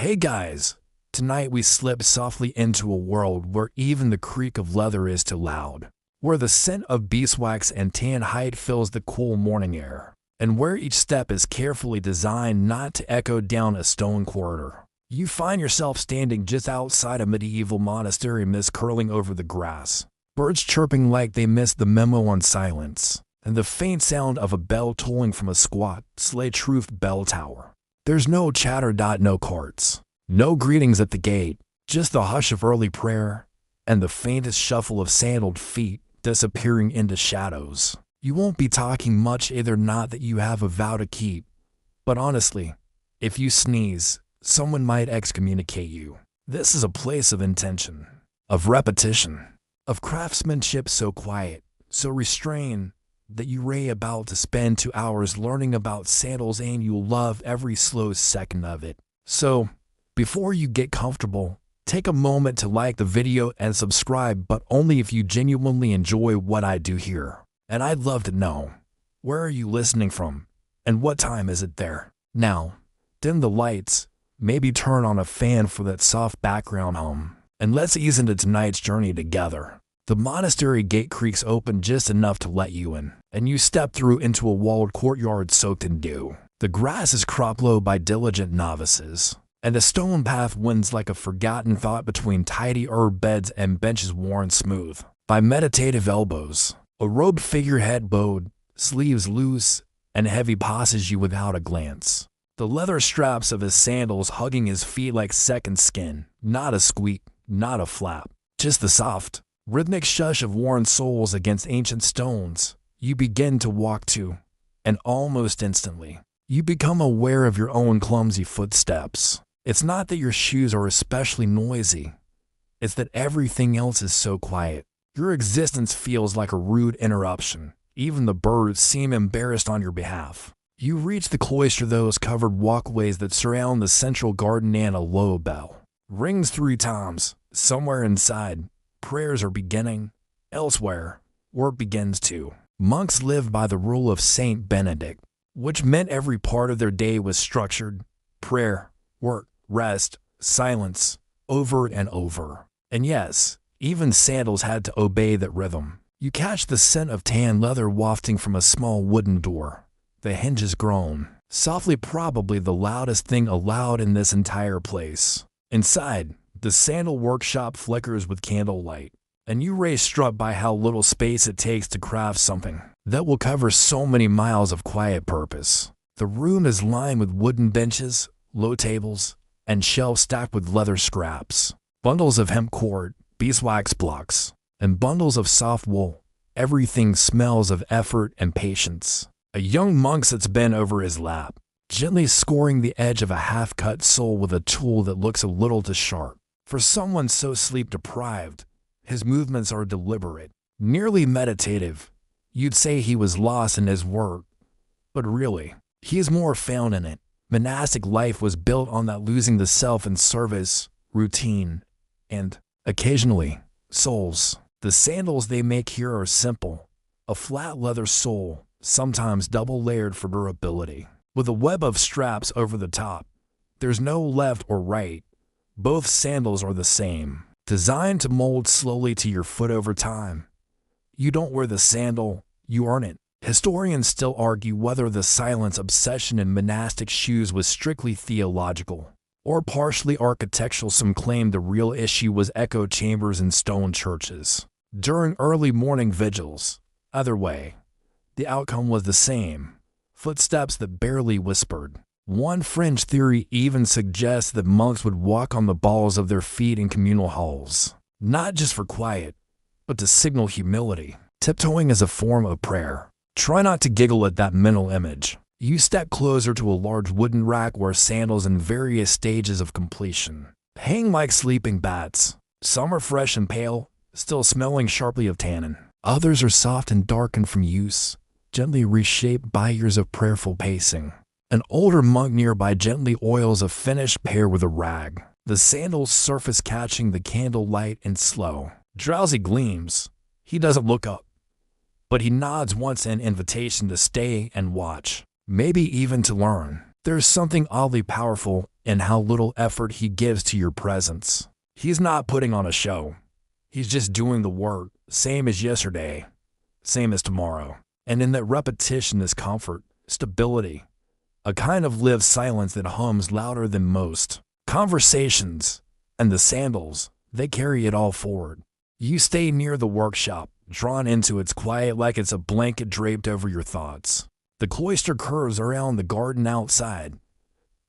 Hey guys, tonight we slip softly into a world where even the creak of leather is too loud, where the scent of beeswax and tan hide fills the cool morning air, and where each step is carefully designed not to echo down a stone corridor. You find yourself standing just outside a medieval monastery, mist curling over the grass, birds chirping like they missed the memo on silence, and the faint sound of a bell tolling from a squat, slate-roofed bell tower. There's no chatter, no carts, no greetings at the gate, just the hush of early prayer and the faintest shuffle of sandaled feet disappearing into shadows. You won't be talking much either, not that you have a vow to keep, but honestly, if you sneeze, someone might excommunicate you. This is a place of intention, of repetition, of craftsmanship so quiet, so restrained, that you ray about to spend 2 hours learning about sandals and you'll love every slow second of it. So, before you get comfortable, take a moment to like the video and subscribe, but only if you genuinely enjoy what I do here. And I'd love to know, where are you listening from, and what time is it there? Now, dim the lights, maybe turn on a fan for that soft background hum, and let's ease into tonight's journey together. The monastery gate creaks open just enough to let you in, and you step through into a walled courtyard soaked in dew. The grass is cropped low by diligent novices, and the stone path winds like a forgotten thought between tidy herb beds and benches worn smooth by meditative elbows. A robed figurehead bowed, sleeves loose, and heavy passes you without a glance. The leather straps of his sandals hugging his feet like second skin, not a squeak, not a flap, just the soft, rhythmic shush of worn soles against ancient stones. You begin to walk to, and almost instantly, you become aware of your own clumsy footsteps. It's not that your shoes are especially noisy, it's that everything else is so quiet. Your existence feels like a rude interruption. Even the birds seem embarrassed on your behalf. You reach the cloister, those covered walkways that surround the central garden, and a low bell rings 3 times. Somewhere inside, prayers are beginning. Elsewhere, work begins too. Monks lived by the rule of Saint Benedict, which meant every part of their day was structured: prayer, work, rest, silence, over and over. And yes, even sandals had to obey that rhythm. You catch the scent of tan leather wafting from a small wooden door. The hinges groan softly, probably the loudest thing aloud in this entire place. Inside, the sandal workshop flickers with candlelight, and you race struck by how little space it takes to craft something that will cover so many miles of quiet purpose. The room is lined with wooden benches, low tables, and shelves stacked with leather scraps, bundles of hemp cord, beeswax blocks, and bundles of soft wool. Everything smells of effort and patience. A young monk sits bent over his lap, gently scoring the edge of a half-cut sole with a tool that looks a little too sharp. For someone so sleep-deprived, his movements are deliberate, nearly meditative. You'd say he was lost in his work, but really, he is more found in it. Monastic life was built on that losing the self in service, routine, and, occasionally, souls. The sandals they make here are simple: a flat leather sole, sometimes double-layered for durability, with a web of straps over the top. There's no left or right. Both sandals are the same, designed to mold slowly to your foot over time. You don't wear the sandal, you earn it. Historians still argue whether the silence obsession in monastic shoes was strictly theological or partially architectural. Some claim the real issue was echo chambers in stone churches during early morning vigils. Either way, the outcome was the same: footsteps that barely whispered. One fringe theory even suggests that monks would walk on the balls of their feet in communal halls, not just for quiet, but to signal humility. Tiptoeing is a form of prayer. Try not to giggle at that mental image. You step closer to a large wooden rack where sandals in various stages of completion hang like sleeping bats. Some are fresh and pale, still smelling sharply of tannin. Others are soft and darkened from use, gently reshaped by years of prayerful pacing. An older monk nearby gently oils a finished pair with a rag, the sandal's surface catching the candle light in slow, drowsy gleams. He doesn't look up, but he nods once, an invitation to stay and watch, maybe even to learn. There's something oddly powerful in how little effort he gives to your presence. He's not putting on a show. He's just doing the work, same as yesterday, same as tomorrow. And in that repetition is comfort, stability, a kind of lived silence that hums louder than most conversations. And the sandals, they carry it all forward. You stay near the workshop, drawn into its quiet like it's a blanket draped over your thoughts. The cloister curves around the garden outside,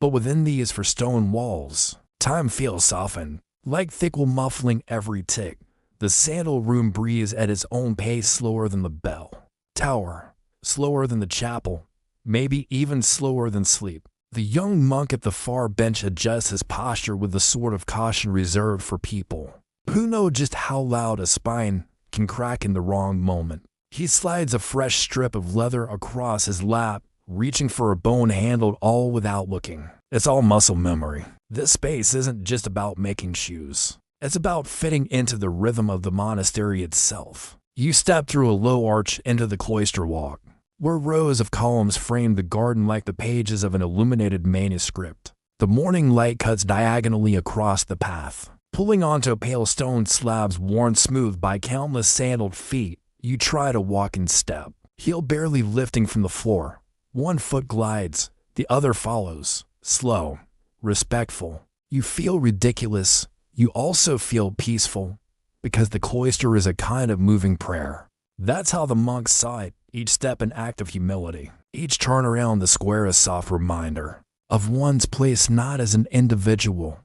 but within these for stone walls, time feels softened, like thickle muffling every tick. The sandal room breathes at its own pace, slower than the bell tower, slower than the chapel, maybe even slower than sleep. The young monk at the far bench adjusts his posture with the sort of caution reserved for people who know just how loud a spine can crack in the wrong moment. He slides a fresh strip of leather across his lap, reaching for a bone handled all without looking. It's all muscle memory. This space isn't just about making shoes. It's about fitting into the rhythm of the monastery itself. You step through a low arch into the cloister walk, where rows of columns frame the garden like the pages of an illuminated manuscript. The morning light cuts diagonally across the path, pulling onto pale stone slabs worn smooth by countless sandaled feet. You try to walk in step, heel barely lifting from the floor. One foot glides, the other follows, slow, respectful. You feel ridiculous. You also feel peaceful, because the cloister is a kind of moving prayer. That's how the monks saw it, each step an act of humility. Each turn around the square a soft reminder of one's place not as an individual,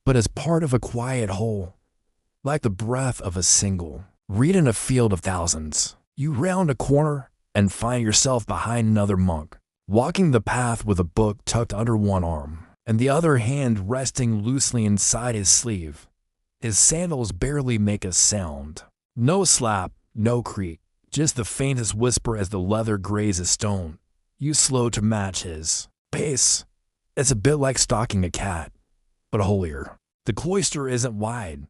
but as part of a quiet whole, like the breath of a single reed in a field of thousands. You round a corner and find yourself behind another monk, walking the path with a book tucked under one arm, and the other hand resting loosely inside his sleeve. His sandals barely make a sound. No slap, no creak, just the faintest whisper as the leather grazes stone. You slow to match his pace. It's a bit like stalking a cat, but holier. The cloister isn't wide.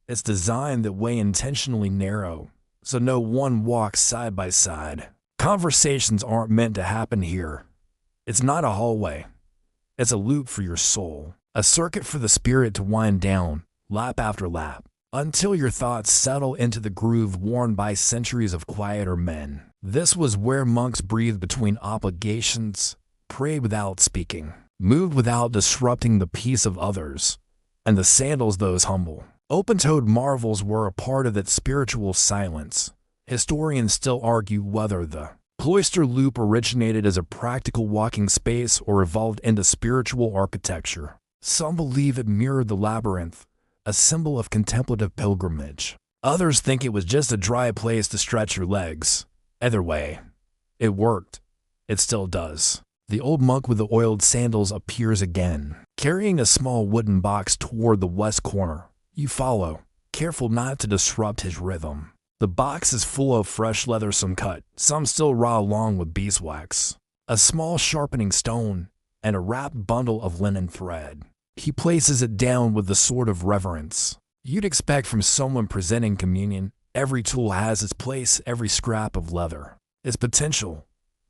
It's designed that way intentionally narrow, so no one walks side by side. Conversations aren't meant to happen here. It's not a hallway. It's a loop for your soul, a circuit for the spirit to wind down, lap after lap, until your thoughts settle into the groove worn by centuries of quieter men. This was where monks breathed between obligations, prayed without speaking, moved without disrupting the peace of others, and the sandals those humble, open-toed marvels were a part of that spiritual silence. Historians still argue whether the cloister loop originated as a practical walking space or evolved into spiritual architecture. Some believe it mirrored the labyrinth, a symbol of contemplative pilgrimage. Others think it was just a dry place to stretch your legs. Either way, it worked. It still does. The old monk with the oiled sandals appears again, carrying a small wooden box toward the west corner. You follow, careful not to disrupt his rhythm. The box is full of fresh leather, some cut, some still raw along with beeswax, a small sharpening stone, and a wrapped bundle of linen thread. He places it down with the sort of reverence you'd expect from someone presenting communion. Every tool has its place, every scrap of leather its potential.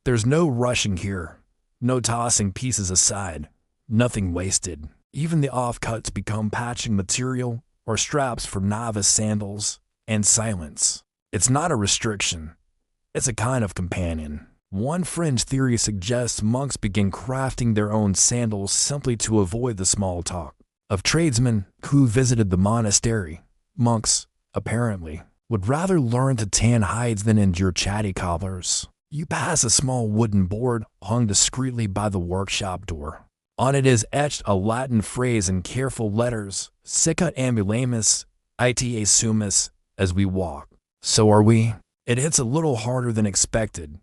There's no rushing here, no tossing pieces aside, nothing wasted. Even the offcuts become patching material or straps for novice sandals, and silence. It's not a restriction. It's a kind of companion. One fringe theory suggests monks begin crafting their own sandals simply to avoid the small talk of tradesmen who visited the monastery. Monks, apparently, would rather learn to tan hides than endure chatty cobblers. You pass a small wooden board hung discreetly by the workshop door. On it is etched a Latin phrase in careful letters, Sicut ambulamus, ita sumus, as we walk. So are we. It hits a little harder than expected,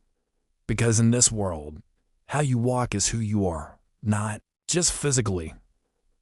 because in this world, how you walk is who you are, not just physically,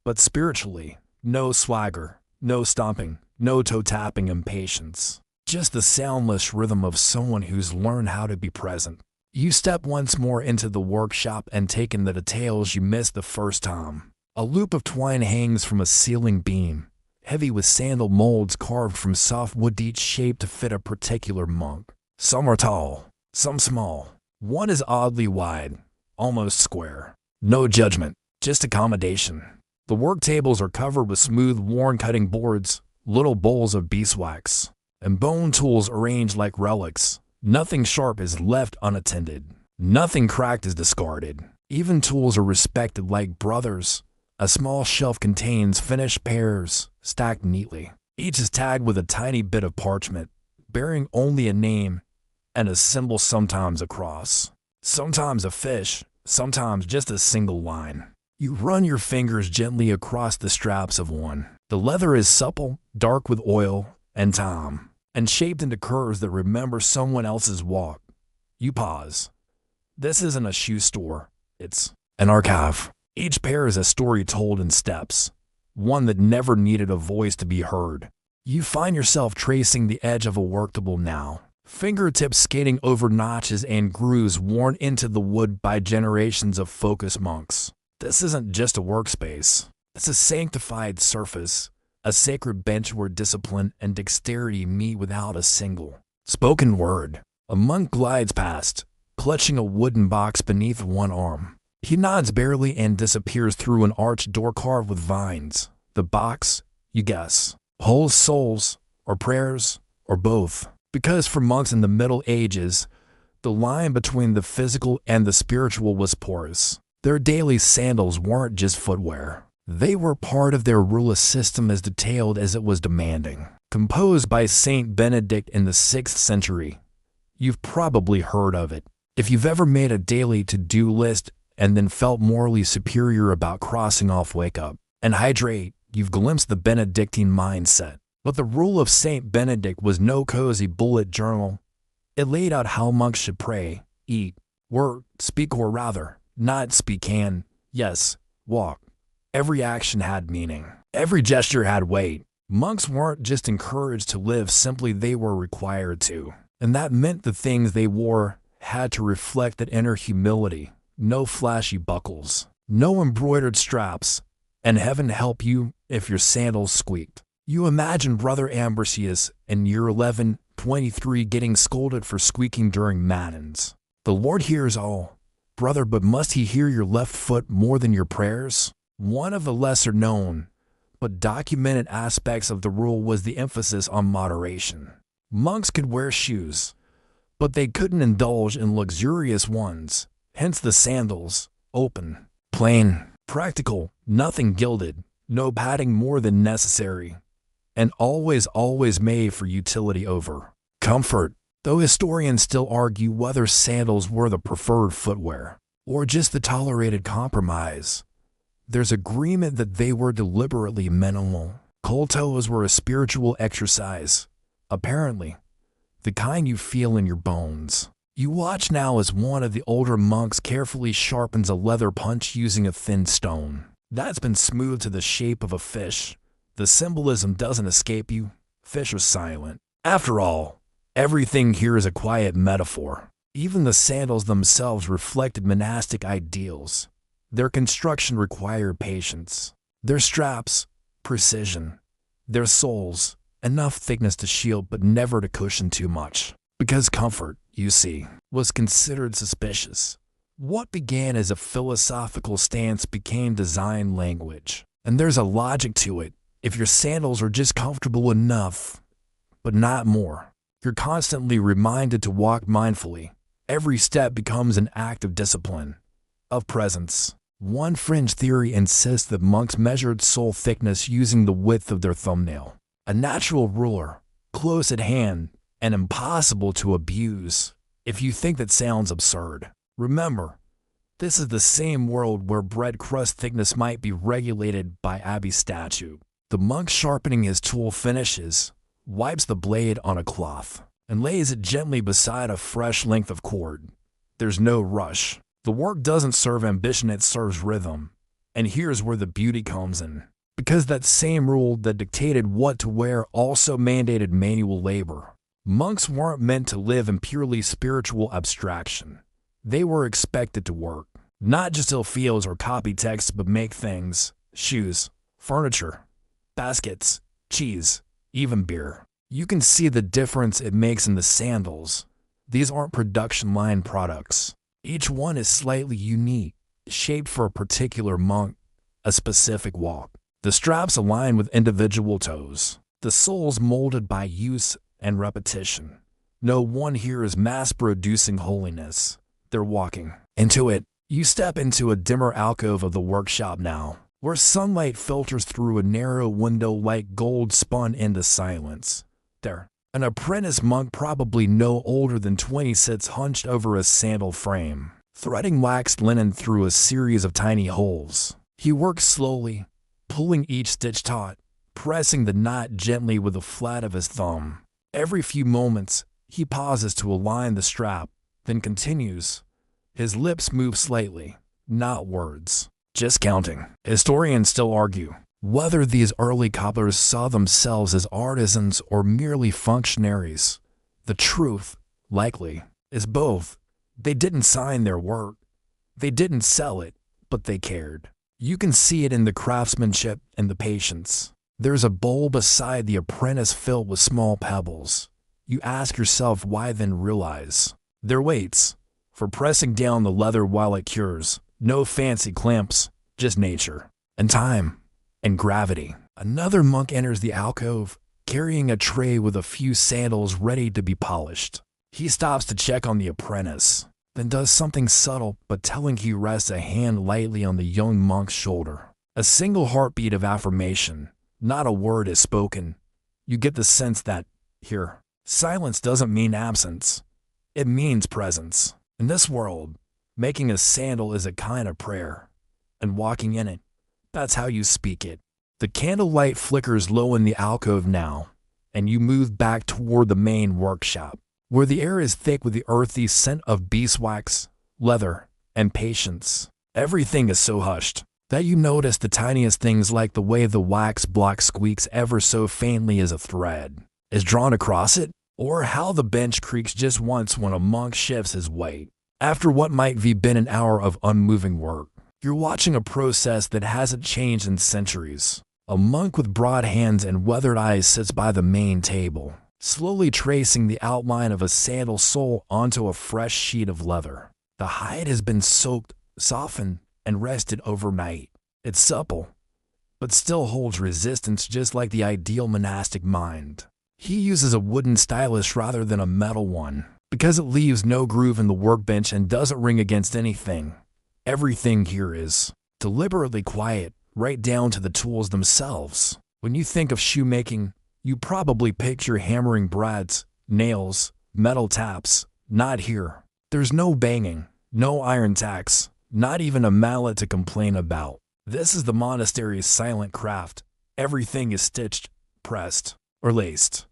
but spiritually. No swagger, no stomping, no toe-tapping impatience. Just the soundless rhythm of someone who's learned how to be present. You step once more into the workshop and take in the details you missed the first time. A loop of twine hangs from a ceiling beam, heavy with sandal molds carved from soft wood, each shaped to fit a particular monk. Some are tall, some small. One is oddly wide, almost square. No judgment, just accommodation. The work tables are covered with smooth, worn cutting boards, little bowls of beeswax, and bone tools arranged like relics. Nothing sharp is left unattended. Nothing cracked is discarded. Even tools are respected like brothers. A small shelf contains finished pairs, stacked neatly. Each is tagged with a tiny bit of parchment, bearing only a name and a symbol, sometimes a cross, sometimes a fish, sometimes just a single line. You run your fingers gently across the straps of one. The leather is supple, dark with oil and time, and shaped into curves that remember someone else's walk. You pause. This isn't a shoe store, it's an archive. Each pair is a story told in steps, one that never needed a voice to be heard. You find yourself tracing the edge of a workable now, fingertips skating over notches and grooves worn into the wood by generations of focused monks. This isn't just a workspace. It's a sanctified surface, a sacred bench where discipline and dexterity meet without a single spoken word. A monk glides past, clutching a wooden box beneath one arm. He nods barely and disappears through an arched door carved with vines. The box, you guess, holds souls, or prayers, or both. Because for monks in the Middle Ages, the line between the physical and the spiritual was porous. Their daily sandals weren't just footwear. They were part of their rule system, as detailed as it was demanding. Composed by Saint Benedict in the 6th century. You've probably heard of it. If you've ever made a daily to-do list and then felt morally superior about crossing off wake up and hydrate, you've glimpsed the Benedictine mindset. But the rule of Saint Benedict was no cozy bullet journal. It laid out how monks should pray, eat, work, speak, or rather, not speak and, yes, walk. Every action had meaning. Every gesture had weight. Monks weren't just encouraged to live, simply they were required to. And that meant the things they wore had to reflect that inner humility. No flashy buckles, no embroidered straps, and heaven help you if your sandals squeaked. You imagine Brother Ambrosius in year 11, 23 getting scolded for squeaking during matins. The Lord hears all, brother, but must he hear your left foot more than your prayers? One of the lesser known, but documented aspects of the rule was the emphasis on moderation. Monks could wear shoes, but they couldn't indulge in luxurious ones. Hence the sandals, open, plain, practical, nothing gilded, no padding more than necessary, and always made for utility over comfort. Though historians still argue whether sandals were the preferred footwear, or just the tolerated compromise, there's agreement that they were deliberately minimal. Cold toes were a spiritual exercise, apparently, the kind you feel in your bones. You watch now as one of the older monks carefully sharpens a leather punch using a thin stone. That's been smoothed to the shape of a fish. The symbolism doesn't escape you. Fish are silent. After all, everything here is a quiet metaphor. Even the sandals themselves reflected monastic ideals. Their construction required patience. Their straps, precision. Their soles, enough thickness to shield but never to cushion too much. Because comfort, you see, was considered suspicious. What began as a philosophical stance became design language. And there's a logic to it. If your sandals are just comfortable enough, but not more, you're constantly reminded to walk mindfully. Every step becomes an act of discipline, of presence. One fringe theory insists that monks measured sole thickness using the width of their thumbnail, a natural ruler, close at hand, and impossible to abuse. If you think that sounds absurd, remember, this is the same world where bread crust thickness might be regulated by abbey statute. The monk, sharpening his tool, finishes, wipes the blade on a cloth, and lays it gently beside a fresh length of cord. There's no rush. The work doesn't serve ambition, it serves rhythm. And here's where the beauty comes in. Because that same rule that dictated what to wear also mandated manual labor. Monks weren't meant to live in purely spiritual abstraction. They were expected to work, not just fill fields or copy text, but make things, shoes, furniture, baskets, cheese, even beer. You can see the difference it makes in the sandals. These aren't production line products. Each one is slightly unique, shaped for a particular monk, a specific walk. The straps align with individual toes. The soles molded by use and repetition. No one here is mass-producing holiness. They're walking into it. You step into a dimmer alcove of the workshop now, where sunlight filters through a narrow window like gold spun into silence. There, an apprentice monk probably no older than 20 sits hunched over a sandal frame, threading waxed linen through a series of tiny holes. He works slowly, pulling each stitch taut, pressing the knot gently with the flat of his thumb. Every few moments, he pauses to align the strap, then continues. His lips move slightly, not words, just counting. Historians still argue whether these early cobblers saw themselves as artisans or merely functionaries. The truth, likely, is both. They didn't sign their work. They didn't sell it, but they cared. You can see it in the craftsmanship and the patience. There's a bowl beside the apprentice filled with small pebbles. You ask yourself why, then realize they're weights for pressing down the leather while it cures. No fancy clamps, just nature and time and gravity. Another monk enters the alcove, carrying a tray with a few sandals ready to be polished. He stops to check on the apprentice, then does something subtle but telling. He rests a hand lightly on the young monk's shoulder. A single heartbeat of affirmation. Not a word is spoken. You get the sense that, here, silence doesn't mean absence. It means presence. In this world, making a sandal is a kind of prayer, and walking in it, that's how you speak it. The candlelight flickers low in the alcove now, and you move back toward the main workshop, where the air is thick with the earthy scent of beeswax, leather, and patience. Everything is so hushed that you notice the tiniest things, like the way the wax block squeaks ever so faintly as a thread is drawn across it, or how the bench creaks just once when a monk shifts his weight. After what might have been an hour of unmoving work, you're watching a process that hasn't changed in centuries. A monk with broad hands and weathered eyes sits by the main table, slowly tracing the outline of a sandal sole onto a fresh sheet of leather. The hide has been soaked, softened, and rested overnight. It's supple, but still holds resistance, just like the ideal monastic mind. He uses a wooden stylus rather than a metal one, because it leaves no groove in the workbench and doesn't ring against anything. Everything here is deliberately quiet, right down to the tools themselves. When you think of shoemaking, you probably picture hammering brads, nails, metal taps. Not here. There's no banging, no iron tacks, not even a mallet to complain about. This is the monastery's silent craft. Everything is stitched, pressed, or laced.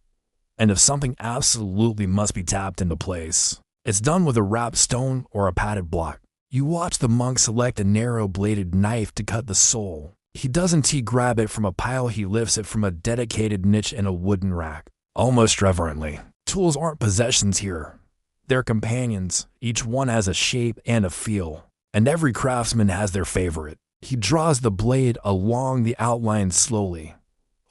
And if something absolutely must be tapped into place, it's done with a wrapped stone or a padded block. You watch the monk select a narrow-bladed knife to cut the sole. He doesn't grab it from a pile, he lifts it from a dedicated niche in a wooden rack, almost reverently. Tools aren't possessions here. They're companions. Each one has a shape and a feel, and every craftsman has their favorite. He draws the blade along the outline slowly,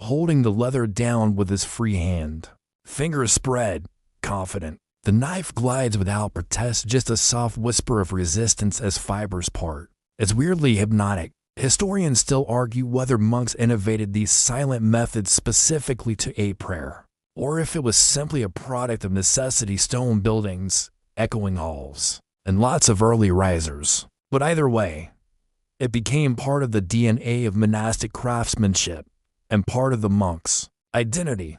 holding the leather down with his free hand. Fingers spread, confident. The knife glides without protest, just a soft whisper of resistance as fibers part. It's weirdly hypnotic. Historians still argue whether monks innovated these silent methods specifically to aid prayer, or if it was simply a product of necessity. Stone buildings, echoing halls, and lots of early risers. But either way, it became part of the DNA of monastic craftsmanship and part of the monk's identity.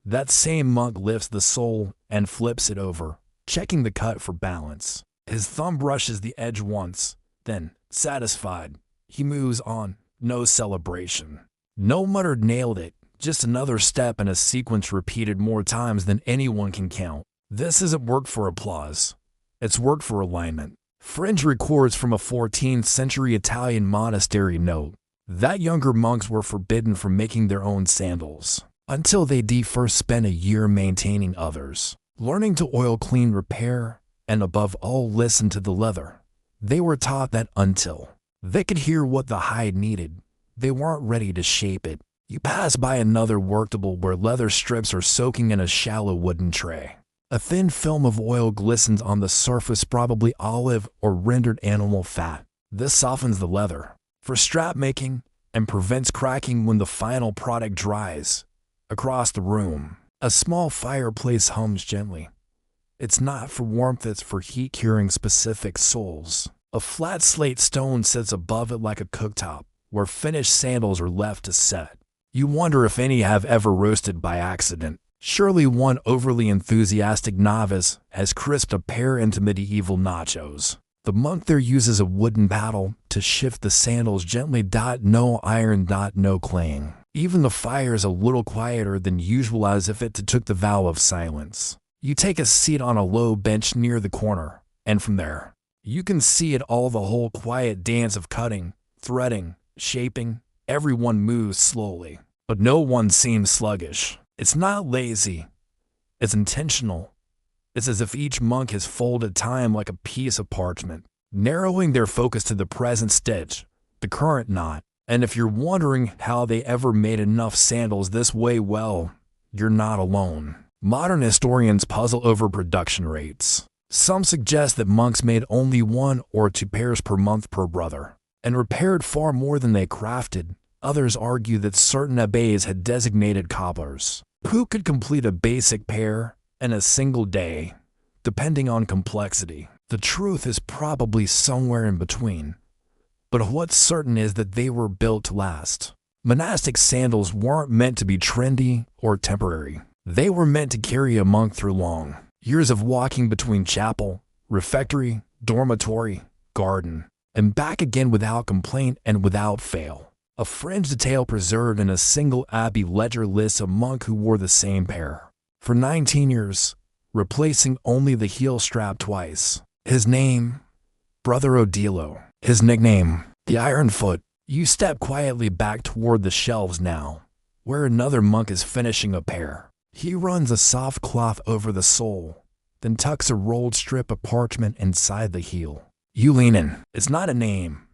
That same monk lifts the sole and flips it over, checking the cut for balance. His thumb brushes the edge once, then, satisfied, he moves on. No celebration. No muttered "nailed it," just another step in a sequence repeated more times than anyone can count. This isn't work for applause. It's work for alignment. Fringe records from a 14th century Italian monastery note that younger monks were forbidden from making their own sandals until they first spent a year maintaining others, learning to oil, clean, repair, and above all listen to the leather. They were taught that until they could hear what the hide needed, they weren't ready to shape it. You pass by another worktable where leather strips are soaking in a shallow wooden tray. A thin film of oil glistens on the surface, probably olive or rendered animal fat. This softens the leather for strap making and prevents cracking when the final product dries. Across the room, a small fireplace hums gently. It's not for warmth, it's for heat curing specific soles. A flat slate stone sits above it like a cooktop, where finished sandals are left to set. You wonder if any have ever roasted by accident. Surely one overly enthusiastic novice has crisped a pair into medieval nachos. The monk there uses a wooden paddle to shift the sandals gently. No iron, no clang. Even the fire is a little quieter than usual, as if it took the vow of silence. You take a seat on a low bench near the corner, and from there, you can see it all, the whole quiet dance of cutting, threading, shaping. Everyone moves slowly, but no one seems sluggish. It's not lazy, it's intentional. It's as if each monk has folded time like a piece of parchment, narrowing their focus to the present stitch, the current knot. And if you're wondering how they ever made enough sandals this way, well, you're not alone. Modern historians puzzle over production rates. Some suggest that monks made only 1 or 2 pairs per month per brother, and repaired far more than they crafted. Others argue that certain abbés had designated cobblers, who could complete a basic pair in a single day, depending on complexity. The truth is probably somewhere in between, but what's certain is that they were built to last. Monastic sandals weren't meant to be trendy or temporary. They were meant to carry a monk through long years of walking between chapel, refectory, dormitory, garden, and back again without complaint and without fail. A fringed tale preserved in a single abbey ledger lists a monk who wore the same pair for 19 years, replacing only the heel strap twice. His name, Brother Odilo. His nickname, the Iron Foot. You step quietly back toward the shelves now, where another monk is finishing a pair. He runs a soft cloth over the sole, then tucks a rolled strip of parchment inside the heel. You lean in. It's not a name.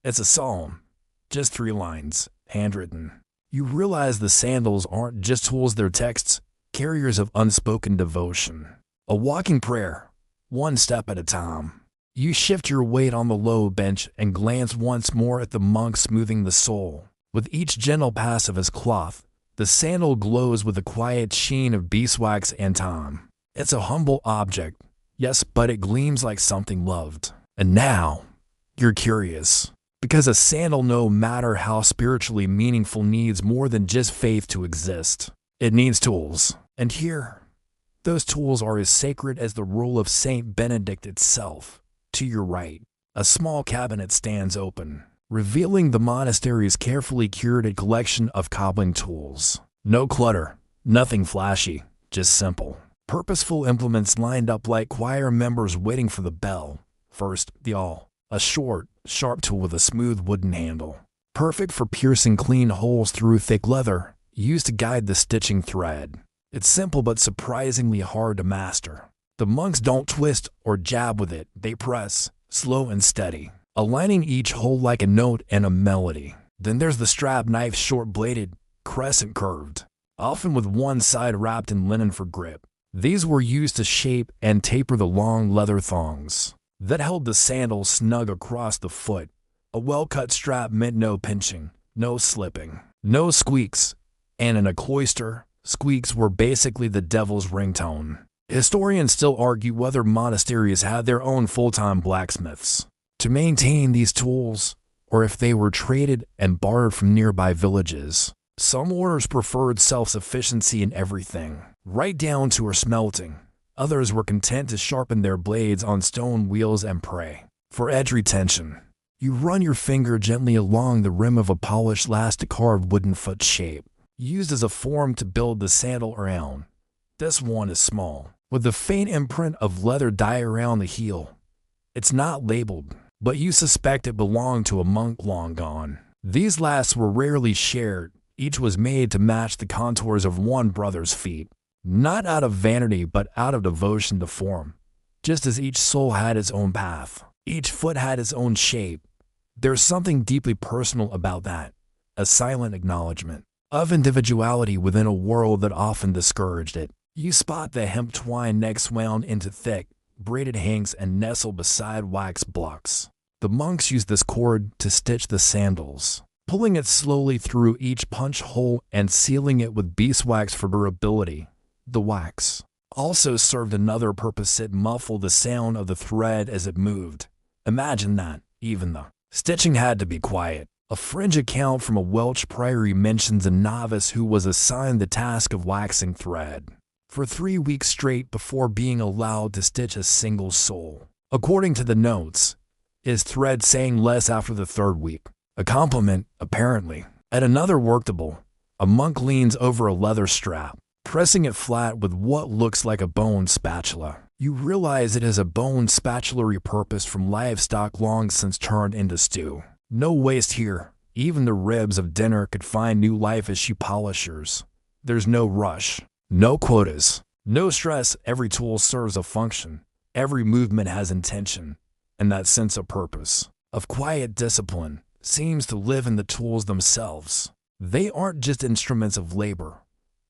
It's a psalm. Just 3 lines, handwritten. You realize the sandals aren't just tools, they're texts, carriers of unspoken devotion. A walking prayer, one step at a time. You shift your weight on the low bench and glance once more at the monk smoothing the sole. With each gentle pass of his cloth, the sandal glows with a quiet sheen of beeswax and time. It's a humble object, yes, but it gleams like something loved. And now, you're curious. Because a sandal, no matter how spiritually meaningful, needs more than just faith to exist. It needs tools. And here, those tools are as sacred as the rule of Saint Benedict itself. To your right, a small cabinet stands open, revealing the monastery's carefully curated collection of cobbling tools. No clutter, nothing flashy, just simple, purposeful implements lined up like choir members waiting for the bell. First, the awl, a short, sharp tool with a smooth wooden handle, perfect for piercing clean holes through thick leather, used to guide the stitching thread. It's simple but surprisingly hard to master. The monks don't twist or jab with it, they press, slow and steady, aligning each hole like a note and a melody. Then there's the strap knife, short-bladed, crescent-curved, often with one side wrapped in linen for grip. These were used to shape and taper the long leather thongs that held the sandal snug across the foot. A well-cut strap meant no pinching, no slipping, no squeaks, and in a cloister, squeaks were basically the devil's ringtone. Historians still argue whether monasteries had their own full-time blacksmiths to maintain these tools, or if they were traded and borrowed from nearby villages. Some orders preferred self-sufficiency in everything, right down to her smelting. Others were content to sharpen their blades on stone wheels and pray for edge retention. You run your finger gently along the rim of a polished lastic-carved wooden foot shape, used as a form to build the sandal around. This one is small, with a faint imprint of leather dye around the heel. It's not labeled, but you suspect it belonged to a monk long gone. These last were rarely shared. Each was made to match the contours of one brother's feet, not out of vanity but out of devotion to form. Just as each soul had its own path, each foot had its own shape. There's something deeply personal about that, a silent acknowledgement of individuality within a world that often discouraged it. You spot the hemp twine necks wound into thick, braided hanks and nestled beside wax blocks. The monks used this cord to stitch the sandals, pulling it slowly through each punch hole and sealing it with beeswax for durability. The wax also served another purpose. It muffled the sound of the thread as it moved. Imagine that. Even the stitching had to be quiet. A fringe account from a Welsh priory mentions a novice who was assigned the task of waxing thread for 3 weeks straight before being allowed to stitch a single sole. According to the notes, his thread sang less after the 3rd week. A compliment, apparently. At another worktable, a monk leans over a leather strap, pressing it flat with what looks like a bone spatula. You realize it is a bone spatula repurposed from livestock long since turned into stew. No waste here. Even the ribs of dinner could find new life as she polishers. There's no rush, no quotas, no stress. Every tool serves a function. Every movement has intention, and that sense of purpose, of quiet discipline, seems to live in the tools themselves. They aren't just instruments of labor.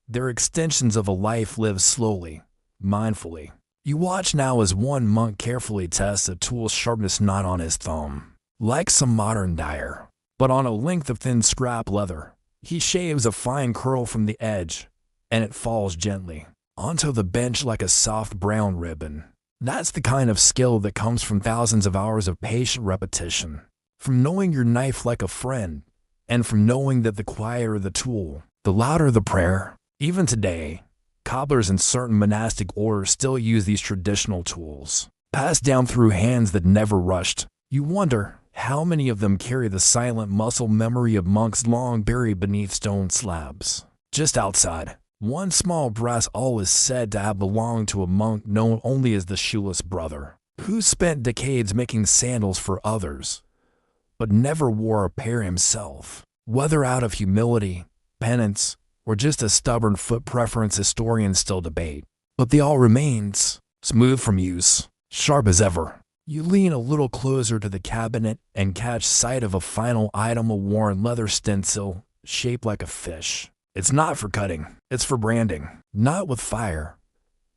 They're extensions of a life lived slowly, mindfully. You watch now as one monk carefully tests a tool's sharpness not on his thumb, like some modern dyer, but on a length of thin scrap leather. He shaves a fine curl from the edge, and it falls gently onto the bench like a soft brown ribbon. That's the kind of skill that comes from thousands of hours of patient repetition, from knowing your knife like a friend, and from knowing that the quieter the tool, the louder the prayer. Even today, cobblers in certain monastic orders still use these traditional tools, passed down through hands that never rushed. You wonder how many of them carry the silent muscle memory of monks long buried beneath stone slabs. Just outside, one small brass awl is said to have belonged to a monk known only as the Shoeless Brother, who spent decades making sandals for others, but never wore a pair himself. Whether out of humility, penance, or just a stubborn foot preference, historians still debate. But the awl remains, smooth from use, sharp as ever. You lean a little closer to the cabinet and catch sight of a final item, a worn leather stencil shaped like a fish. It's not for cutting, it's for branding. Not with fire,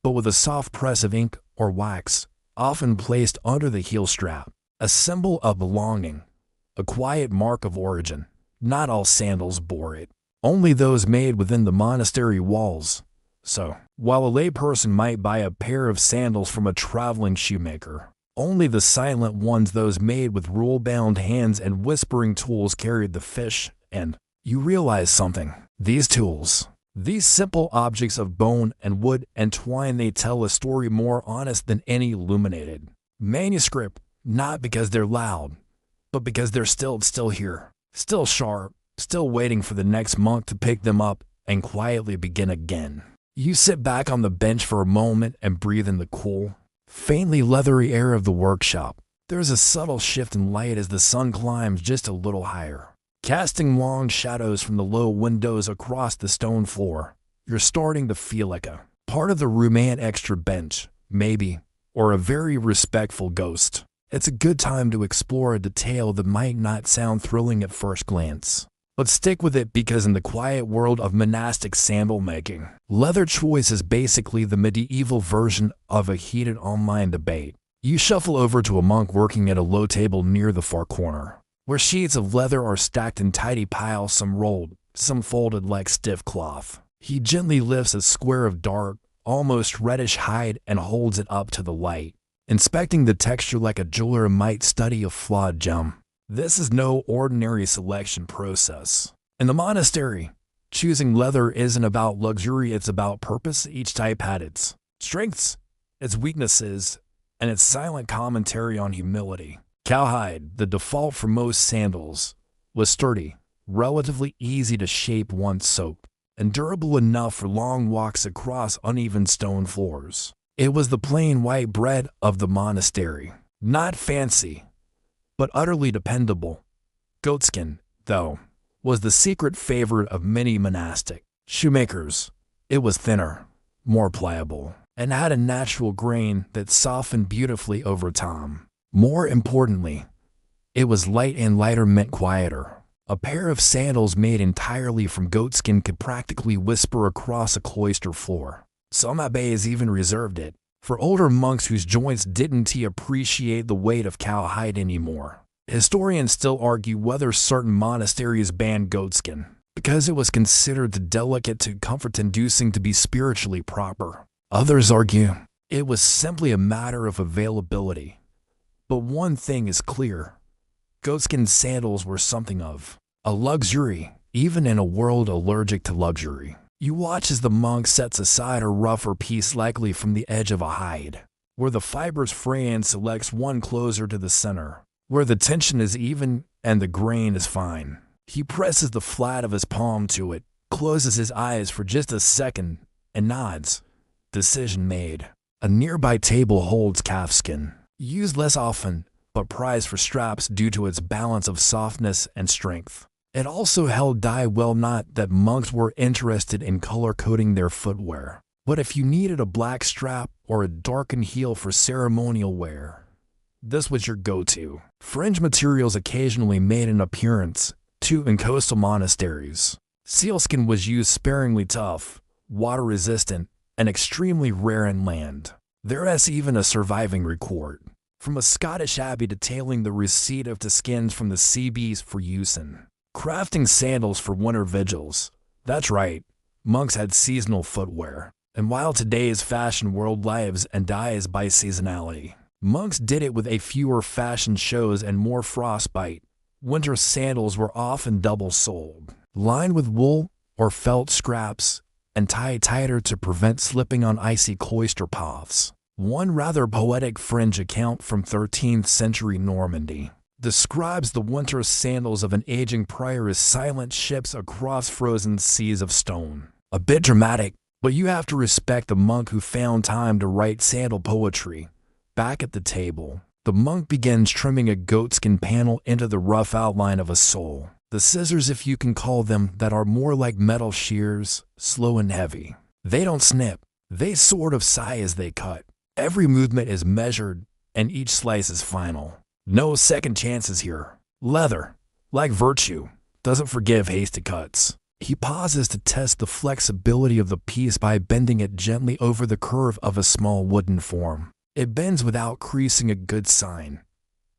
but with a soft press of ink or wax, often placed under the heel strap. A symbol of belonging, a quiet mark of origin. Not all sandals bore it, only those made within the monastery walls. So, while a layperson might buy a pair of sandals from a traveling shoemaker, only the silent ones, those made with rule-bound hands and whispering tools, carried the fish. And you realize something. These tools, these simple objects of bone and wood and twine, they tell a story more honest than any illuminated manuscript, not because they're loud, but because they're still here, still sharp, still waiting for the next monk to pick them up and quietly begin again. You sit back on the bench for a moment and breathe in the cool, faintly leathery air of the workshop. There's a subtle shift in light as the sun climbs just a little higher, casting long shadows from the low windows across the stone floor. You're starting to feel like a part of the room, an extra bench, maybe, or a very respectful ghost. It's a good time to explore a detail that might not sound thrilling at first glance, but stick with it, because in the quiet world of monastic sandal making, leather choice is basically the medieval version of a heated online debate. You shuffle over to a monk working at a low table near the far corner, where sheets of leather are stacked in tidy piles, some rolled, some folded like stiff cloth. He gently lifts a square of dark, almost reddish hide and holds it up to the light, inspecting the texture like a jeweler might study a flawed gem. This is no ordinary selection process. In the monastery, choosing leather isn't about luxury, it's about purpose. Each type had its strengths, its weaknesses, and its silent commentary on humility. Cowhide, the default for most sandals, was sturdy, relatively easy to shape once soaked, and durable enough for long walks across uneven stone floors. It was the plain white bread of the monastery, not fancy, but utterly dependable. Goatskin, though, was the secret favorite of many monastic shoemakers. It was thinner, more pliable, and had a natural grain that softened beautifully over time. More importantly, it was light, and lighter meant quieter. A pair of sandals made entirely from goatskin could practically whisper across a cloister floor. Some abbés even reserved it for older monks whose joints didn't appreciate the weight of cowhide anymore. Historians still argue whether certain monasteries banned goatskin, because it was considered too delicate, too comfort-inducing to be spiritually proper. Others argue it was simply a matter of availability. But one thing is clear: goatskin sandals were something of a luxury, even in a world allergic to luxury. You watch as the monk sets aside a rougher piece, likely from the edge of a hide, where the fibers fray, and selects one closer to the center, where the tension is even and the grain is fine. He presses the flat of his palm to it, closes his eyes for just a second, and nods. Decision made. A nearby table holds calfskin, used less often, but prized for straps due to its balance of softness and strength. It also held dye. Well, not that monks were interested in color-coding their footwear, but if you needed a black strap or a darkened heel for ceremonial wear, this was your go-to. Fringe materials occasionally made an appearance, too, in coastal monasteries. Sealskin was used sparingly, tough, water-resistant, and extremely rare in land. There is even a surviving record from a Scottish abbey detailing the receipt of the skins from the sea beast for use in crafting sandals for winter vigils. That's right, monks had seasonal footwear. And while today's fashion world lives and dies by seasonality, monks did it with a fewer fashion shows and more frostbite. Winter sandals were often double-soled, lined with wool or felt scraps, and tied tighter to prevent slipping on icy cloister paths. One rather poetic fringe account from 13th century Normandy describes the winter sandals of an aging prior as silent ships across frozen seas of stone. A bit dramatic, but you have to respect the monk who found time to write sandal poetry. Back at the table, the monk begins trimming a goatskin panel into the rough outline of a sole. The scissors, if you can call them that, are more like metal shears, slow and heavy. They don't snip, they sort of sigh as they cut. Every movement is measured, and each slice is final. No second chances here. Leather, like virtue, doesn't forgive hasty cuts. He pauses to test the flexibility of the piece by bending it gently over the curve of a small wooden form. It bends without creasing, a good sign.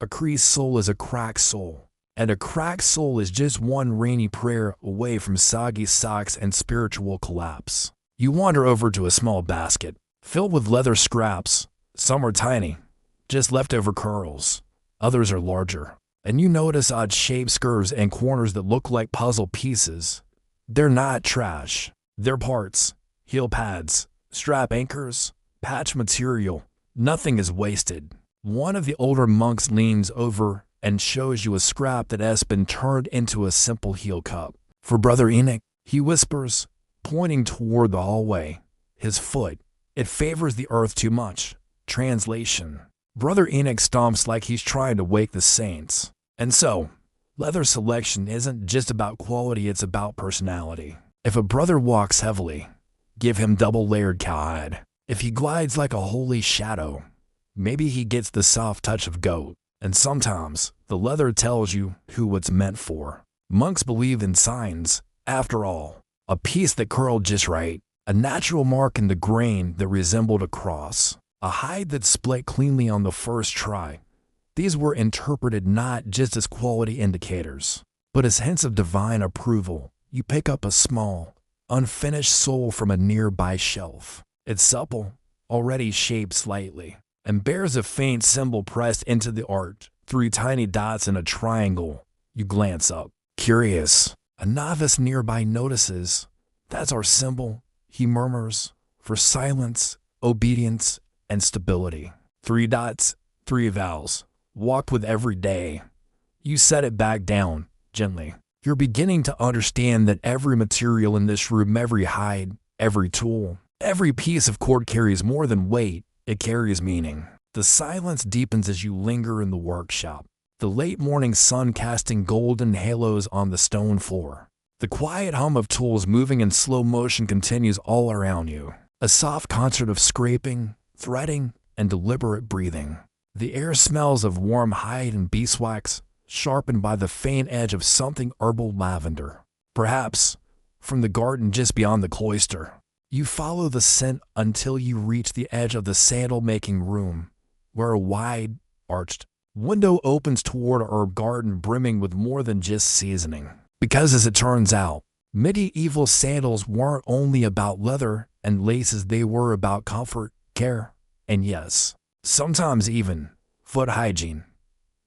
A creased sole is a cracked sole, and a cracked sole is just one rainy prayer away from soggy socks and spiritual collapse. You wander over to a small basket, filled with leather scraps. Some are tiny, just leftover curls. Others are larger, and you notice odd shapes, curves, and corners that look like puzzle pieces. They're not trash. They're parts, heel pads, strap anchors, patch material. Nothing is wasted. One of the older monks leans over and shows you a scrap that has been turned into a simple heel cup. For Brother Enoch, he whispers, pointing toward the hallway. His foot, it favors the earth too much. Translation: Brother Enoch stomps like he's trying to wake the saints. And so, leather selection isn't just about quality, it's about personality. If a brother walks heavily, give him double-layered cowhide. If he glides like a holy shadow, maybe he gets the soft touch of goat. And sometimes, the leather tells you who it's meant for. Monks believed in signs, after all. A piece that curled just right, a natural mark in the grain that resembled a cross, a hide that split cleanly on the first try. These were interpreted not just as quality indicators, but as hints of divine approval. You pick up a small, unfinished sole from a nearby shelf. It's supple, already shaped slightly, and bears a faint symbol pressed into the art. 3 tiny dots in a triangle. You glance up. Curious. A novice nearby notices. That's our symbol, he murmurs, for silence, obedience, and stability. 3 dots, 3 vowels. Walked with every day. You set it back down, gently. You're beginning to understand that every material in this room, every hide, every tool, every piece of cord carries more than weight, it carries meaning. The silence deepens as you linger in the workshop. The late morning sun casting golden halos on the stone floor. The quiet hum of tools moving in slow motion continues all around you. A soft concert of scraping, threading, and deliberate breathing. The air smells of warm hide and beeswax, sharpened by the faint edge of something herbal, lavender. Perhaps from the garden just beyond the cloister. You follow the scent until you reach the edge of the sandal-making room, where a wide, arched Window opens toward a herb garden brimming with more than just seasoning. Because as it turns out, medieval sandals weren't only about leather and laces, they were about comfort, care, and yes, sometimes even foot hygiene.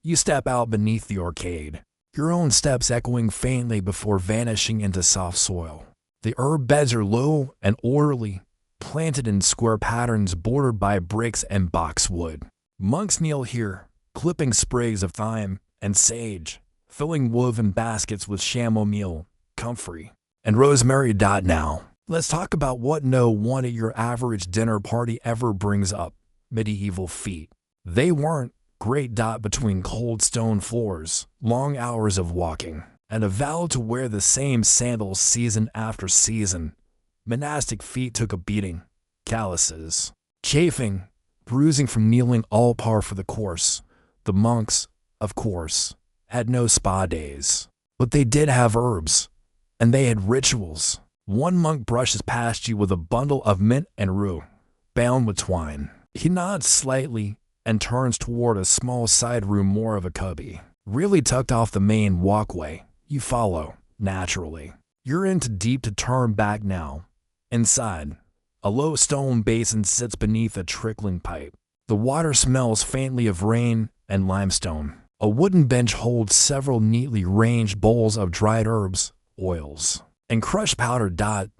You step out beneath the arcade, your own steps echoing faintly before vanishing into soft soil. The herb beds are low and orderly, planted in square patterns bordered by bricks and boxwood. Monks kneel here, clipping sprigs of thyme and sage, filling woven baskets with chamomile, comfrey, and rosemary. Now, let's talk about what no one at your average dinner party ever brings up: medieval feet. They weren't great. Between cold stone floors, long hours of walking, and a vow to wear the same sandals season after season, monastic feet took a beating. Calluses, chafing, bruising from kneeling, all par for the course. The monks, of course, had no spa days, but they did have herbs, and they had rituals. One monk brushes past you with a bundle of mint and rue, bound with twine. He nods slightly and turns toward a small side room, more of a cubby, really tucked off the main walkway. You follow, naturally. You're in too deep to turn back now. Inside, a low stone basin sits beneath a trickling pipe. The water smells faintly of rain and limestone. A wooden bench holds several neatly ranged bowls of dried herbs, oils, and crushed powder.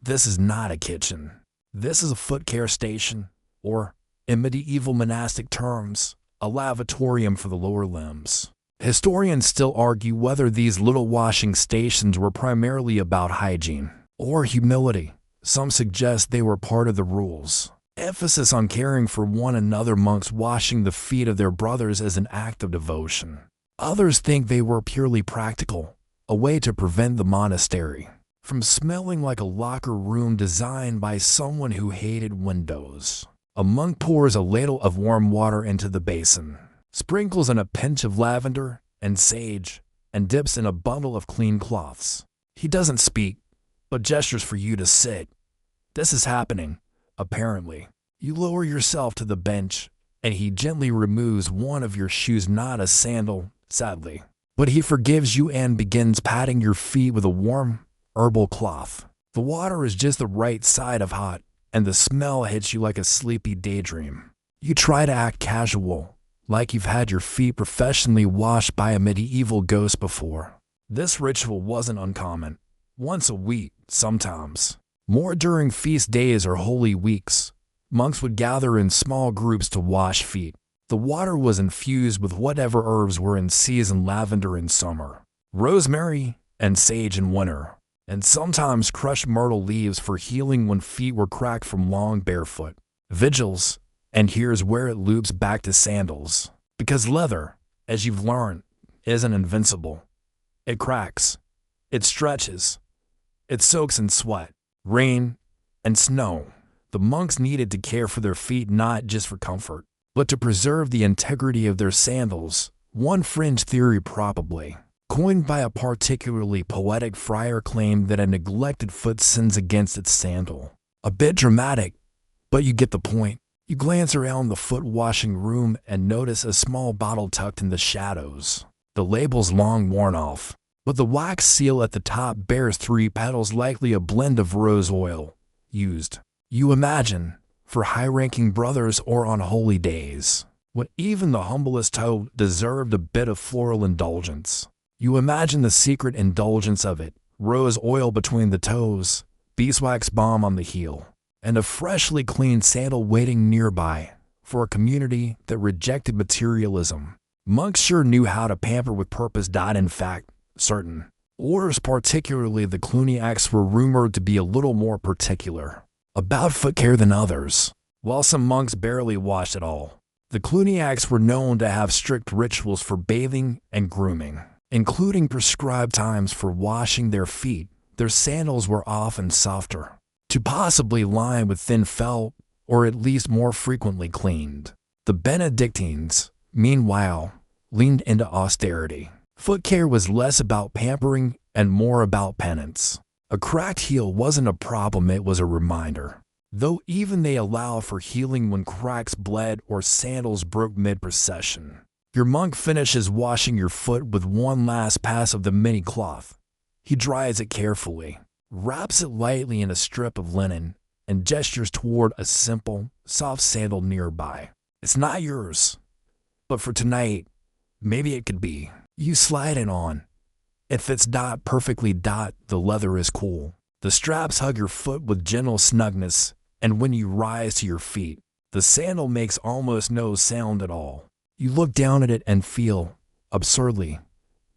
This is not a kitchen. This is a foot care station, or, in medieval monastic terms, a lavatorium for the lower limbs. Historians still argue whether these little washing stations were primarily about hygiene or humility. Some suggest they were part of the rules. Emphasis on caring for one another, monks washing the feet of their brothers as an act of devotion. Others think they were purely practical, a way to prevent the monastery from smelling like a locker room designed by someone who hated windows. A monk pours a ladle of warm water into the basin, sprinkles in a pinch of lavender and sage, and dips in a bundle of clean cloths. He doesn't speak, but gestures for you to sit. This is happening, apparently. You lower yourself to the bench, and he gently removes one of your shoes, not a sandal, sadly. But he forgives you and begins patting your feet with a warm, herbal cloth. The water is just the right side of hot, and the smell hits you like a sleepy daydream. You try to act casual, like you've had your feet professionally washed by a medieval ghost before. This ritual wasn't uncommon. Once a week, sometimes more during feast days or holy weeks, monks would gather in small groups to wash feet. The water was infused with whatever herbs were in season: lavender in summer, rosemary and sage in winter, and sometimes crushed myrtle leaves for healing when feet were cracked from long barefoot vigils. And here's where it loops back to sandals. Because leather, as you've learned, isn't invincible. It cracks, it stretches, it soaks in sweat, rain, and snow. The monks needed to care for their feet not just for comfort, but to preserve the integrity of their sandals. One fringe theory, probably coined by a particularly poetic friar, claimed that a neglected foot sins against its sandal. A bit dramatic, but you get the point. You glance around the foot washing room and notice a small bottle tucked in the shadows. The label's long worn off, but the wax seal at the top bears 3 petals, likely a blend of rose oil, used, you imagine, for high-ranking brothers or on holy days, when even the humblest toe deserved a bit of floral indulgence. You imagine the secret indulgence of it: rose oil between the toes, beeswax balm on the heel, and a freshly cleaned sandal waiting nearby. For a community that rejected materialism, monks sure knew how to pamper with purpose. In fact, certain orders, particularly the Cluniacs, were rumored to be a little more particular about foot care than others. While some monks barely washed at all, the Cluniacs were known to have strict rituals for bathing and grooming, including prescribed times for washing their feet. Their sandals were often softer, to possibly lined with thin felt, or at least more frequently cleaned. The Benedictines, meanwhile, leaned into austerity. Foot care was less about pampering and more about penance. A cracked heel wasn't a problem, it was a reminder. Though even they allowed for healing when cracks bled or sandals broke mid-procession. Your monk finishes washing your foot with one last pass of the mini cloth. He dries it carefully, wraps it lightly in a strip of linen, and gestures toward a simple, soft sandal nearby. It's not yours, but for tonight, maybe it could be. You slide it on. It fits perfectly. The leather is cool. The straps hug your foot with gentle snugness, and when you rise to your feet, the sandal makes almost no sound at all. You look down at it and feel, absurdly,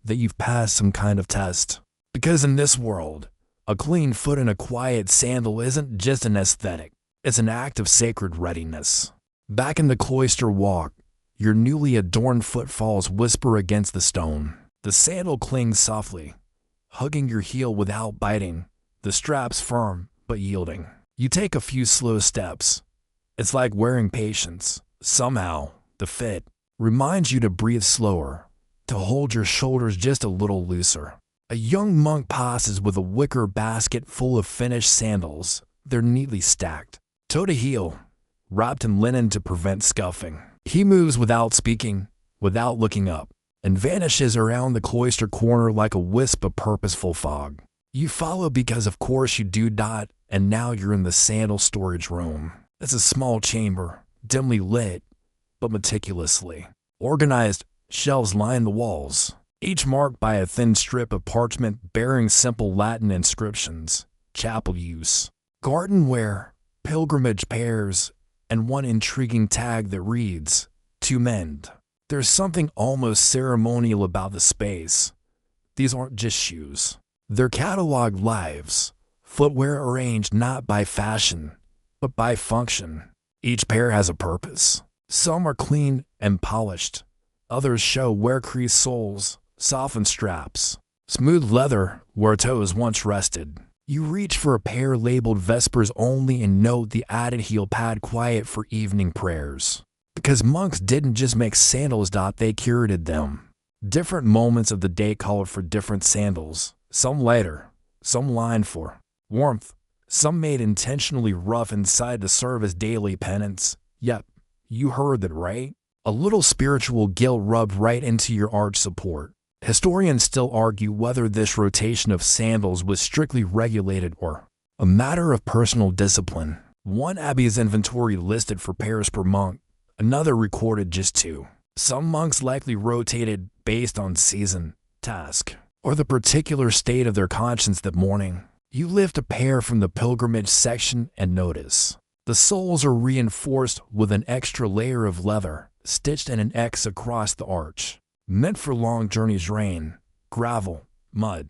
that you've passed some kind of test. Because in this world, a clean foot in a quiet sandal isn't just an aesthetic, it's an act of sacred readiness. Back in the cloister walk, your newly adorned footfalls whisper against the stone. The sandal clings softly, hugging your heel without biting, the straps firm but yielding. You take a few slow steps. It's like wearing patience. Somehow, the fit reminds you to breathe slower, to hold your shoulders just a little looser. A young monk passes with a wicker basket full of finished sandals. They're neatly stacked, toe to heel, wrapped in linen to prevent scuffing. He moves without speaking, without looking up, and vanishes around the cloister corner like a wisp of purposeful fog. You follow because of course you do. And now you're in the sandal storage room. It's a small chamber, dimly lit, but meticulously organized. Shelves line the walls, each marked by a thin strip of parchment bearing simple Latin inscriptions: chapel use, garden wear, pilgrimage pairs, and one intriguing tag that reads, to mend. There's something almost ceremonial about the space. These aren't just shoes. They're cataloged lives, footwear arranged not by fashion, but by function. Each pair has a purpose. Some are clean and polished. Others show wear-creased soles, softened straps, smooth leather where toes once rested. You reach for a pair labeled Vespers only and note the added heel pad, quiet for evening prayers. Because monks didn't just make sandals, they curated them. Different moments of the day called for different sandals, some lighter, some lined for warmth, some made intentionally rough inside to serve as daily penance. Yep, you heard that right. A little spiritual guilt rubbed right into your arch support. Historians still argue whether this rotation of sandals was strictly regulated or a matter of personal discipline. One abbey's inventory listed 4 pairs per monk, another recorded just 2. Some monks likely rotated based on season, task, or the particular state of their conscience that morning. You lift a pair from the pilgrimage section and notice the soles are reinforced with an extra layer of leather, stitched in an X across the arch. Meant for long journeys, rain, gravel, mud.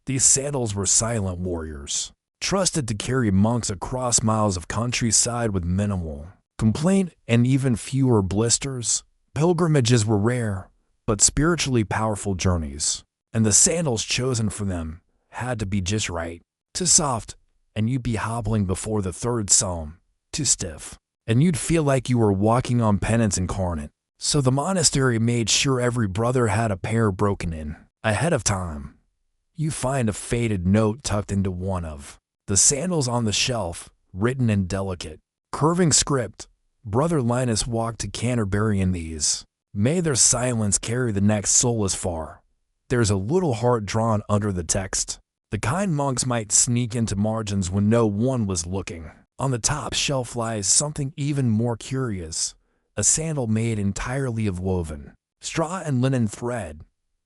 These sandals were silent warriors, trusted to carry monks across miles of countryside with minimal complaint and even fewer blisters. Pilgrimages were rare, but spiritually powerful journeys, and the sandals chosen for them had to be just right. Too soft, and you'd be hobbling before the 3rd psalm. Too stiff, and you'd feel like you were walking on penance incarnate. So the monastery made sure every brother had a pair broken in ahead of time. You find a faded note tucked into one of the sandals on the shelf, written in delicate, curving script. Brother Linus walked to Canterbury in these. May their silence carry the next soul as far. There's a little heart drawn under the text. The kind monks might sneak into margins when no one was looking. On the top shelf lies something even more curious. A sandal made entirely of woven straw and linen thread.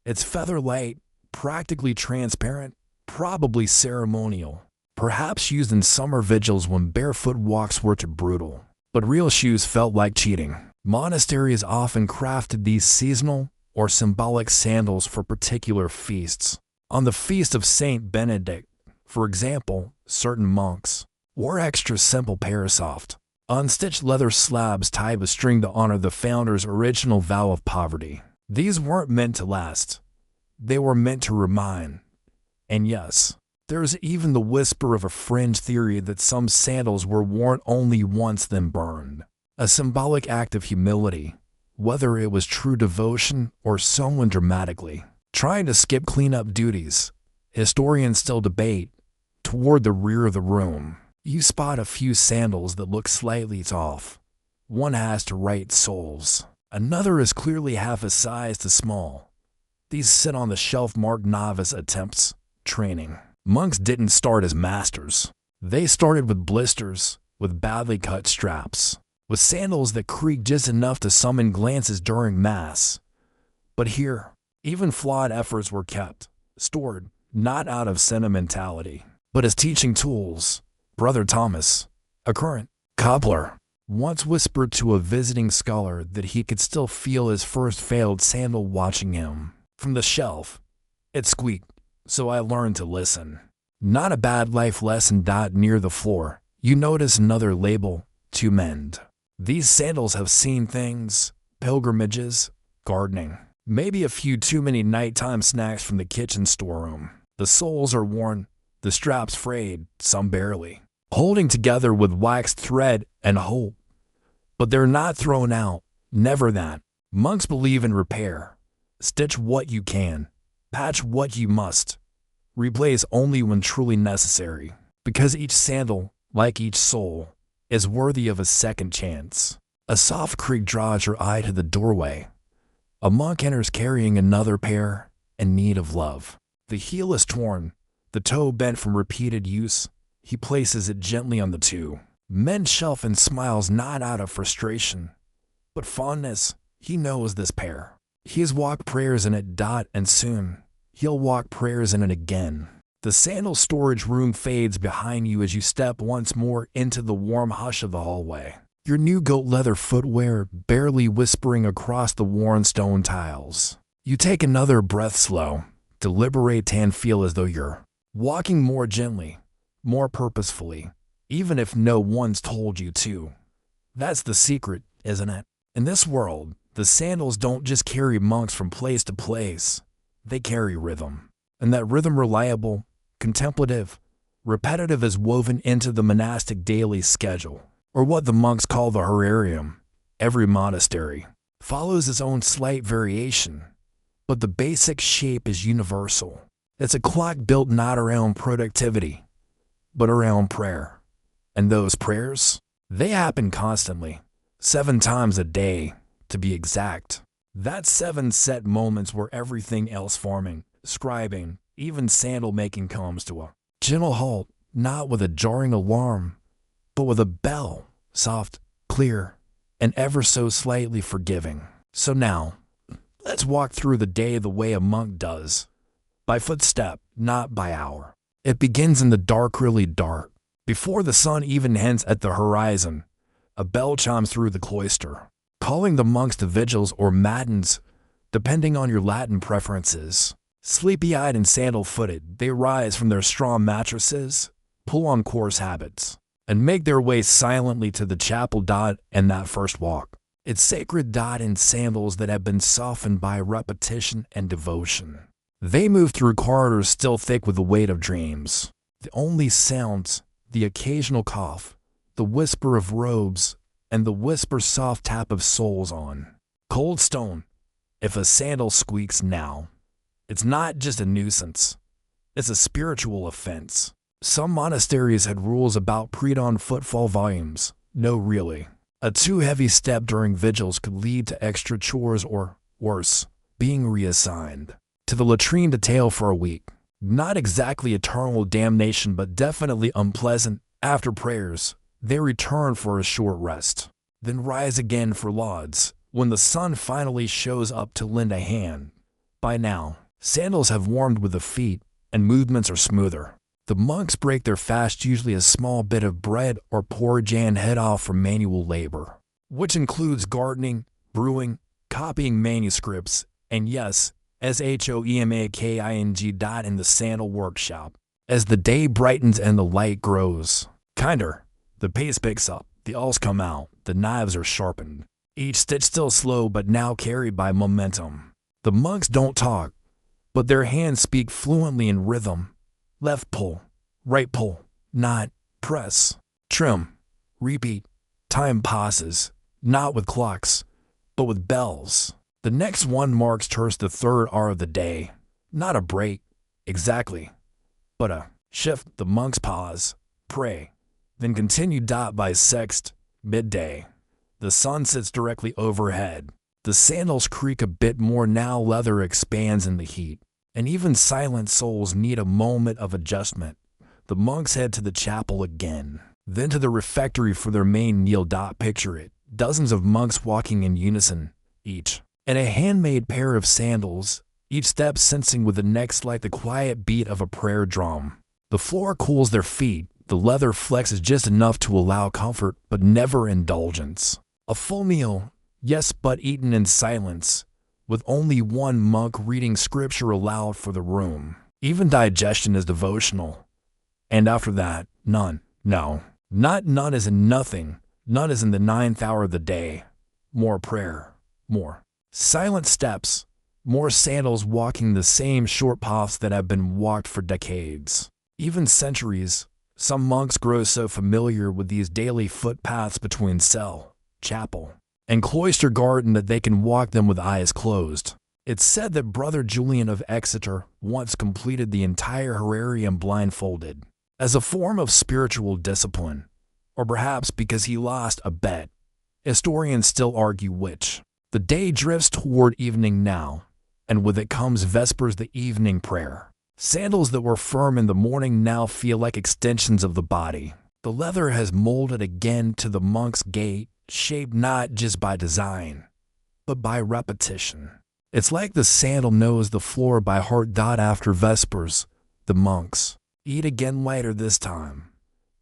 It's feather light, practically transparent, probably ceremonial. Perhaps used in summer vigils when barefoot walks were too brutal. But real shoes felt like cheating. Monasteries often crafted these seasonal or symbolic sandals for particular feasts. On the feast of Saint Benedict, for example, certain monks wore extra simple parasoft, unstitched leather slabs tied with string to honor the founder's original vow of poverty. These weren't meant to last. They were meant to remind. And yes, there's even the whisper of a fringe theory that some sandals were worn only once then burned. A symbolic act of humility, whether it was true devotion or someone dramatically trying to skip cleanup duties. Historians still debate. Toward the rear of the room, you spot a few sandals that look slightly off. One has to right soles, Another is clearly half a size too small. These sit on the shelf marked novice attempts, training. Monks didn't start as masters. They started with blisters, with badly cut straps, with sandals that creaked just enough to summon glances during Mass. But here, even flawed efforts were kept, stored, not out of sentimentality, but as teaching tools. Brother Thomas, a current cobbler, once whispered to a visiting scholar that he could still feel his first failed sandal watching him from the shelf. It squeaked, so I learned to listen. Not a bad life lesson. Near the floor, you notice another label, to mend. These sandals have seen things, pilgrimages, gardening, maybe a few too many nighttime snacks from the kitchen storeroom. The soles are worn, the straps frayed, some barely holding together with waxed thread and hope. But they're not thrown out, never that. Monks believe in repair. Stitch what you can, patch what you must, replace only when truly necessary, because each sandal, like each soul, is worthy of a second chance. A soft creak draws your eye to the doorway. A monk enters carrying another pair, in need of love. The heel is torn, the toe bent from repeated use. He places it gently on the two. Men's shelf and smiles not out of frustration, but fondness. He knows this pair. He has walked prayers in it. And soon, he'll walk prayers in it again. The sandal storage room fades behind you as you step once more into the warm hush of the hallway. Your new goat leather footwear barely whispering across the worn stone tiles. You take another breath slow, deliberate, and feel as though you're walking more gently, more purposefully, even if no one's told you to. That's the secret, isn't it? In this world, the sandals don't just carry monks from place to place. They carry rhythm. And that rhythm, reliable, contemplative, repetitive, is woven into the monastic daily schedule, or what the monks call the horarium. Every monastery follows its own slight variation, but the basic shape is universal. It's a clock built not around productivity, but around prayer. And those prayers, they happen constantly, 7 times a day, to be exact. That's 7 set moments where everything else, farming, scribing, even sandal-making, comes to a gentle halt, not with a jarring alarm, but with a bell, soft, clear, and ever so slightly forgiving. So now, let's walk through the day the way a monk does, by footstep, not by hour. It begins in the dark, really dark. Before the sun even hints at the horizon, a bell chimes through the cloister, calling the monks to vigils or matins, depending on your Latin preferences. Sleepy-eyed and sandal-footed, they rise from their straw mattresses, pull on coarse habits, and make their way silently to the chapel. And that first walk, it's sacred. In sandals that have been softened by repetition and devotion. They move through corridors still thick with the weight of dreams. The only sounds, the occasional cough, the whisper of robes, and the whisper soft tap of soles on cold stone. If a sandal squeaks now, it's not just a nuisance, it's a spiritual offense. Some monasteries had rules about pre-dawn footfall volumes. No, really. A too heavy step during vigils could lead to extra chores or, worse, being reassigned to the latrine detail for a week. Not exactly eternal damnation, but definitely unpleasant. After prayers, they return for a short rest, then rise again for lauds when the sun finally shows up to lend a hand. By now, sandals have warmed with the feet and movements are smoother. The monks break their fast, usually a small bit of bread or porridge, and head off for manual labor, which includes gardening, brewing, copying manuscripts, and yes, SHOEMAKING. In the sandal workshop. As the day brightens and the light grows kinder, the pace picks up, the awls come out, the knives are sharpened, each stitch still slow but now carried by momentum. The monks don't talk, but their hands speak fluently in rhythm. Left pull, right pull, knot, press, trim, repeat. Time passes, not with clocks, but with bells. The next one marks towards the 3rd hour of the day. Not a break, exactly, but a shift. The monks pause, pray, then continue. By sext, midday, the sun sits directly overhead. The sandals creak a bit more now leather expands in the heat, and even silent souls need a moment of adjustment. The monks head to the chapel again, then to the refectory for their main meal. Picture it, dozens of monks walking in unison, each in a handmade pair of sandals, each step sensing with the next like the quiet beat of a prayer drum. The floor cools their feet, the leather flexes just enough to allow comfort but never indulgence. A full meal, yes, but eaten in silence, with only one monk reading scripture aloud for the room. Even digestion is devotional. And after that, none. No, not none as in nothing. None as in the 9th hour of the day. More prayer, more silent steps, more sandals walking the same short paths that have been walked for decades, even centuries. Some monks grow so familiar with these daily footpaths between cell, chapel, and cloister garden that they can walk them with eyes closed. It's said that Brother Julian of Exeter once completed the entire Herarium blindfolded, as a form of spiritual discipline, or perhaps because he lost a bet. Historians still argue which. The day drifts toward evening now, and with it comes Vespers, the evening prayer. Sandals that were firm in the morning now feel like extensions of the body. The leather has molded again to the monk's gait, shaped not just by design, but by repetition. It's like the sandal knows the floor by heart. After Vespers, the monks eat again later this time.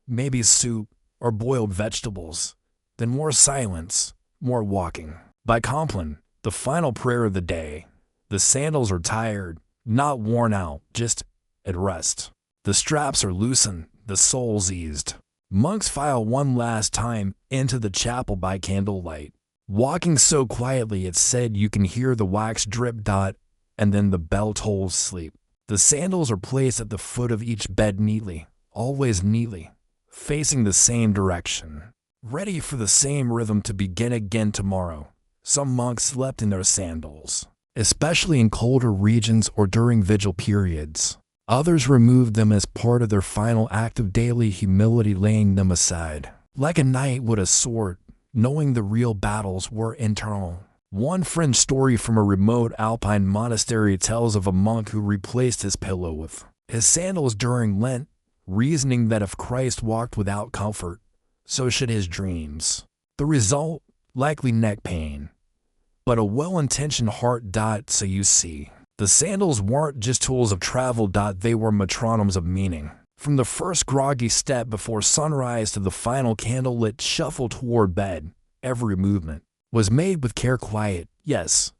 Maybe soup or boiled vegetables. Then more silence, more walking. By Compline, the final prayer of the day, the sandals are tired, not worn out, just at rest. The straps are loosened, the soles eased. Monks file one last time into the chapel by candlelight, walking so quietly it's said you can hear the wax drip. And then the bell tolls sleep. The sandals are placed at the foot of each bed neatly, always neatly, facing the same direction, ready for the same rhythm to begin again tomorrow. Some monks slept in their sandals, especially in colder regions or during vigil periods. Others removed them as part of their final act of daily humility, laying them aside, like a knight with a sword, knowing the real battles were internal. One fringe story from a remote alpine monastery tells of a monk who replaced his pillow with his sandals during Lent, reasoning that if Christ walked without comfort, so should his dreams. The result? Likely neck pain, but a well-intentioned heart. So you see, the sandals weren't just tools of travel. They were metronomes of meaning. From the first groggy step before sunrise to the final candlelit shuffle toward bed, every movement was made with care, quiet, yes,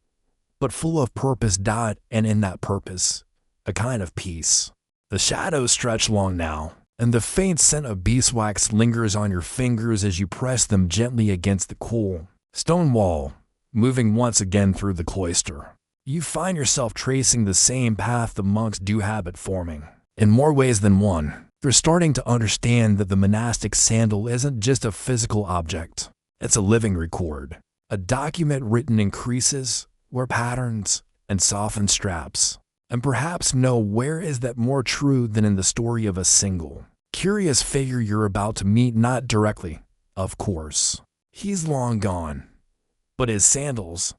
but full of purpose. And in that purpose, a kind of peace. The shadows stretch long now, and the faint scent of beeswax lingers on your fingers as you press them gently against the cool stone wall. Moving once again through the cloister, you find yourself tracing the same path the monks do habit forming. In more ways than one, you're starting to understand that the monastic sandal isn't just a physical object. It's a living record, a document written in creases, where patterns, and softened straps. And perhaps nowhere is that more true than in the story of a single, curious figure you're about to meet. Not directly, of course. He's long gone. But his sandals,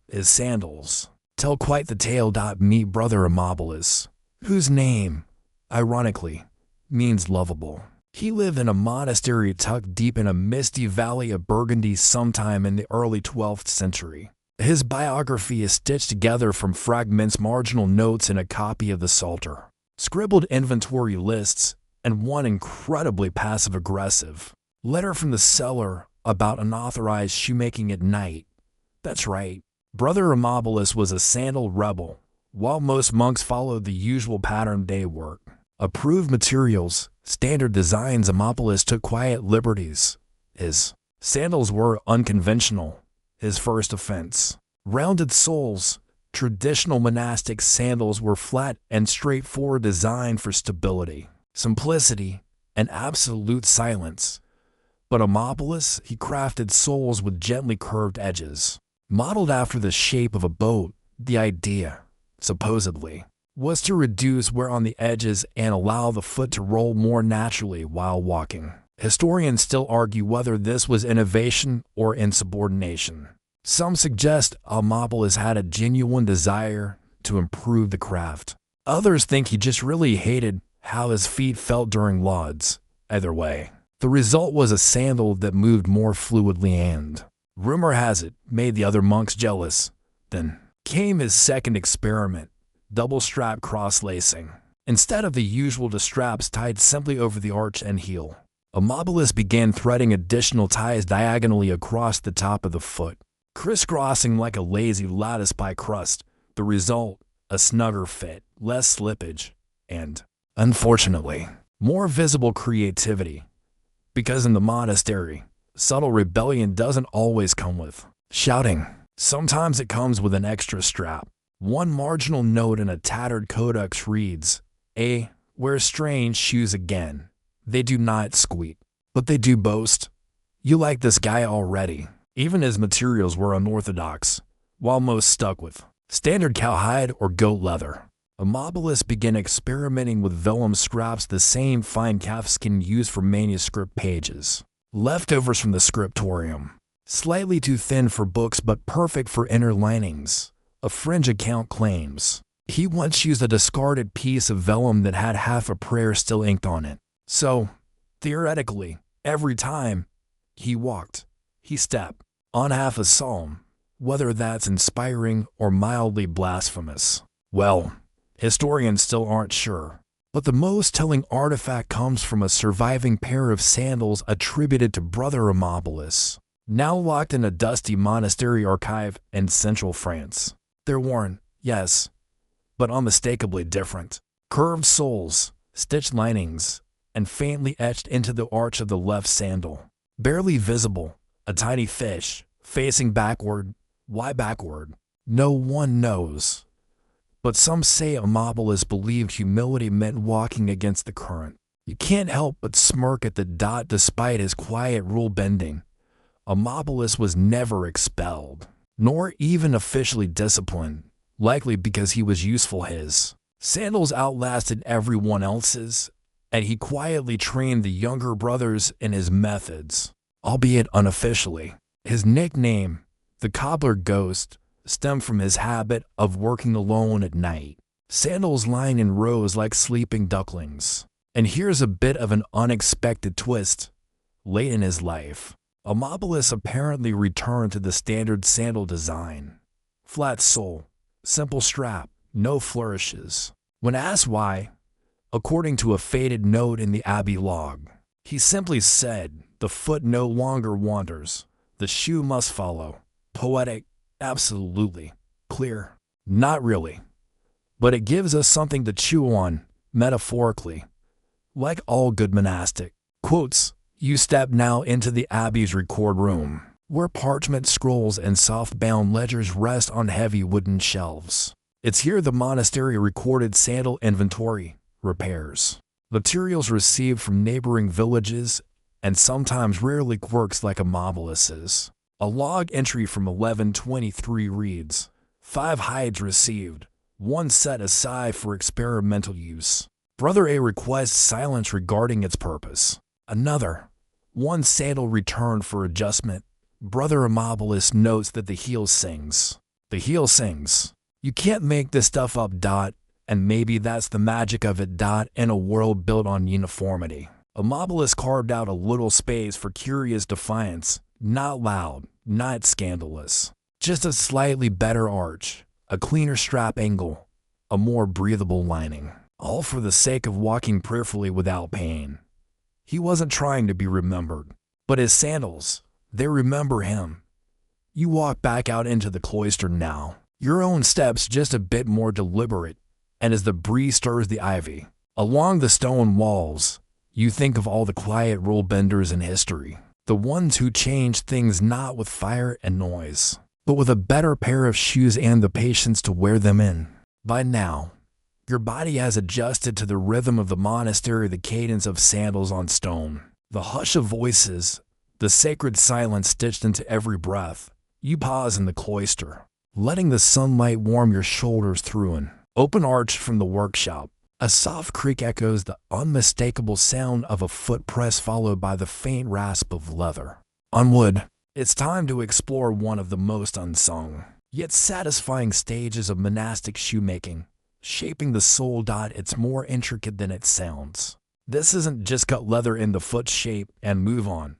tell quite the tale. Meet Brother Amabilis, whose name, ironically, means lovable. He lived in a monastery tucked deep in a misty valley of Burgundy sometime in the early 12th century. His biography is stitched together from fragments, marginal notes, and a copy of the Psalter, scribbled inventory lists, and one incredibly passive-aggressive letter from the cellar about unauthorized shoemaking at night. That's right, Brother Amabilis was a sandal rebel. While most monks followed the usual pattern day work, approved materials, standard designs, Amabilis took quiet liberties. His sandals were unconventional. His first offense. Rounded soles. Traditional monastic sandals were flat and straightforward, designed for stability, simplicity, and absolute silence. But Amabilis, he crafted soles with gently curved edges, modeled after the shape of a boat. The idea, supposedly, was to reduce wear on the edges and allow the foot to roll more naturally while walking. Historians still argue whether this was innovation or insubordination. Some suggest Amabilis had a genuine desire to improve the craft. Others think he just really hated how his feet felt during lauds. Either way, the result was a sandal that moved more fluidly and, rumor has it, made the other monks jealous. Then came his second experiment, double strap cross-lacing. Instead of the usual straps tied simply over the arch and heel, Amabilis began threading additional ties diagonally across the top of the foot, crisscrossing like a lazy lattice pie crust. The result, a snugger fit, less slippage, and, unfortunately, more visible creativity. Because in the monastery, subtle rebellion doesn't always come with shouting. Sometimes it comes with an extra strap. One marginal note in a tattered codex reads, wear strange shoes again. They do not squeak, but they do boast. You like this guy already. Even his materials were unorthodox, while most stuck with standard cowhide or goat leather. Amabilis began experimenting with vellum scraps, the same fine calfskin used for manuscript pages. Leftovers from the scriptorium. Slightly too thin for books but perfect for inner linings, a fringe account claims. He once used a discarded piece of vellum that had half a prayer still inked on it. So, theoretically, every time he walked, he stepped on half a psalm, whether that's inspiring or mildly blasphemous. Well, historians still aren't sure. But the most telling artifact comes from a surviving pair of sandals attributed to Brother Amabilis, now locked in a dusty monastery archive in central France. They're worn, yes, but unmistakably different. Curved soles, stitched linings, and faintly etched into the arch of the left sandal. Barely visible, a tiny fish, facing backward. Why backward? No one knows. But some say Amabilis believed humility meant walking against the current. You can't help but smirk at the dot despite his quiet rule bending. Amabilis was never expelled, nor even officially disciplined, likely because he was useful. His sandals outlasted everyone else's, and he quietly trained the younger brothers in his methods, albeit unofficially. His nickname, the Cobbler Ghost, stemmed from his habit of working alone at night. Sandals lying in rows like sleeping ducklings. And here's a bit of an unexpected twist. Late in his life, Amabilis apparently returned to the standard sandal design. Flat sole, simple strap, no flourishes. When asked why, according to a faded note in the Abbey log, he simply said, "The foot no longer wanders. The shoe must follow." Poetic, absolutely. Clear, not really. But it gives us something to chew on, metaphorically. Like all good monastic quotes, you step now into the Abbey's record room, where parchment scrolls and soft-bound ledgers rest on heavy wooden shelves. It's here the monastery recorded sandal inventory, repairs, materials received from neighboring villages, and sometimes rarely quirks like Amabilis's. A log entry from 1123 reads, 5 hides received, 1 set aside for experimental use. Brother A requests silence regarding its purpose. Another, 1 sandal returned for adjustment. Brother Amabilis notes that the heel sings. The heel sings. You can't make this stuff up, and maybe that's the magic of it, in a world built on uniformity. Amabilis carved out a little space for curious defiance, not loud, not scandalous. Just a slightly better arch, a cleaner strap angle, a more breathable lining. All for the sake of walking prayerfully without pain. He wasn't trying to be remembered, but his sandals, they remember him. You walk back out into the cloister now, your own steps just a bit more deliberate, and as the breeze stirs the ivy along the stone walls, you think of all the quiet rule benders in history, the ones who changed things not with fire and noise, but with a better pair of shoes and the patience to wear them in. By now, your body has adjusted to the rhythm of the monastery, the cadence of sandals on stone, the hush of voices, the sacred silence stitched into every breath. You pause in the cloister, letting the sunlight warm your shoulders through an open arch from the workshop. A soft creak echoes the unmistakable sound of a foot press, followed by the faint rasp of leather on wood. It's time to explore one of the most unsung, yet satisfying stages of monastic shoemaking, shaping the sole. It's more intricate than it sounds. This isn't just cut leather in the foot shape and move on.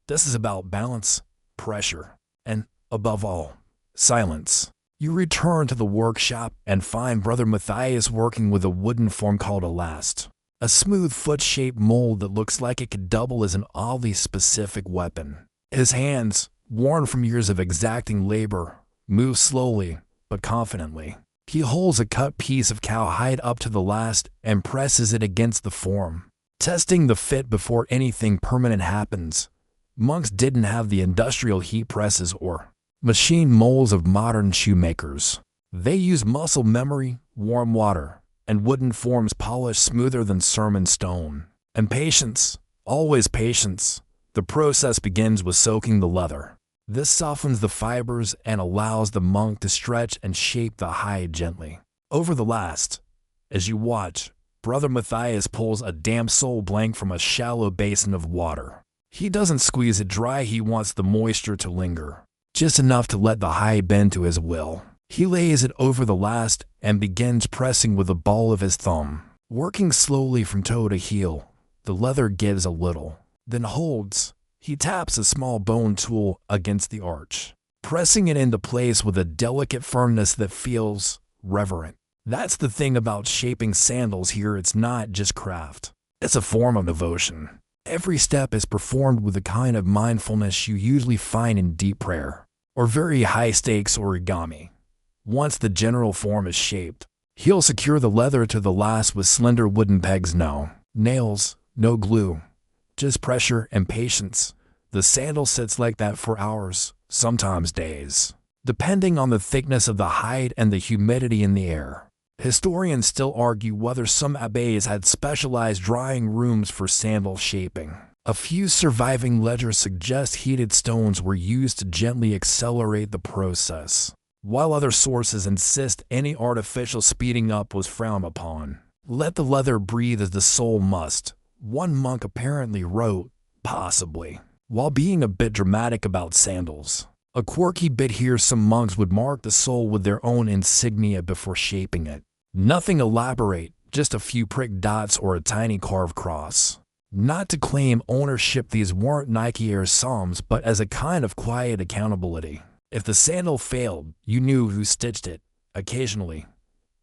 This is about balance, pressure, and, above all, silence. You return to the workshop and find Brother Matthias working with a wooden form called a last, a smooth foot-shaped mold that looks like it could double as an oddly specific weapon. His hands, worn from years of exacting labor, move slowly but confidently. He holds a cut piece of cowhide up to the last and presses it against the form, testing the fit before anything permanent happens. Monks didn't have the industrial heat presses or machine molds of modern shoemakers. They used muscle memory, warm water, and wooden forms polished smoother than sermon stone. And patience, always patience. The process begins with soaking the leather. This softens the fibers and allows the monk to stretch and shape the hide gently. Over the last, as you watch, Brother Matthias pulls a damp sole blank from a shallow basin of water. He doesn't squeeze it dry, he wants the moisture to linger, just enough to let the hide bend to his will. He lays it over the last and begins pressing with the ball of his thumb. Working slowly from toe to heel, the leather gives a little, then holds. He taps a small bone tool against the arch, pressing it into place with a delicate firmness that feels reverent. That's the thing about shaping sandals here, it's not just craft. It's a form of devotion. Every step is performed with the kind of mindfulness you usually find in deep prayer or very high-stakes origami. Once the general form is shaped, he'll secure the leather to the last with slender wooden pegs. No nails, no glue, just pressure and patience. The sandal sits like that for hours, sometimes days, depending on the thickness of the hide and the humidity in the air. Historians still argue whether some abbés had specialized drying rooms for sandal shaping. A few surviving ledgers suggest heated stones were used to gently accelerate the process, while other sources insist any artificial speeding up was frowned upon. Let the leather breathe as the soul must, one monk apparently wrote, possibly, while being a bit dramatic about sandals. A quirky bit here: some monks would mark the sole with their own insignia before shaping it. Nothing elaborate, just a few pricked dots or a tiny carved cross. Not to claim ownership, these weren't Nike Air Psalms, but as a kind of quiet accountability. If the sandal failed, you knew who stitched it. Occasionally,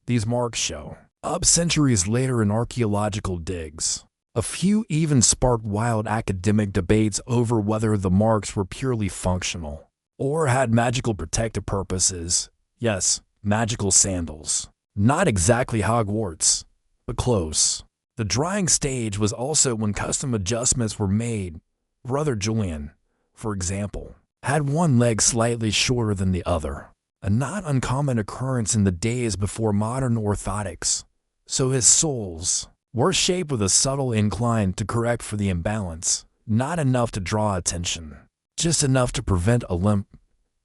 these marks show up centuries later in archaeological digs. A few even sparked wild academic debates over whether the marks were purely functional or had magical protective purposes. Yes, magical sandals. Not exactly Hogwarts, but close. The drying stage was also when custom adjustments were made. Brother Julian, for example, had one leg slightly shorter than the other, a not uncommon occurrence in the days before modern orthotics. So his soles were shaped with a subtle incline to correct for the imbalance, not enough to draw attention, just enough to prevent a limp.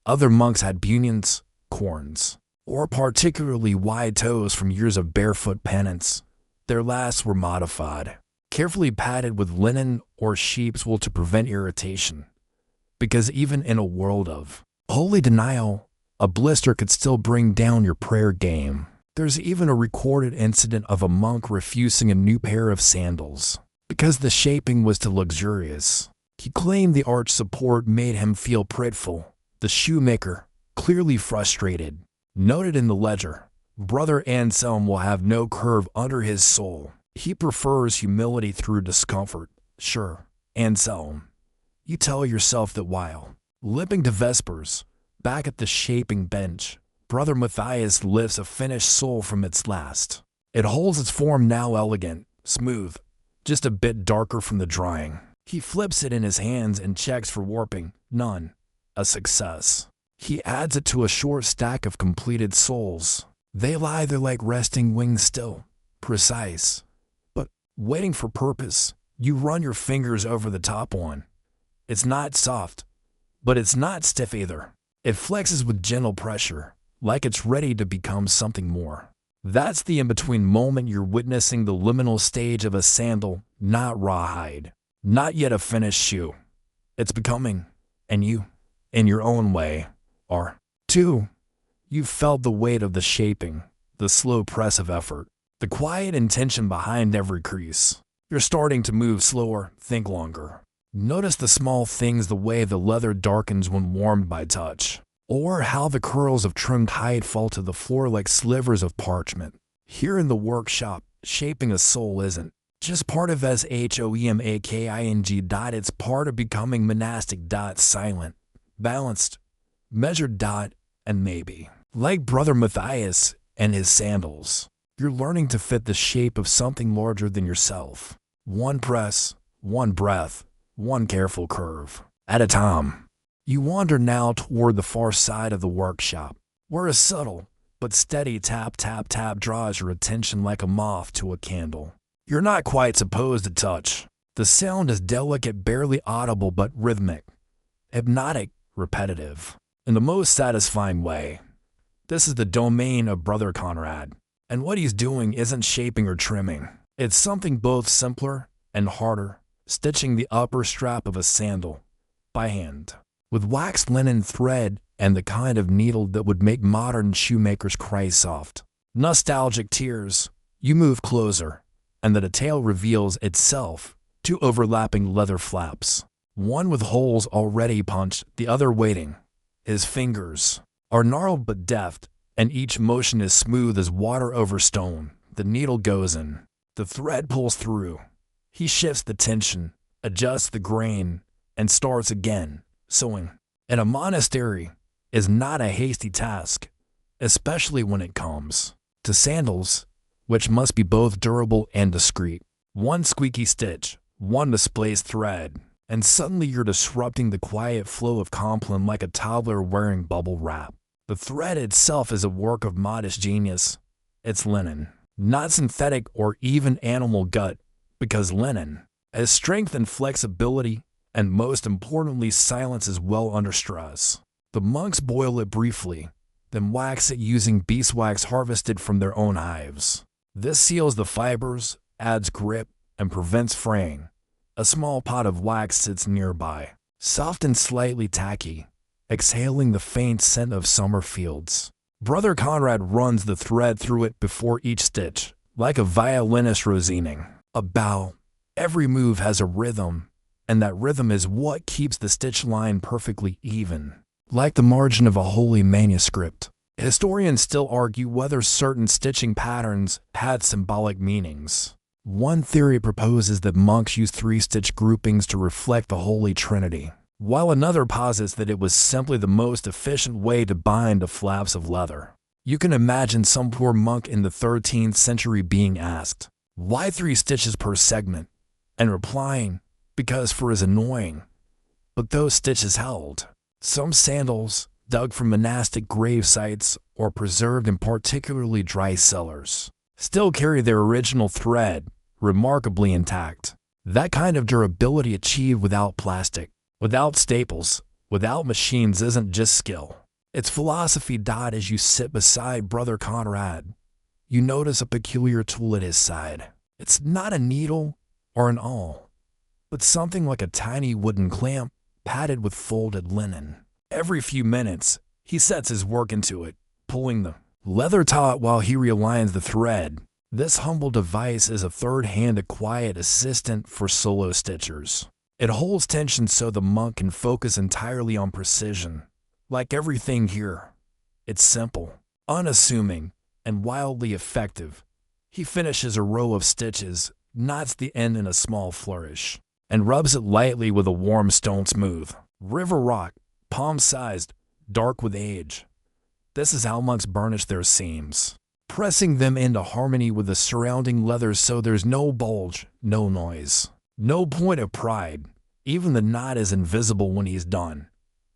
Other monks had bunions, corns, or particularly wide toes from years of barefoot penance. Their lasts were modified, carefully padded with linen or sheep's wool to prevent irritation. Because even in a world of holy denial, a blister could still bring down your prayer game. There's even a recorded incident of a monk refusing a new pair of sandals because the shaping was too luxurious. He claimed the arch support made him feel prideful. The shoemaker, clearly frustrated, noted in the ledger, Brother Anselm will have no curve under his sole. He prefers humility through discomfort. Sure, Anselm, you tell yourself that while limping to Vespers, back at the shaping bench, Brother Matthias lifts a finished sole from its last. It holds its form now elegant, smooth, just a bit darker from the drying. He flips it in his hands and checks for warping. None. A success. He adds it to a short stack of completed soles. They lie there like resting wings, still, precise, but waiting for purpose. You run your fingers over the top one. It's not soft, but it's not stiff either. It flexes with gentle pressure, like it's ready to become something more. That's the in-between moment. You're witnessing the liminal stage of a sandal, not rawhide, not yet a finished shoe. It's becoming, and you, in your own way. Or 2. You've felt the weight of the shaping, the slow press of effort, the quiet intention behind every crease. You're starting to move slower, think longer. Notice the small things, the way the leather darkens when warmed by touch, or how the curls of trimmed hide fall to the floor like slivers of parchment. Here in the workshop, shaping a soul isn't just part of SHOEMAKING. It's part of becoming monastic. Silent, balanced, measured. And maybe, like Brother Matthias and his sandals, you're learning to fit the shape of something larger than yourself. One press, one breath, one careful curve at a time. You wander now toward the far side of the workshop, where a subtle but steady tap, tap, tap draws your attention like a moth to a candle. You're not quite supposed to touch. The sound is delicate, barely audible, but rhythmic, hypnotic, repetitive, in the most satisfying way. This is the domain of Brother Conrad, and what he's doing isn't shaping or trimming. It's something both simpler and harder, stitching the upper strap of a sandal by hand, with waxed linen thread and the kind of needle that would make modern shoemakers cry soft, nostalgic tears. You move closer, and the detail reveals itself. 2 overlapping leather flaps, one with holes already punched, the other waiting. His fingers are gnarled but deft, and each motion is smooth as water over stone. The needle goes in. The thread pulls through. He shifts the tension, adjusts the grain, and starts again, sewing. In a monastery is not a hasty task, especially when it comes to sandals, which must be both durable and discreet. One squeaky stitch, one misplaced thread, and suddenly you're disrupting the quiet flow of compliment like a toddler wearing bubble wrap. The thread itself is a work of modest genius. It's linen, not synthetic or even animal gut, because linen has strength and flexibility, and most importantly, silence is well under stress. The monks boil it briefly, then wax it using beeswax harvested from their own hives. This seals the fibers, adds grip, and prevents fraying. A small pot of wax sits nearby, soft and slightly tacky, exhaling the faint scent of summer fields. Brother Conrad runs the thread through it before each stitch, like a violinist rosining a bow. Every move has a rhythm, and that rhythm is what keeps the stitch line perfectly even. Like the margin of a holy manuscript, historians still argue whether certain stitching patterns had symbolic meanings. One theory proposes that monks used 3-stitch groupings to reflect the Holy Trinity, while another posits that it was simply the most efficient way to bind the flaps of leather. You can imagine some poor monk in the 13th century being asked, "Why 3 stitches per segment?" and replying, "Because for is annoying." But those stitches held. Some sandals, dug from monastic grave sites or preserved in particularly dry cellars, still carry their original thread remarkably intact. That kind of durability achieved without plastic, without staples, without machines isn't just skill. It's philosophy. As you sit beside Brother Conrad, you notice a peculiar tool at his side. It's not a needle or an awl, but something like a tiny wooden clamp padded with folded linen. Every few minutes, he sets his work into it, pulling the leather taut while he realigns the thread. This humble device is a third hand, a quiet assistant for solo stitchers. It holds tension so the monk can focus entirely on precision. Like everything here, it's simple, unassuming, and wildly effective. He finishes a row of stitches, knots the end in a small flourish, and rubs it lightly with a warm stone, smooth river rock, palm-sized, dark with age. This is how monks burnish their seams, pressing them into harmony with the surrounding leather so there's no bulge, no noise, no point of pride. Even the knot is invisible when he's done,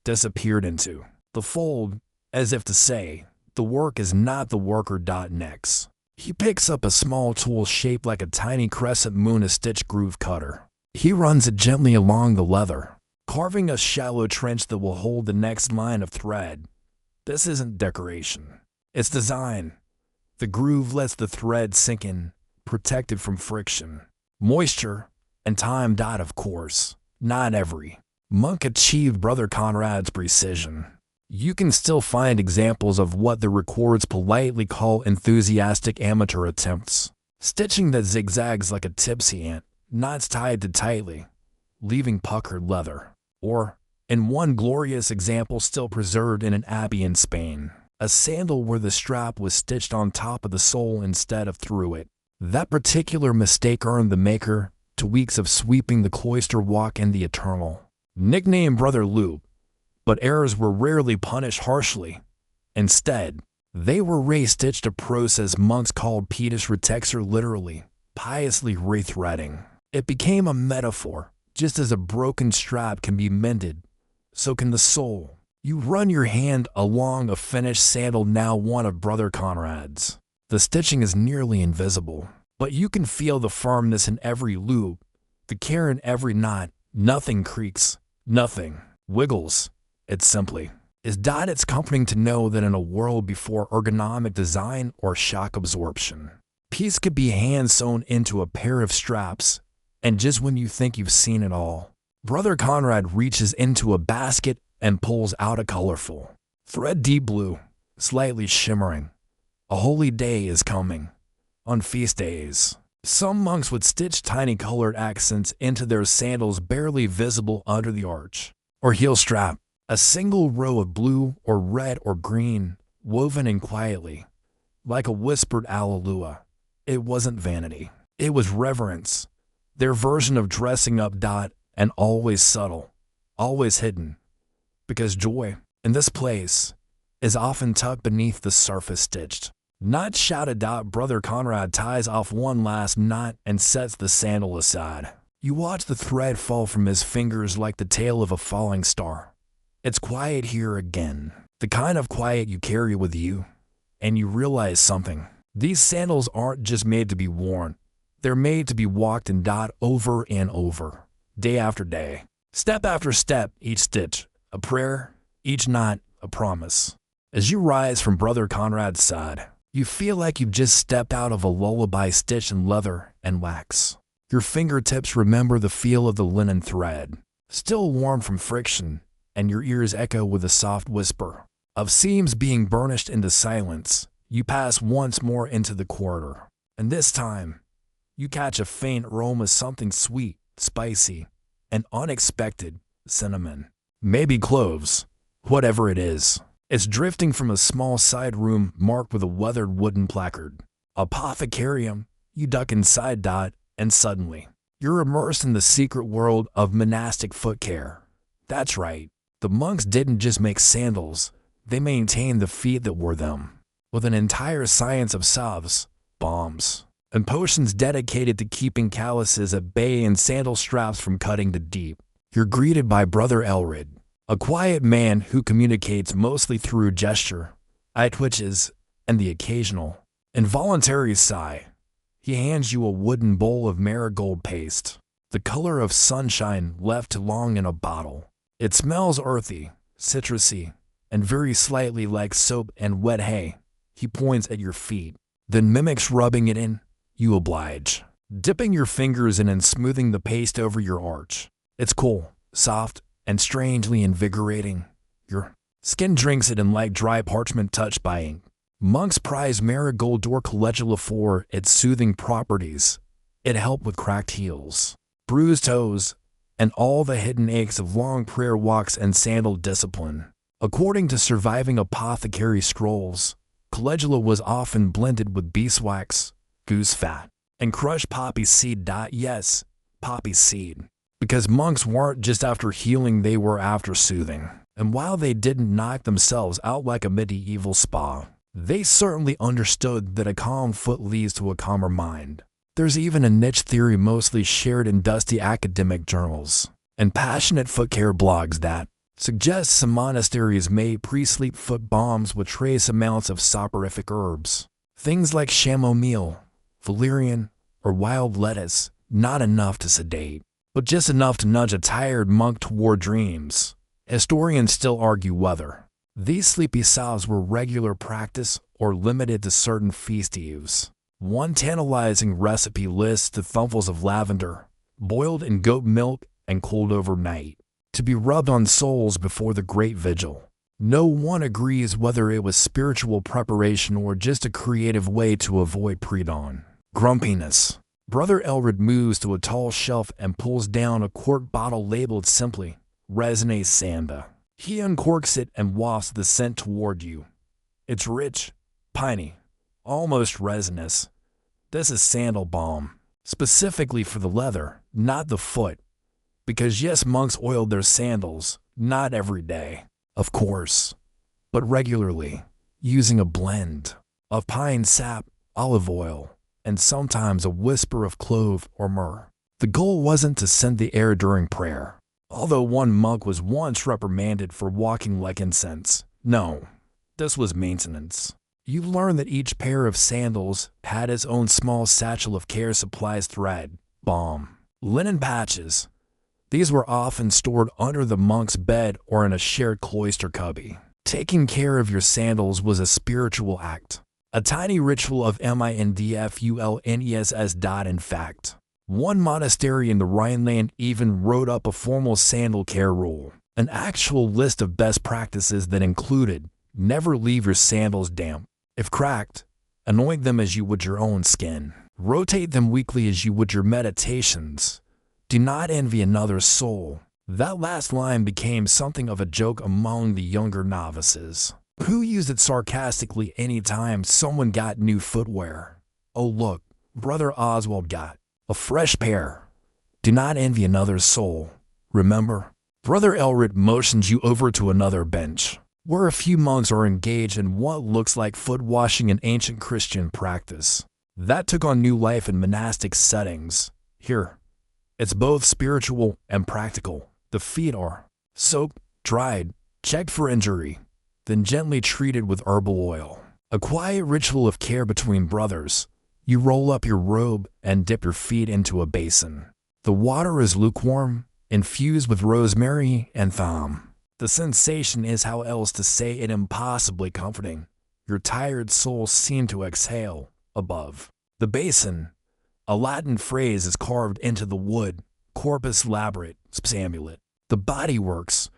disappeared into the fold, as if to say, the work is not the worker. Next, he picks up a small tool shaped like a tiny crescent moon, a stitch groove cutter. He runs it gently along the leather, carving a shallow trench that will hold the next line of thread. This isn't decoration, it's design. The groove lets the thread sink in, protected from friction, moisture, and time. Of course, not every Monk achieved Brother Conrad's precision. You can still find examples of what the records politely call enthusiastic amateur attempts. Stitching that zigzags like a tipsy ant, knots tied too tightly, leaving puckered leather. Or, in one glorious example still preserved in an abbey in Spain, a sandal where the strap was stitched on top of the sole instead of through it. That particular mistake earned the maker 2 weeks of sweeping the cloister walk in the Eternal. Nicknamed Brother Loop, but errors were rarely punished harshly. Instead, they were re-stitched, a process monks called Pedis retexer, literally, piously rethreading. It became a metaphor. Just as a broken strap can be mended, so can the sole. You run your hand along a finished sandal, now one of Brother Conrad's. The stitching is nearly invisible, but you can feel the firmness in every loop, the care in every knot. Nothing creaks, nothing wiggles. It simply is. It's comforting to know that in a world before ergonomic design or shock absorption, peace could be hand-sewn into a pair of straps. And just when you think you've seen it all, Brother Conrad reaches into a basket and pulls out a colorful thread, deep blue, slightly shimmering. A holy day is coming. On feast days, some monks would stitch tiny colored accents into their sandals, barely visible under the arch or heel strap. A single row of blue or red or green, woven in quietly, like a whispered alleluia. It wasn't vanity. It was reverence. Their version of dressing up. And always subtle, always hidden. Because joy, in this place, is often tucked beneath the surface stitched. Not shouted. Brother Conrad ties off one last knot and sets the sandal aside. You watch the thread fall from his fingers like the tail of a falling star. It's quiet here again, the kind of quiet you carry with you, and you realize something. These sandals aren't just made to be worn. They're made to be walked in. Over and over, day after day, step after step, each stitch a prayer, each knot a promise. As you rise from Brother Conrad's side, you feel like you've just stepped out of a lullaby stitched in leather and wax. Your fingertips remember the feel of the linen thread, still warm from friction, and your ears echo with a soft whisper of seams being burnished into silence. You pass once more into the corridor, and this time, you catch a faint aroma, something sweet, spicy, and unexpected. Cinnamon, maybe cloves, whatever it is. It's drifting from a small side room marked with a weathered wooden placard. Apothecarium. You duck inside. And suddenly, you're immersed in the secret world of monastic foot care. That's right, the monks didn't just make sandals, they maintained the feet that wore them, with an entire science of salves, balms, and potions dedicated to keeping calluses at bay and sandal straps from cutting too deep. You're greeted by Brother Elred, a quiet man who communicates mostly through gesture, eye twitches, and the occasional, involuntary sigh. He hands you a wooden bowl of marigold paste, the color of sunshine left too long in a bottle. It smells earthy, citrusy, and very slightly like soap and wet hay. He points at your feet, then mimics rubbing it in. You oblige, dipping your fingers in and smoothing the paste over your arch. It's cool, soft, and strangely invigorating. Your skin drinks it in like dry parchment touched by ink. Monks prize marigold door calendula for its soothing properties. It helped with cracked heels, bruised toes, and all the hidden aches of long prayer walks and sandal discipline. According to surviving apothecary scrolls, calendula was often blended with beeswax, goose fat, and crushed poppy seed. Yes, poppy seed. Because monks weren't just after healing, they were after soothing. And while they didn't knock themselves out like a medieval spa, they certainly understood that a calm foot leads to a calmer mind. There's even a niche theory mostly shared in dusty academic journals and passionate foot care blogs that suggests some monasteries made pre-sleep foot balms with trace amounts of soporific herbs. Things like chamomile, valerian, or wild lettuce, not enough to sedate, but just enough to nudge a tired monk toward dreams. Historians still argue whether these sleepy salves were regular practice or limited to certain feast eves. One tantalizing recipe lists the thumpfuls of lavender, boiled in goat milk and cooled overnight, to be rubbed on souls before the great vigil. No one agrees whether it was spiritual preparation or just a creative way to avoid pre-dawn grumpiness. Brother Elred moves to a tall shelf and pulls down a quart bottle labeled simply, Resine Sanda. He uncorks it and wafts the scent toward you. It's rich, piney, almost resinous. This is sandal balm, specifically for the leather, not the foot. Because yes, monks oiled their sandals, not every day, of course, but regularly, using a blend of pine sap, olive oil, and sometimes a whisper of clove or myrrh. The goal wasn't to scent the air during prayer, although one monk was once reprimanded for walking like incense. No, this was maintenance. You learn that each pair of sandals had its own small satchel of care supplies, thread, balm, linen patches. These were often stored under the monk's bed or in a shared cloister cubby. Taking care of your sandals was a spiritual act, a tiny ritual of mindfulness. In fact, one monastery in the Rhineland even wrote up a formal sandal care rule, an actual list of best practices that included: never leave your sandals damp. If cracked, anoint them as you would your own skin. Rotate them weekly as you would your meditations. Do not envy another's soul. That last line became something of a joke among the younger novices, who used it sarcastically anytime someone got new footwear. Oh look, Brother Oswald got a fresh pair. Do not envy another's soul. Remember? Brother Elred motions you over to another bench, where a few monks are engaged in what looks like foot washing, an ancient Christian practice that took on new life in monastic settings. Here, it's both spiritual and practical. The feet are soaked, dried, checked for injury, then gently treated with herbal oil. A quiet ritual of care between brothers. You roll up your robe and dip your feet into a basin. The water is lukewarm, infused with rosemary and thyme. The sensation is, how else to say it, impossibly comforting. Your tired soul seems to exhale. Above the basin, a Latin phrase is carved into the wood: corpus labrat, amulet. The body works,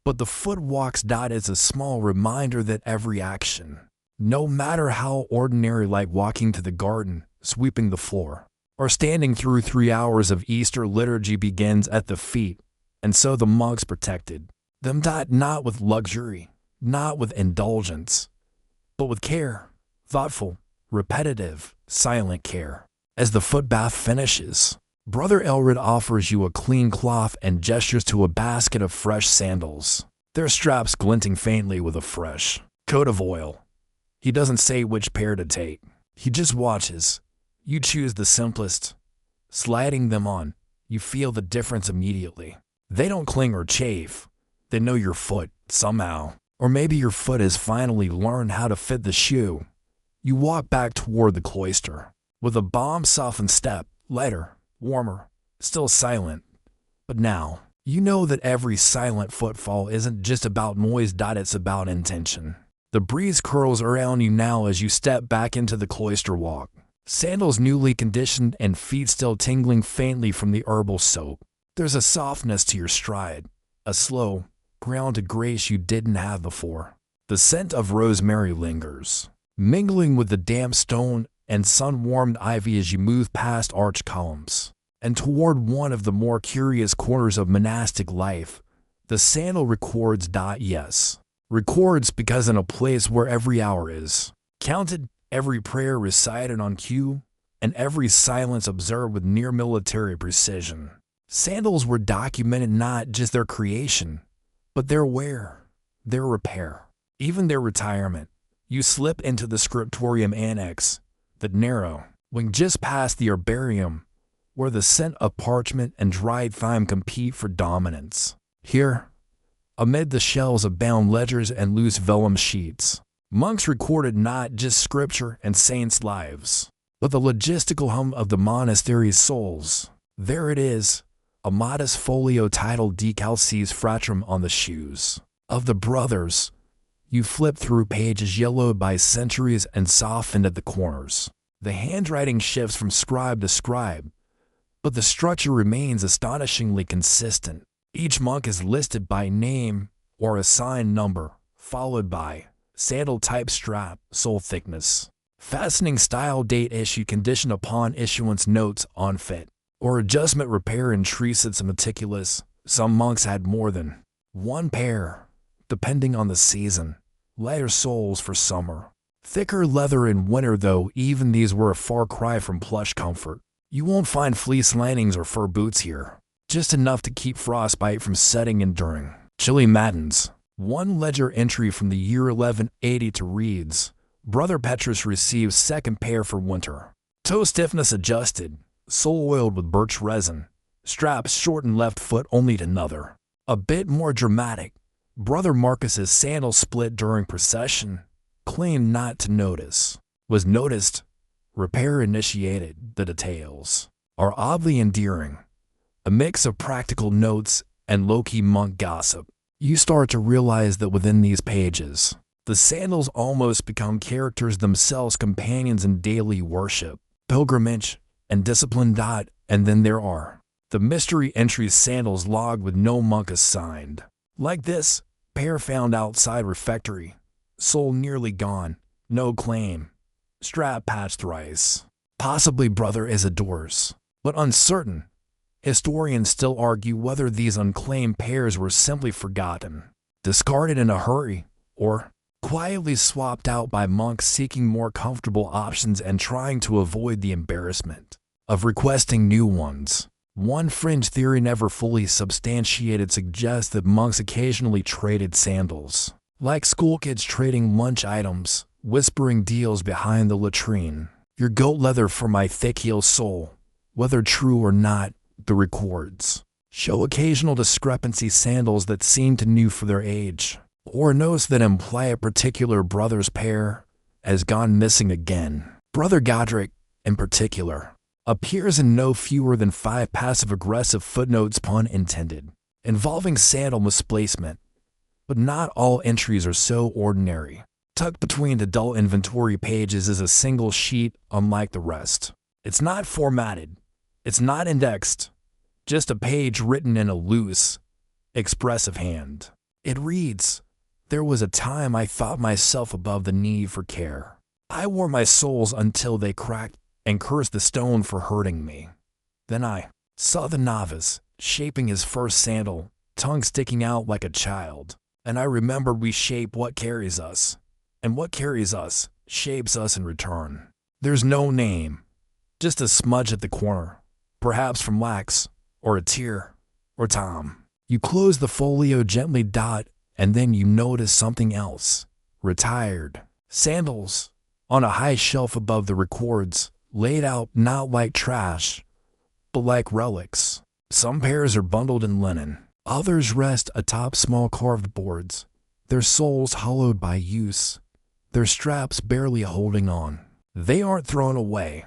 but the foot walks. Is a small reminder that every action, no matter how ordinary, like walking to the garden, sweeping the floor, or standing through 3 hours of Easter liturgy, begins at the feet, and so the monks protected them, not with luxury, not with indulgence, but with care, thoughtful, repetitive, silent care. As the foot bath finishes, Brother Elred offers you a clean cloth and gestures to a basket of fresh sandals, their straps glinting faintly with a fresh coat of oil. He doesn't say which pair to take. He just watches. You choose the simplest. Sliding them on, you feel the difference immediately. They don't cling or chafe. They know your foot, somehow. Or maybe your foot has finally learned how to fit the shoe. You walk back toward the cloister, with a balm-softened step, lighter, warmer, still silent. But now, you know that every silent footfall isn't just about noise. It's about intention. The breeze curls around you now as you step back into the cloister walk. Sandals newly conditioned and feet still tingling faintly from the herbal soap. There's a softness to your stride, a slow, grounded grace you didn't have before. The scent of rosemary lingers, mingling with the damp stone and sun-warmed ivy as you move past arched columns and toward one of the more curious corners of monastic life. The sandal records. Yes, records, because in a place where every hour is counted, every prayer recited on cue, and every silence observed with near military precision, sandals were documented, not just their creation, but their wear, their repair, even their retirement. You slip into the scriptorium annex, the narrow wing just past the herbarium, where the scent of parchment and dried thyme compete for dominance. Here, amid the shelves of bound ledgers and loose vellum sheets, monks recorded not just scripture and saints' lives, but the logistical hum of the monastery's souls. There it is, a modest folio titled De Calcis Fratrum on the shoes of the brothers. You flip through pages yellowed by centuries and softened at the corners. The handwriting shifts from scribe to scribe, but the structure remains astonishingly consistent. Each monk is listed by name or assigned number, followed by sandal type, strap, sole thickness, fastening style, date, issue, condition upon issuance, notes on fit or adjustment, repair, and treatise meticulous. Some monks had more than one pair, depending on the season. Lighter soles for summer, thicker leather in winter, though even these were a far cry from plush comfort. You won't find fleece linings or fur boots here, just enough to keep frostbite from setting in during chilly matins. One ledger entry from the year 1182 reads, Brother Petrus receives second pair for winter. Toe stiffness adjusted, sole oiled with birch resin, straps shortened left foot only to another. A bit more dramatic, Brother Marcus's sandal split during procession, claimed not to notice, was noticed, repair initiated. The details are oddly endearing, a mix of practical notes and low-key monk gossip. You start to realize that within these pages, the sandals almost become characters themselves, companions in daily worship, pilgrimage, and discipline. And then there are the mystery entries, sandals logged with no monk assigned. Like this, pair found outside refectory, sole nearly gone, no claim, strap patched thrice. Possibly brother Isidore's, but uncertain. Historians still argue whether these unclaimed pairs were simply forgotten, discarded in a hurry, or quietly swapped out by monks seeking more comfortable options and trying to avoid the embarrassment of requesting new ones. One fringe theory, never fully substantiated, suggests that monks occasionally traded sandals, like schoolkids trading lunch items, whispering deals behind the latrine. Your goat leather for my thick heel sole. Whether true or not, the records show occasional discrepancies, sandals that seem too new for their age, or notes that imply a particular brother's pair has gone missing again. Brother Godric, in particular, appears in no fewer than 5 passive-aggressive footnotes, pun intended, involving sandal misplacement. But not all entries are so ordinary. Tucked between the dull inventory pages is a single sheet unlike the rest. It's not formatted. It's not indexed. Just a page written in a loose, expressive hand. It reads, There was a time I thought myself above the need for care. I wore my soles until they cracked and cursed the stone for hurting me. Then I saw the novice shaping his first sandal, tongue sticking out like a child, and I remembered we shape what carries us, and what carries us shapes us in return. There's no name, just a smudge at the corner, perhaps from wax, or a tear, or Tom. You close the folio gently, and then you notice something else. Retired sandals on a high shelf above the records, laid out not like trash, but like relics. Some pairs are bundled in linen. Others rest atop small carved boards, their soles hollowed by use, their straps barely holding on. They aren't thrown away.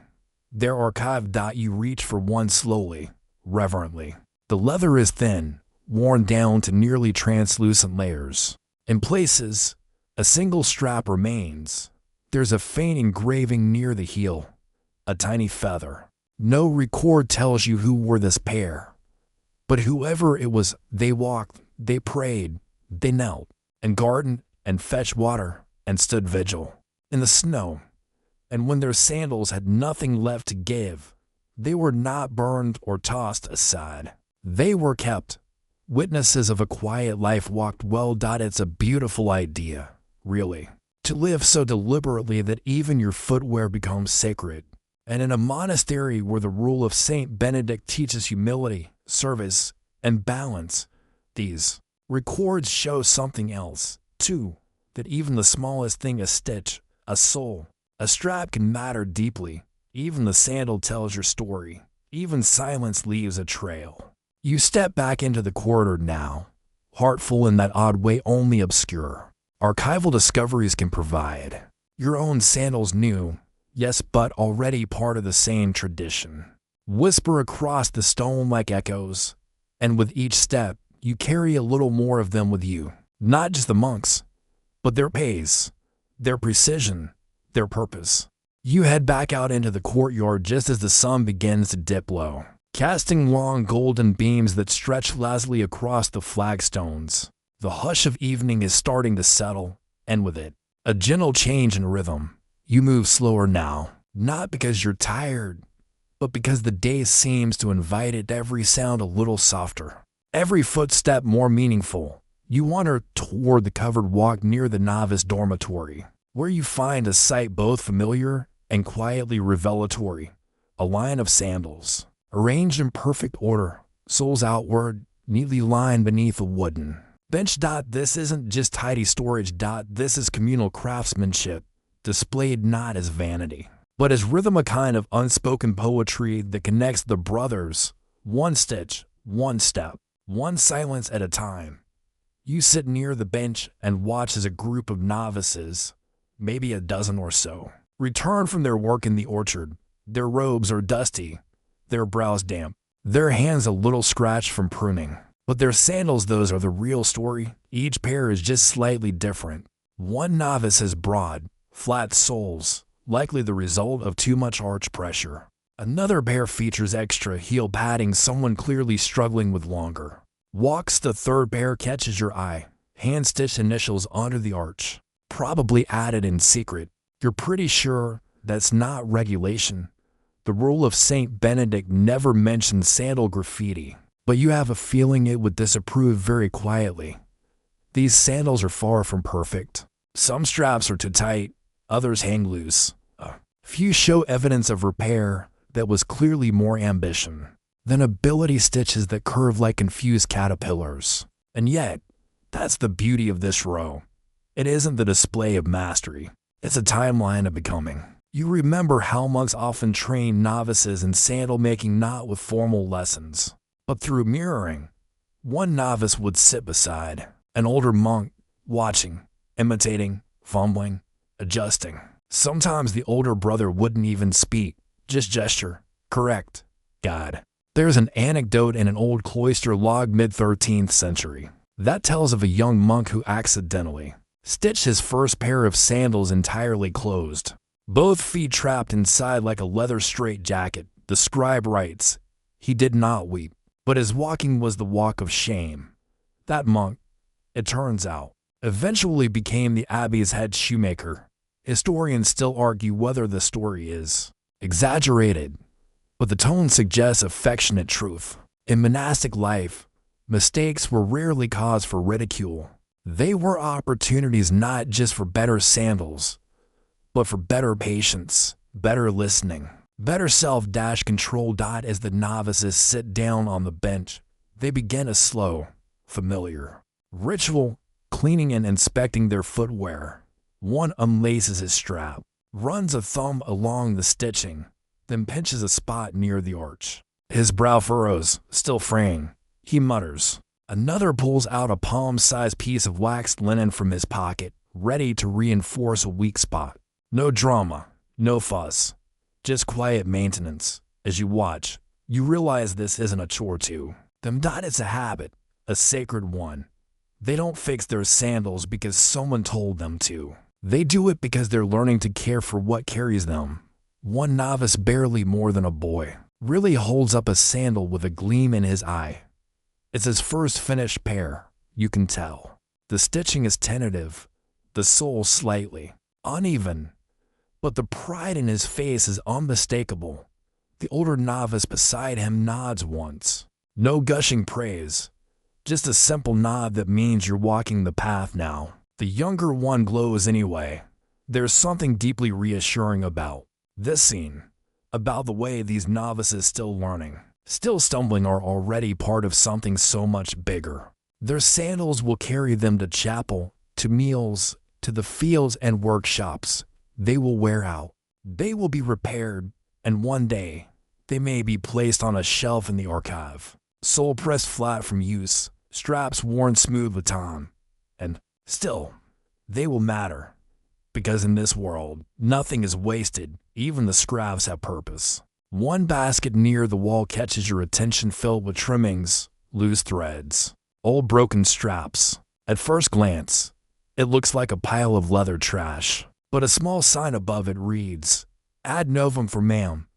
They're archived. You reach for one slowly, reverently. The leather is thin, worn down to nearly translucent layers. In places, a single strap remains. There's a faint engraving near the heel, a tiny feather. No record tells you who wore this pair, but whoever it was, they walked, they prayed, they knelt, and gardened, and fetched water, and stood vigil in the snow. And when their sandals had nothing left to give, they were not burned or tossed aside. They were kept. Witnesses of a quiet life walked well. It's a beautiful idea, really, to live so deliberately that even your footwear becomes sacred. And in a monastery where the rule of Saint Benedict teaches humility, service, and balance, these records show something else, too, that even the smallest thing, a stitch, a sole, a strap, can matter deeply. Even the sandal tells your story. Even silence leaves a trail. You step back into the corridor now, heartful in that odd way only obscure archival discoveries can provide. Your own sandals new, yes, but already part of the same tradition, whisper across the stone like echoes, and with each step, you carry a little more of them with you. Not just the monks, but their pace, their precision, their purpose. You head back out into the courtyard just as the sun begins to dip low. casting long golden beams that stretch lazily across the flagstones. The hush of evening is starting to settle, and with it, a gentle change in rhythm. You move slower now, not because you're tired, but because the day seems to invite it, every sound a little softer, every footstep more meaningful. You wander toward the covered walk near the novice dormitory, where you find a sight both familiar and quietly revelatory. A line of sandals, arranged in perfect order, soles outward, neatly lined beneath a wooden bench. This isn't just tidy storage. This is communal craftsmanship, displayed not as vanity, but as rhythm, a kind of unspoken poetry that connects the brothers, one stitch, one step, one silence at a time. You sit near the bench and watch as a group of novices, maybe a dozen or so, return from their work in the orchard. Their robes are dusty, their brows damp, their hands a little scratched from pruning. But their sandals, those are the real story. Each pair is just slightly different. One novice has broad, flat soles, likely the result of too much arch pressure. Another pair features extra heel padding, someone clearly struggling with longer walks. The third pair catches your eye, hand-stitched initials under the arch, probably added in secret. You're pretty sure that's not regulation. The rule of St. Benedict never mentioned sandal graffiti, but you have a feeling it would disapprove very quietly. These sandals are far from perfect. Some straps are too tight, others hang loose. Few show evidence of repair that was clearly more ambition than ability, stitches that curve like confused caterpillars. And yet, that's the beauty of this row. It isn't the display of mastery, it's a timeline of becoming. You remember how monks often train novices in sandal making, not with formal lessons, but through mirroring. One novice would sit beside an older monk, watching, imitating, fumbling, adjusting. Sometimes the older brother wouldn't even speak, just gesture, correct, guide. There's an anecdote in an old cloister log mid-13th century that tells of a young monk who accidentally stitched his first pair of sandals entirely closed, both feet trapped inside like a leather straitjacket. The scribe writes, he did not weep, but his walking was the walk of shame. That monk, it turns out, eventually became the abbey's head shoemaker. Historians still argue whether the story is exaggerated, but the tone suggests affectionate truth. In monastic life, mistakes were rarely cause for ridicule. They were opportunities not just for better sandals, but for better patience, better listening, better self-control. As the novices sit down on the bench, they begin a slow, familiar ritual, cleaning and inspecting their footwear. One unlaces his strap, runs a thumb along the stitching, then pinches a spot near the arch. His brow furrows, still fraying. He mutters. Another pulls out a palm-sized piece of waxed linen from his pocket, ready to reinforce a weak spot. No drama, no fuss, just quiet maintenance. As you watch, you realize this isn't a chore to them. It's a habit, a sacred one. They don't fix their sandals because someone told them to. They do it because they're learning to care for what carries them. One novice, barely more than a boy, really holds up a sandal with a gleam in his eye. It's his first finished pair, you can tell. The stitching is tentative, the sole slightly uneven, but the pride in his face is unmistakable. The older novice beside him nods once. No gushing praise, just a simple nod that means you're walking the path now. The younger one glows anyway. There's something deeply reassuring about this scene, about the way these novices, still learning, still stumbling, are already part of something so much bigger. Their sandals will carry them to chapel, to meals, to the fields and workshops. They will wear out. They will be repaired, and one day, they may be placed on a shelf in the archive. Sole pressed flat from use, straps worn smooth with time. And still, they will matter. Because in this world, nothing is wasted, even the scraps have purpose. One basket near the wall catches your attention, filled with trimmings, loose threads, old broken straps. At first glance, it looks like a pile of leather trash, but a small sign above it reads, Ad novum for ma'am,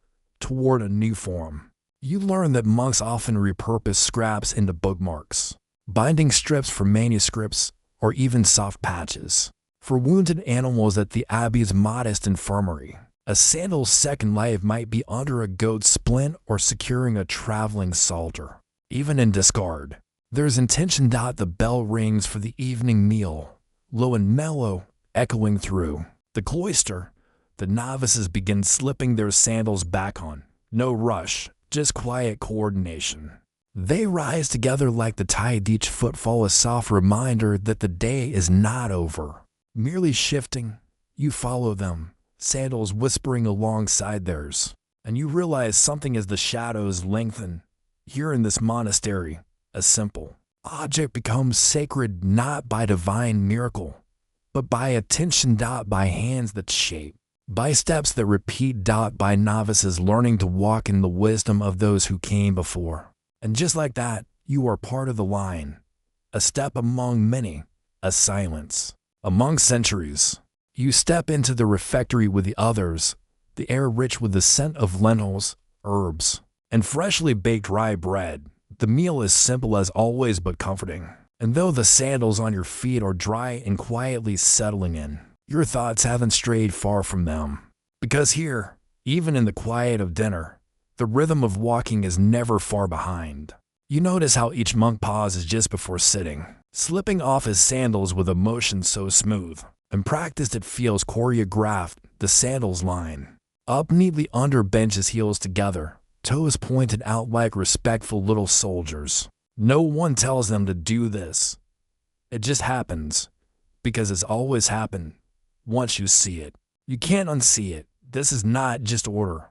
toward a new form. You learn that monks often repurpose scraps into bookmarks, binding strips for manuscripts, or even soft patches for wounded animals at the abbey's modest infirmary. A sandal's second life might be under a goat's splint or securing a traveling psalter. Even in discard, there's intention. The bell rings for the evening meal, low and mellow, echoing through the cloister. The novices begin slipping their sandals back on. No rush, just quiet coordination. They rise together like the tide, each footfall a soft reminder that the day is not over. Merely shifting, you follow them, sandals whispering alongside theirs, and you realize something as the shadows lengthen. Here in this monastery, a simple object becomes sacred not by divine miracle, but by attention. By hands that shape, by steps that repeat. By novices learning to walk in the wisdom of those who came before. And just like that, you are part of the line, a step among many, a silence among centuries. You step into the refectory with the others, the air rich with the scent of lentils, herbs, and freshly baked rye bread. The meal is simple as always but comforting. And though the sandals on your feet are dry and quietly settling in, your thoughts haven't strayed far from them. Because here, even in the quiet of dinner, the rhythm of walking is never far behind. You notice how each monk pauses just before sitting, slipping off his sandals with a motion so smooth and practiced it feels choreographed. The sandals line up neatly under benches, heels together, toes pointed out like respectful little soldiers. No one tells them to do this. It just happens, because it's always happened. Once you see it, you can't unsee it. This is not just order.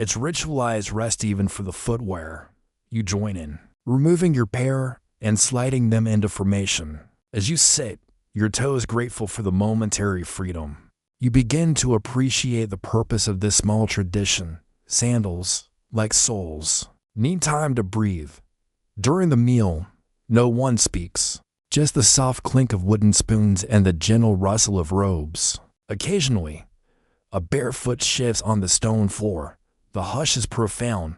It's ritualized rest. Even for the footwear, you join in, removing your pair and sliding them into formation. As you sit, your toes grateful for the momentary freedom. You begin to appreciate the purpose of this small tradition. Sandals, like souls, need time to breathe. During the meal, no one speaks, just the soft clink of wooden spoons and the gentle rustle of robes. Occasionally, a bare foot shifts on the stone floor. The hush is profound,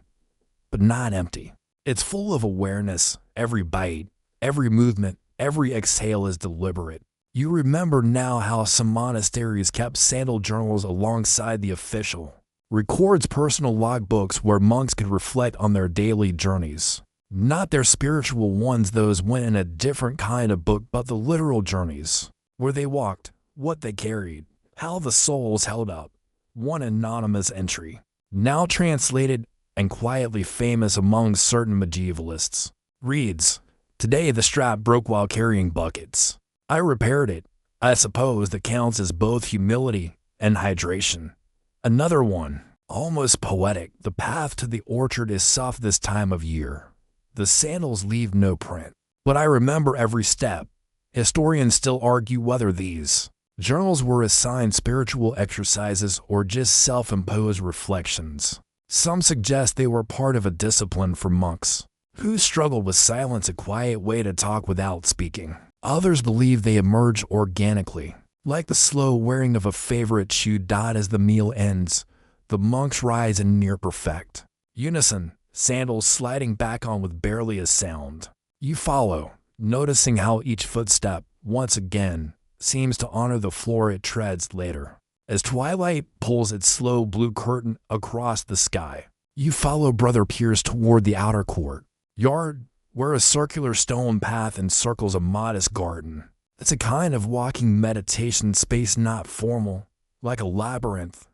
but not empty. It's full of awareness. Every bite, every movement, every exhale is deliberate. You remember now how some monasteries kept sandal journals alongside the official records, personal logbooks where monks could reflect on their daily journeys. Not their spiritual ones, those went in a different kind of book, but the literal journeys, where they walked, what they carried, how the souls held up. One anonymous entry, now translated and quietly famous among certain medievalists, reads, "Today the strap broke while carrying buckets. I repaired it. I suppose that counts as both humility and hydration." Another one, almost poetic, "The path to the orchard is soft this time of year. The sandals leave no print, but I remember every step." Historians still argue whether these journals were assigned spiritual exercises or just self-imposed reflections. Some suggest they were part of a discipline for monks who struggled with silence, a quiet way to talk without speaking. Others believe they emerge organically, like the slow wearing of a favorite shoe. As the meal ends, the monks rise in near perfect unison, sandals sliding back on with barely a sound. You follow, noticing how each footstep, once again, seems to honor the floor it treads later. As twilight pulls its slow blue curtain across the sky, you follow Brother Pierce toward the outer court yard, where a circular stone path encircles a modest garden. It's a kind of walking meditation space, not formal, like a labyrinth,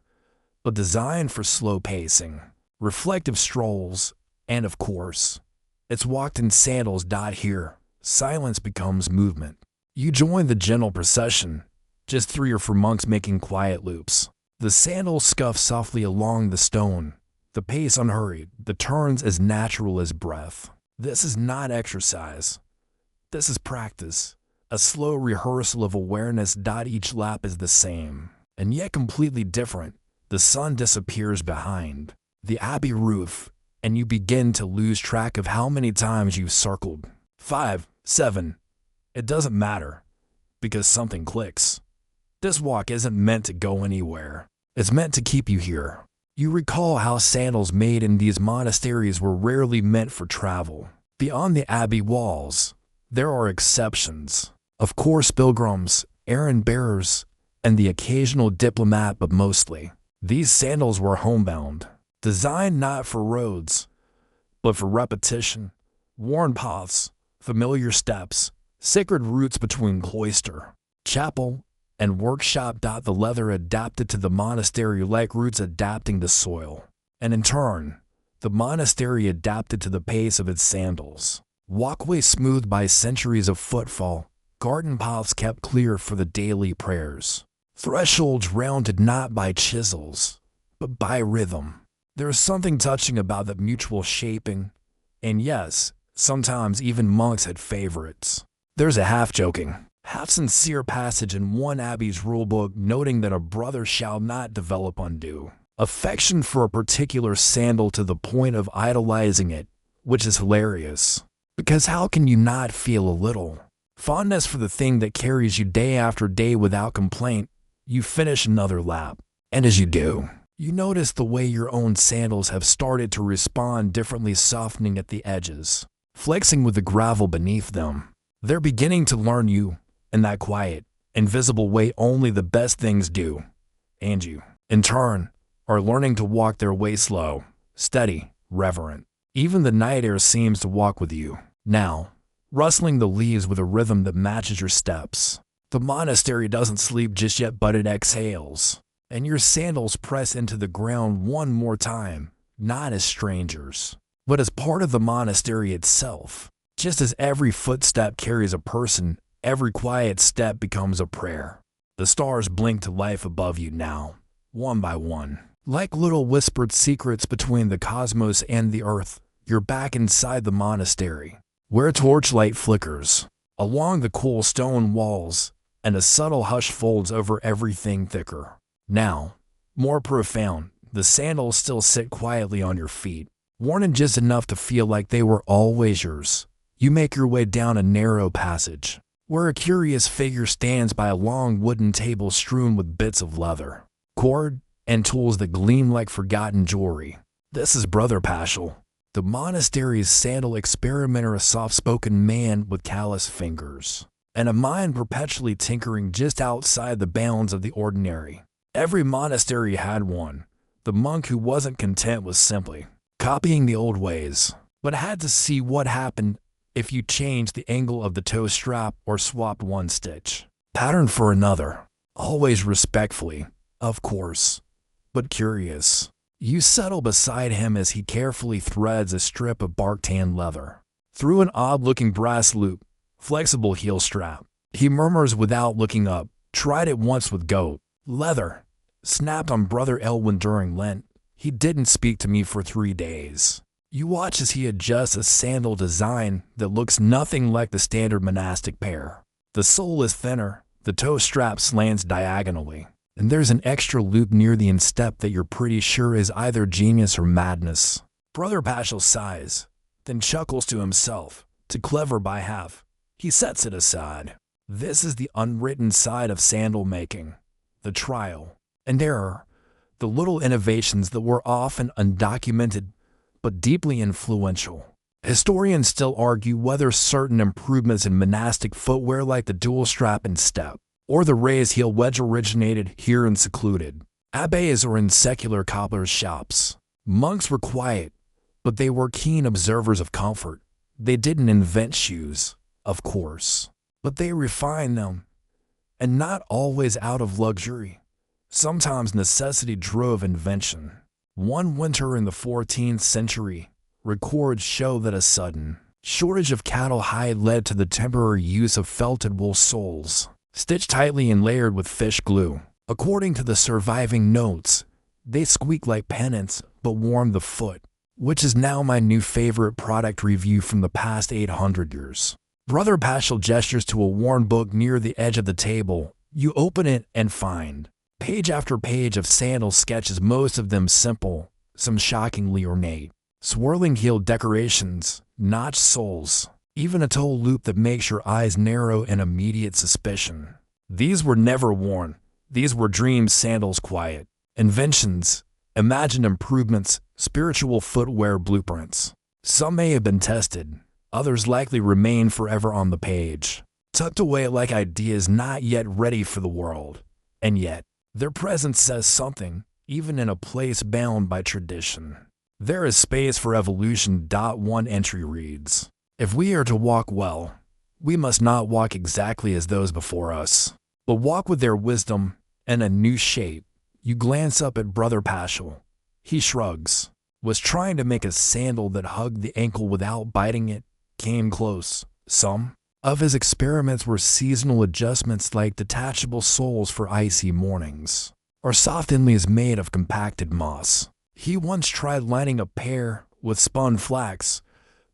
but designed for slow pacing, reflective strolls, and of course, it's walked in sandals. Here, silence becomes movement. You join the gentle procession, just 3 or 4 monks making quiet loops. The sandals scuff softly along the stone, the pace unhurried, the turns as natural as breath. This is not exercise. This is practice, a slow rehearsal of awareness. Each lap is the same, and yet completely different. The sun disappears behind the abbey roof, and you begin to lose track of how many times you've circled. 5, 7. It doesn't matter, because something clicks. This walk isn't meant to go anywhere. It's meant to keep you here, You recall how sandals made in these monasteries were rarely meant for travel. Beyond the abbey walls, there are exceptions. Of course, pilgrims, errand bearers, and the occasional diplomat, but mostly, these sandals were homebound, designed not for roads, but for repetition, worn paths, familiar steps, sacred routes between cloister, chapel, and workshop. The leather adapted to the monastery like roots adapting to soil, and in turn, the monastery adapted to the pace of its sandals. Walkways smoothed by centuries of footfall, garden paths kept clear for the daily prayers. Thresholds rounded not by chisels, but by rhythm. There is something touching about the mutual shaping, and yes, sometimes even monks had favorites. There's a half-joking, half-sincere passage in one abbey's rulebook noting that a brother shall not develop undue affection for a particular sandal to the point of idolizing it, which is hilarious. Because how can you not feel a little fondness for the thing that carries you day after day without complaint? You finish another lap, and as you do, you notice the way your own sandals have started to respond differently, softening at the edges, flexing with the gravel beneath them. They're beginning to learn you in that quiet, invisible way only the best things do, and you, in turn, are learning to walk their way slow, steady, reverent. Even the night air seems to walk with you, now, rustling the leaves with a rhythm that matches your steps. The monastery doesn't sleep just yet, but it exhales, and your sandals press into the ground one more time, not as strangers, but as part of the monastery itself. Just as every footstep carries a person, every quiet step becomes a prayer. The stars blink to life above you now, one by one. Like little whispered secrets between the cosmos and the earth, you're back inside the monastery, where torchlight flickers along the cool stone walls, and a subtle hush folds over everything thicker. Now, more profound, the sandals still sit quietly on your feet, worn in just enough to feel like they were always yours. You make your way down a narrow passage, where a curious figure stands by a long wooden table strewn with bits of leather, cord, and tools that gleam like forgotten jewelry. This is Brother Paschal, the monastery's sandal experimenter, a soft-spoken man with callous fingers, and a mind perpetually tinkering just outside the bounds of the ordinary. Every monastery had one. The monk who wasn't content with simply copying the old ways, but had to see what happened if you changed the angle of the toe strap or swapped one stitch pattern for another. Always respectfully, of course, but curious. You settle beside him as he carefully threads a strip of bark-tanned leather through an odd-looking brass loop, flexible heel strap. He murmurs without looking up, "Tried it once with goat leather. Snapped on Brother Elwin during Lent. He didn't speak to me for 3 days." You watch as he adjusts a sandal design that looks nothing like the standard monastic pair. The sole is thinner, the toe strap slants diagonally, and there's an extra loop near the instep that you're pretty sure is either genius or madness. Brother Paschal sighs, then chuckles to himself. Too clever by half. He sets it aside. This is the unwritten side of sandal-making, the trial and error, the little innovations that were often undocumented but deeply influential. Historians still argue whether certain improvements in monastic footwear like the dual strap and step, or the raised heel wedge originated here in secluded abbés or in secular cobblers' shops. Monks were quiet, but they were keen observers of comfort. They didn't invent shoes, of course, but they refined them, and not always out of luxury. Sometimes necessity drove invention. One winter in the 14th century, records show that a sudden shortage of cattle hide led to the temporary use of felted wool soles, stitched tightly and layered with fish glue. According to the surviving notes, they squeak like pennants but warm the foot, which is now my new favorite product review from the past 800 years. Brother Paschal gestures to a worn book near the edge of the table. You open it and find page after page of sandal sketches, most of them simple, some shockingly ornate. Swirling heel decorations, notched soles, even a toe loop that makes your eyes narrow in immediate suspicion. These were never worn. These were dream sandals, quiet inventions, imagined improvements, spiritual footwear blueprints. Some may have been tested, others likely remain forever on the page, tucked away like ideas not yet ready for the world. And yet, their presence says something, even in a place bound by tradition. There is space for evolution. One entry reads, "If we are to walk well, we must not walk exactly as those before us, but walk with their wisdom and a new shape." You glance up at Brother Paschal. He shrugs, was trying to make a sandal that hugged the ankle without biting it, came close. Some of his experiments were seasonal adjustments like detachable soles for icy mornings, or soft inlays made of compacted moss. He once tried lining a pair with spun flax,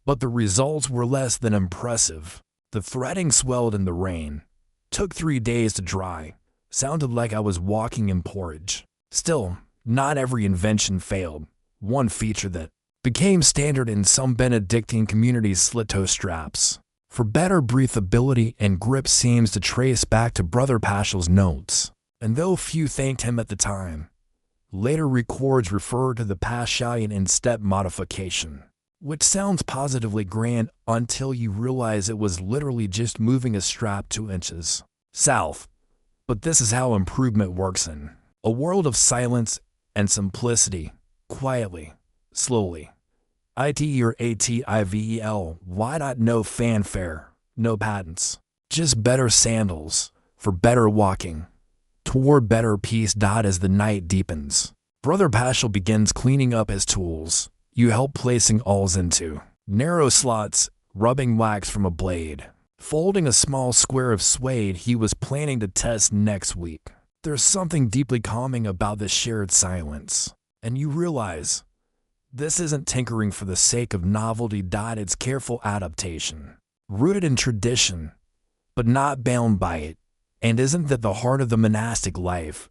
but the results were less than impressive. The threading swelled in the rain, took 3 days to dry, sounded like I was walking in porridge. Still, not every invention failed. One feature that became standard in some Benedictine communities: slit-toe straps, for better breathability and grip, seems to trace back to Brother Paschal's notes. And though few thanked him at the time, later records refer to the Paschalian instep modification, which sounds positively grand until you realize it was literally just moving a strap 2 inches south. But this is how improvement works in a world of silence and simplicity, quietly, slowly. ITER why not? No fanfare, no patents, just better sandals for better walking toward better peace. As the night deepens, Brother Paschal begins cleaning up his tools. You help placing awls into narrow slots, rubbing wax from a blade, folding a small square of suede he was planning to test next week. There's something deeply calming about this shared silence, and you realize this isn't tinkering for the sake of novelty. It's careful adaptation, rooted in tradition, but not bound by it. And isn't that the heart of the monastic life?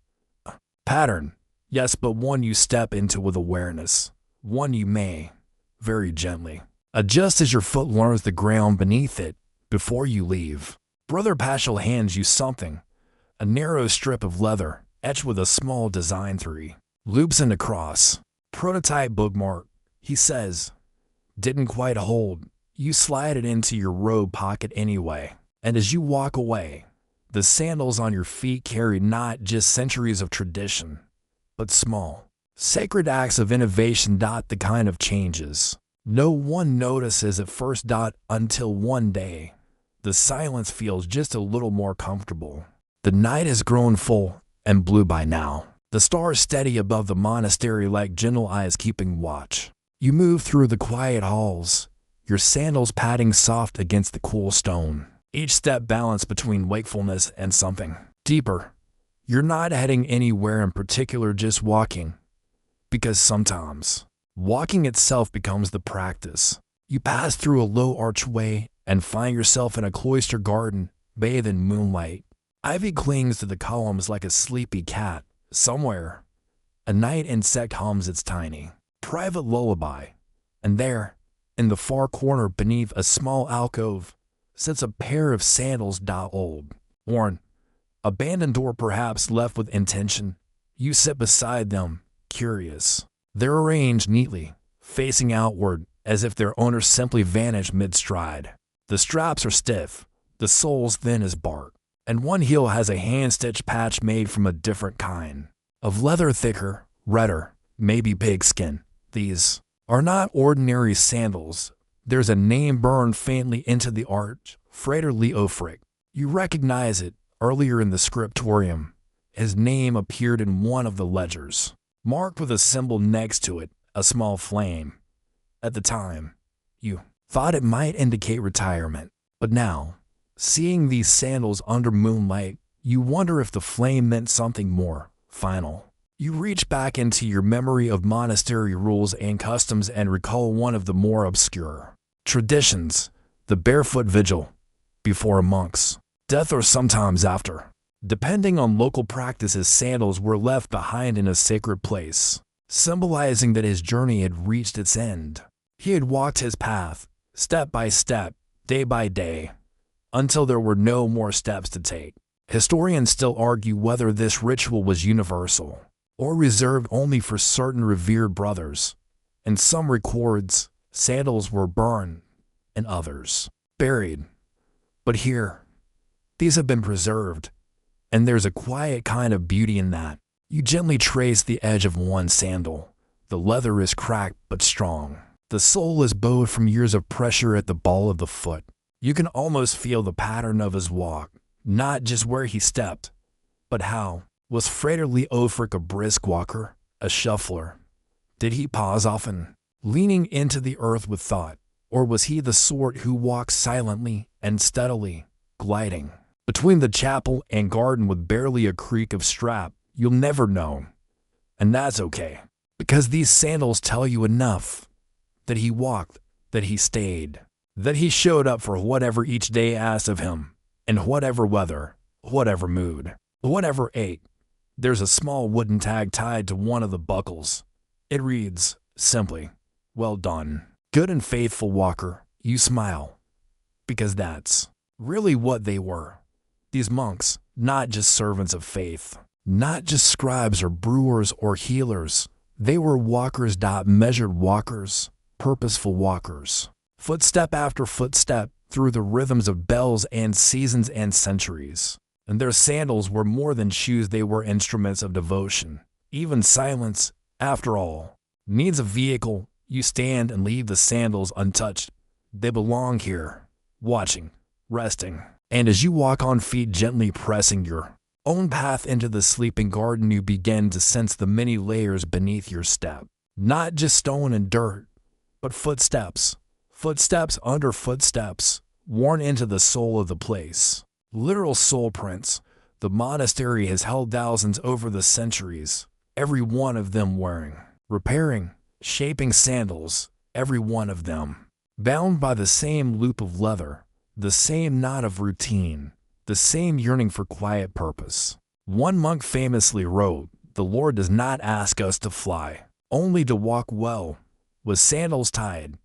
Pattern, yes, but one you step into with awareness, one you may, very gently, adjust as your foot learns the ground beneath it before you leave. Brother Paschal hands you something, a narrow strip of leather etched with a small design 3 loops and a cross. Prototype bookmark, he says. Didn't quite hold. You slide it into your robe pocket anyway. And as you walk away, the sandals on your feet carry not just centuries of tradition, but small, sacred acts of innovation. The kind of changes no one notices at first. Until one day, the silence feels just a little more comfortable. The night has grown full and blue by now. The stars steady above the monastery like gentle eyes keeping watch. You move through the quiet halls, your sandals padding soft against the cool stone. Each step balanced between wakefulness and something deeper. You're not heading anywhere in particular, just walking. Because sometimes, walking itself becomes the practice. You pass through a low archway and find yourself in a cloister garden, bathed in moonlight. Ivy clings to the columns like a sleepy cat. Somewhere, a night insect hums its tiny, private lullaby. And there, in the far corner beneath a small alcove, sits a pair of sandals. Old, worn, abandoned, or perhaps left with intention. You sit beside them, curious. They're arranged neatly, facing outward, as if their owner simply vanished mid-stride. The straps are stiff, the soles thin as bark, and one heel has a hand-stitched patch made from a different kind of leather, thicker, redder, maybe pigskin. These are not ordinary sandals. There's a name burned faintly into the arch, Frater Leo Frick. You recognize it. Earlier in the scriptorium, his name appeared in one of the ledgers, marked with a symbol next to it, a small flame. At the time, you thought it might indicate retirement, but now, seeing these sandals under moonlight, you wonder if the flame meant something more final. You reach back into your memory of monastery rules and customs and recall one of the more obscure traditions, the barefoot vigil before monks' death or sometimes after. Depending on local practices, sandals were left behind in a sacred place, symbolizing that his journey had reached its end. He had walked his path, step by step, day by day, until there were no more steps to take. Historians still argue whether this ritual was universal, or reserved only for certain revered brothers. In some records, sandals were burned, and others buried. But here, these have been preserved, and there's a quiet kind of beauty in that. You gently trace the edge of one sandal. The leather is cracked but strong. The sole is bowed from years of pressure at the ball of the foot. You can almost feel the pattern of his walk, not just where he stepped, but how. Was Frederik Ofric a brisk walker, a shuffler? Did he pause often, leaning into the earth with thought, or was he the sort who walks silently and steadily, gliding between the chapel and garden with barely a creak of strap? You'll never know. And that's okay, because these sandals tell you enough. That he walked, that he stayed, that he showed up for whatever each day asked of him, in whatever weather, whatever mood, whatever ache. There's a small wooden tag tied to one of the buckles. It reads, simply, "Well done, good and faithful walker." You smile, because that's really what they were. These monks, not just servants of faith, not just scribes or brewers or healers. They were walkers. Measured walkers, purposeful walkers. Footstep after footstep through the rhythms of bells and seasons and centuries. And their sandals were more than shoes, they were instruments of devotion. Even silence, after all, needs a vehicle. You stand and leave the sandals untouched. They belong here, watching, resting. And as you walk on feet, gently pressing your own path into the sleeping garden, you begin to sense the many layers beneath your step. Not just stone and dirt, but footsteps. Footsteps under footsteps, worn into the soul of the place. Literal soul prints. The monastery has held thousands over the centuries, every one of them wearing, repairing, shaping sandals, every one of them bound by the same loop of leather, the same knot of routine, the same yearning for quiet purpose. One monk famously wrote, "The Lord does not ask us to fly, only to walk well, with sandals tied."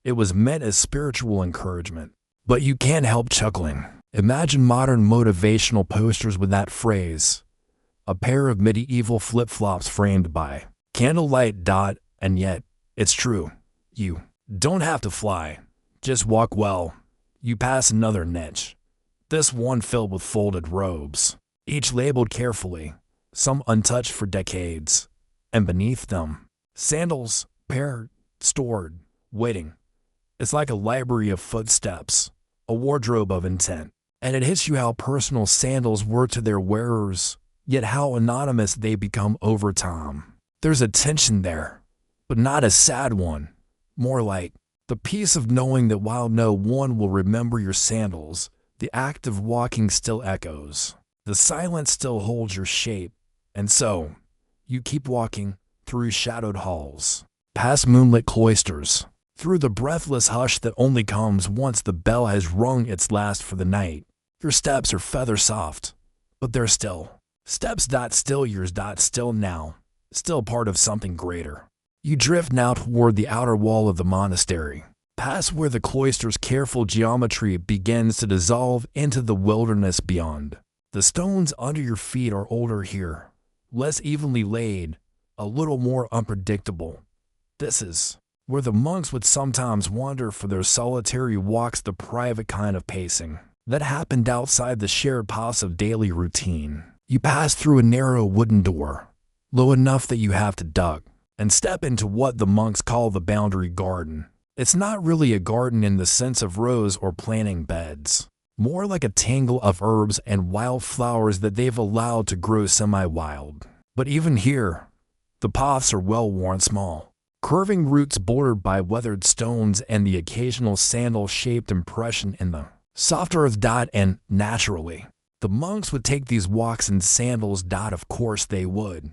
It was meant as spiritual encouragement. But you can't help chuckling. Imagine modern motivational posters with that phrase. A pair of medieval flip-flops framed by candlelight. And yet, it's true. You don't have to fly. Just walk well. You pass another niche. This one filled with folded robes, each labeled carefully, some untouched for decades. And beneath them, sandals, paired, stored, waiting. It's like a library of footsteps, a wardrobe of intent. And it hits you how personal sandals were to their wearers, yet how anonymous they become over time. There's a tension there, but not a sad one. More like the peace of knowing that while no one will remember your sandals, the act of walking still echoes. The silence still holds your shape. And so, you keep walking through shadowed halls, past moonlit cloisters, through the breathless hush that only comes once the bell has rung its last for the night. Your steps are feather soft, but they're still steps. Still yours. Still now, still part of something greater. You drift now toward the outer wall of the monastery, past where the cloister's careful geometry begins to dissolve into the wilderness beyond. The stones under your feet are older here, less evenly laid, a little more unpredictable. This is where the monks would sometimes wander for their solitary walks, the private kind of pacing that happened outside the shared paths of daily routine. You pass through a narrow wooden door, low enough that you have to duck, and step into what the monks call the boundary garden. It's not really a garden in the sense of rows or planting beds, more like a tangle of herbs and wildflowers that they've allowed to grow semi-wild. But even here, the paths are well-worn small, curving roots bordered by weathered stones and the occasional sandal-shaped impression in the soft earth. And naturally, the monks would take these walks in sandals. Of course they would,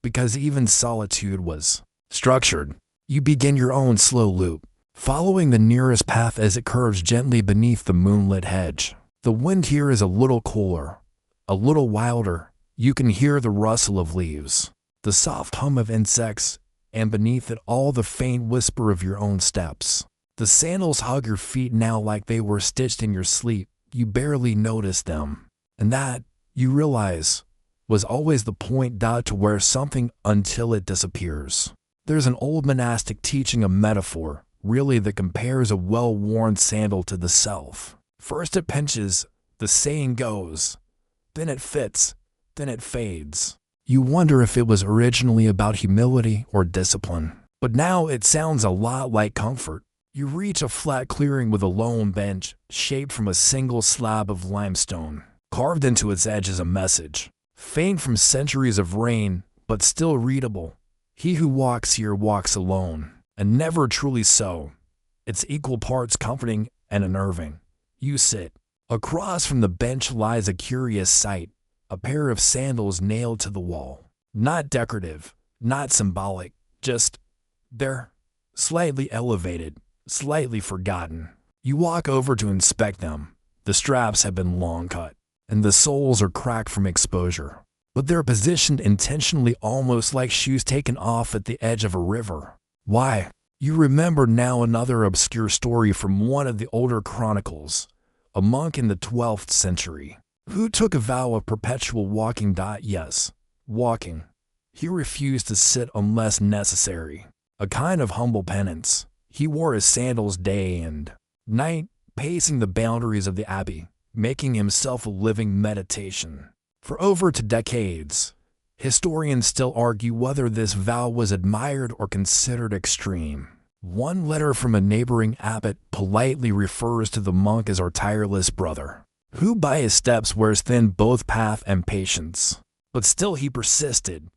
because even solitude was structured. You begin your own slow loop, following the nearest path as it curves gently beneath the moonlit hedge. The wind here is a little cooler, a little wilder. You can hear the rustle of leaves, the soft hum of insects, and beneath it all the faint whisper of your own steps. The sandals hug your feet now like they were stitched in your sleep. You barely notice them. And that, you realize, was always the point to wear something until it disappears. There's an old monastic teaching, a metaphor, really, that compares a well-worn sandal to the self. First it pinches, the saying goes, then it fits, then it fades. You wonder if it was originally about humility or discipline. But now it sounds a lot like comfort. You reach a flat clearing with a lone bench, shaped from a single slab of limestone. Carved into its edge is a message, faint from centuries of rain, but still readable. He who walks here walks alone, and never truly so. It's equal parts comforting and unnerving. You sit. Across from the bench lies a curious sight, a pair of sandals nailed to the wall. Not decorative, not symbolic, just there, slightly elevated, slightly forgotten. You walk over to inspect them. The straps have been long cut, and the soles are cracked from exposure. But they're positioned intentionally, almost like shoes taken off at the edge of a river. Why? You remember now another obscure story from one of the older chronicles. A monk in the 12th century, who took a vow of perpetual walking. Yes, walking. He refused to sit unless necessary. A kind of humble penance. He wore his sandals day and night, pacing the boundaries of the abbey, making himself a living meditation. For over 2 decades, historians still argue whether this vow was admired or considered extreme. One letter from a neighboring abbot politely refers to the monk as our tireless brother, who by his steps wears thin both path and patience. But still he persisted,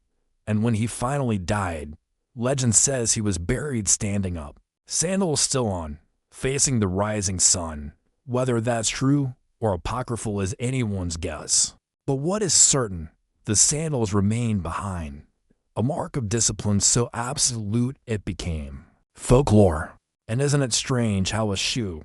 and when he finally died, legend says he was buried standing up, sandals still on, facing the rising sun. Whether that's true or apocryphal is anyone's guess. But what is certain, the sandals remained behind, a mark of discipline so absolute it became folklore. And isn't it strange how a shoe,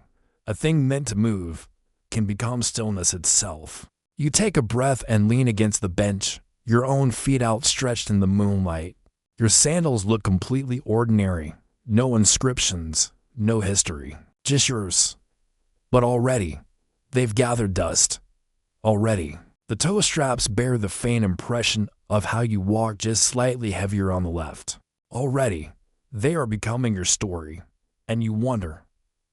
a thing meant to move, can become stillness itself? You take a breath and lean against the bench, your own feet outstretched in the moonlight. Your sandals look completely ordinary, no inscriptions, no history, just yours. But already, they've gathered dust. Already, the toe straps bear the faint impression of how you walk, just slightly heavier on the left. Already, they are becoming your story, and you wonder,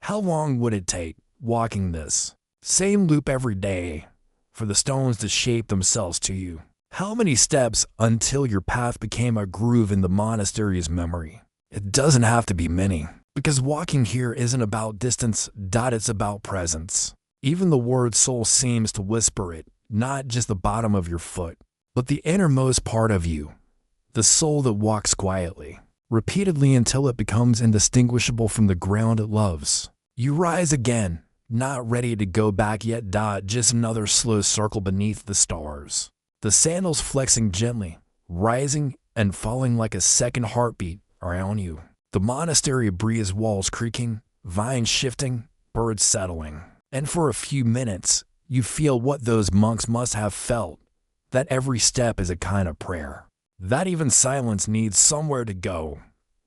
how long would it take, walking this same loop every day, for the stones to shape themselves to you? How many steps until your path became a groove in the monastery's memory? It doesn't have to be many, because walking here isn't about distance, it's about presence. Even the word soul seems to whisper it, not just the bottom of your foot, but the innermost part of you, the soul that walks quietly, repeatedly until it becomes indistinguishable from the ground it loves. You rise again, not ready to go back yet, just another slow circle beneath the stars. The sandals flexing gently, rising and falling like a second heartbeat around you. The monastery breeze walls creaking, vines shifting, birds settling. And for a few minutes, you feel what those monks must have felt, that every step is a kind of prayer. That even silence needs somewhere to go.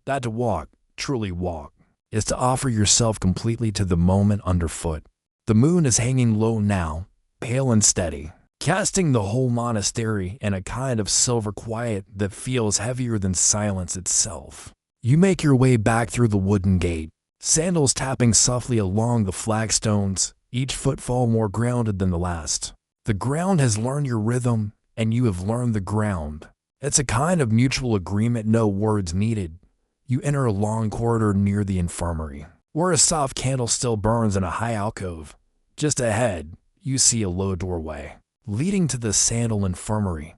That to walk, truly walk, is to offer yourself completely to the moment underfoot. The moon is hanging low now, pale and steady, casting the whole monastery in a kind of silver quiet that feels heavier than silence itself. You make your way back through the wooden gate, sandals tapping softly along the flagstones, each footfall more grounded than the last. The ground has learned your rhythm, and you have learned the ground. It's a kind of mutual agreement, no words needed. You enter a long corridor near the infirmary, where a soft candle still burns in a high alcove. Just ahead, you see a low doorway, leading to the Sandal Infirmary,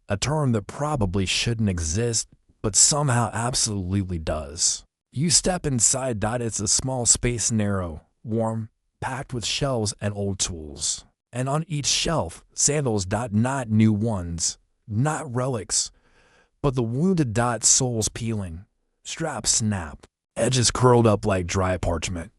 a term that probably shouldn't exist, but somehow absolutely does. You step inside. It's a small space, narrow, warm, packed with shelves and old tools. And on each shelf, sandals. Not new ones, not relics, but the wounded. Soles peeling, straps snap, edges curled up like dry parchment.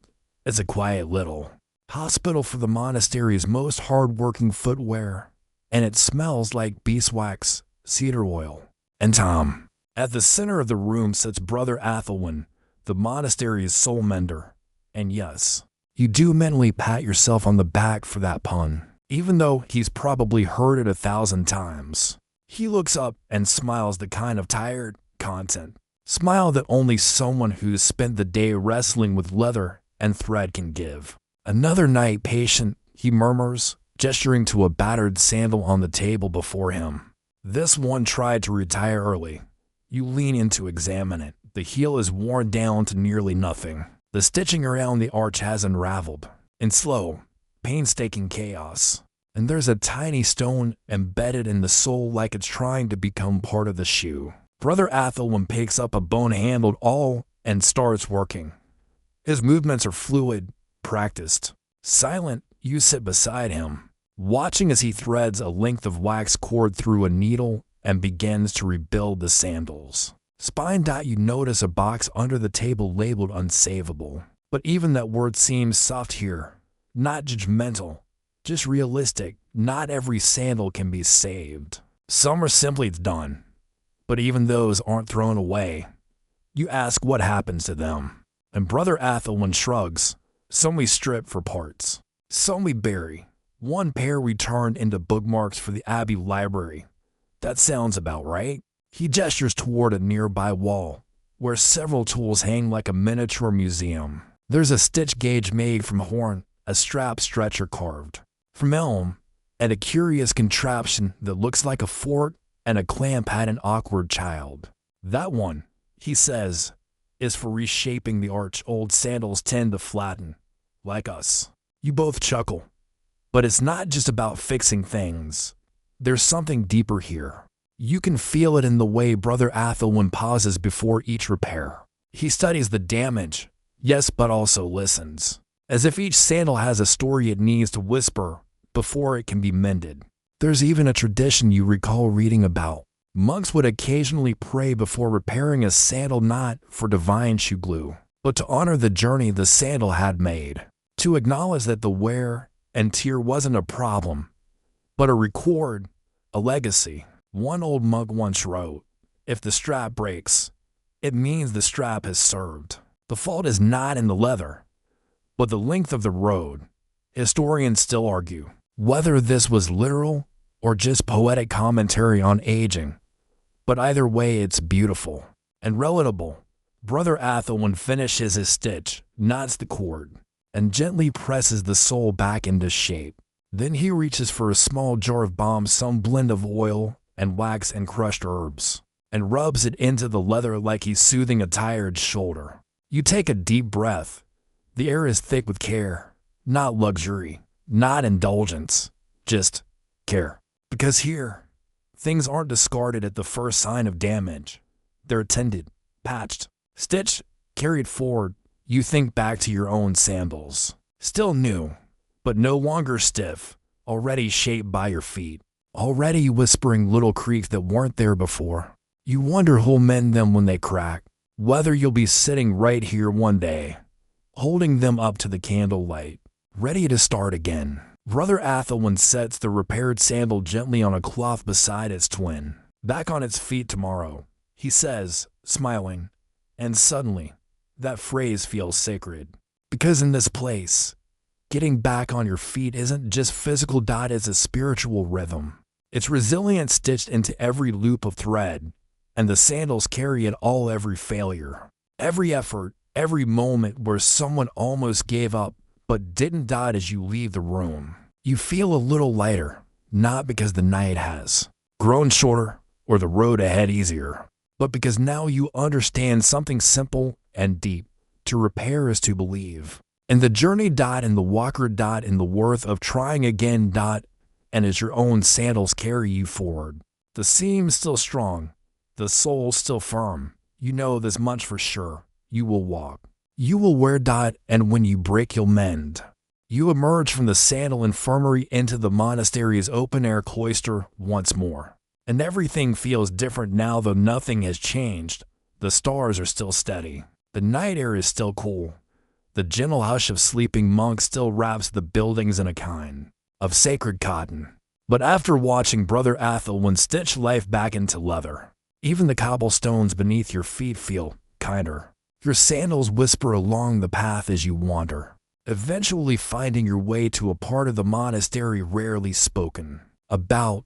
It's a quiet little hospital for the monastery's most hard-working footwear, and it smells like beeswax, cedar oil, and Tom. At the center of the room sits Brother Athelwyn, the monastery's soul mender. And yes, you do mentally pat yourself on the back for that pun, even though he's probably heard it 1,000 times. He looks up and smiles, the kind of tired, content smile that only someone who's spent the day wrestling with leather and thread can give. "Another night, patient," he murmurs, gesturing to a battered sandal on the table before him. "This one tried to retire early." You lean in to examine it. The heel is worn down to nearly nothing. The stitching around the arch has unraveled in slow, painstaking chaos. And there's a tiny stone embedded in the sole, like it's trying to become part of the shoe. Brother Athelwyn picks up a bone-handled awl and starts working. His movements are fluid, practiced. Silent, you sit beside him, watching as he threads a length of wax cord through a needle and begins to rebuild the sandals. Spine. You notice a box under the table labeled unsavable. But even that word seems soft here. Not judgmental, just realistic. Not every sandal can be saved. Some are simply done. But even those aren't thrown away. You ask what happens to them. And Brother Athelwyn shrugs. Some we strip for parts. Some we bury. One pair we turned into bookmarks for the Abbey Library. That sounds about right. He gestures toward a nearby wall, where several tools hang like a miniature museum. There's a stitch gauge made from horn, a strap stretcher carved from elm, and a curious contraption that looks like a fork and a clamp had an awkward child. "That one," he says, "is for reshaping the arch. Old sandals tend to flatten, like us." You both chuckle. But it's not just about fixing things. There's something deeper here. You can feel it in the way Brother Athelwyn pauses before each repair. He studies the damage, yes, but also listens, as if each sandal has a story it needs to whisper before it can be mended. There's even a tradition you recall reading about. Monks would occasionally pray before repairing a sandal, not for divine shoe glue, but to honor the journey the sandal had made, to acknowledge that the wear and tear wasn't a problem, but a record, a legacy. One old monk once wrote, "If the strap breaks, it means the strap has served." The fault is not in the leather, but the length of the road. Historians still argue whether this was literal or just poetic commentary on aging. But either way, it's beautiful and relatable. Brother Athelwyn finishes his stitch, knots the cord, and gently presses the sole back into shape. Then he reaches for a small jar of balm, some blend of oil and wax and crushed herbs, and rubs it into the leather like he's soothing a tired shoulder. You take a deep breath. The air is thick with care, not luxury, not indulgence, just care. Because here, things aren't discarded at the first sign of damage. They're tended, patched, stitched, carried forward. You think back to your own sandals. Still new, but no longer stiff, already shaped by your feet. Already whispering little creaks that weren't there before. You wonder who'll mend them when they crack. Whether you'll be sitting right here one day, holding them up to the candlelight, ready to start again. Brother Athelwyn sets the repaired sandal gently on a cloth beside its twin. "Back on its feet tomorrow," he says, smiling. And suddenly, that phrase feels sacred. Because in this place, getting back on your feet isn't just physical, it's a spiritual rhythm. It's resilience stitched into every loop of thread, and the sandals carry it all. Every failure, every effort, every moment where someone almost gave up but didn't. As you leave the room, you feel a little lighter, not because the night has grown shorter or the road ahead easier, but because now you understand something simple and deep. To repair is to believe. And the journey. In the walker. In the worth of trying again. And as your own sandals carry you forward. The seam's still strong. The sole's still firm. You know this much for sure. You will walk. You will wear. And when you break, you'll mend. You emerge from the sandal infirmary into the monastery's open-air cloister once more. And everything feels different now, though nothing has changed. The stars are still steady. The night air is still cool. The gentle hush of sleeping monks still wraps the buildings in a kind of sacred cotton. But after watching Brother Athelwyn stitch life back into leather, even the cobblestones beneath your feet feel kinder. Your sandals whisper along the path as you wander, eventually finding your way to a part of the monastery rarely spoken about,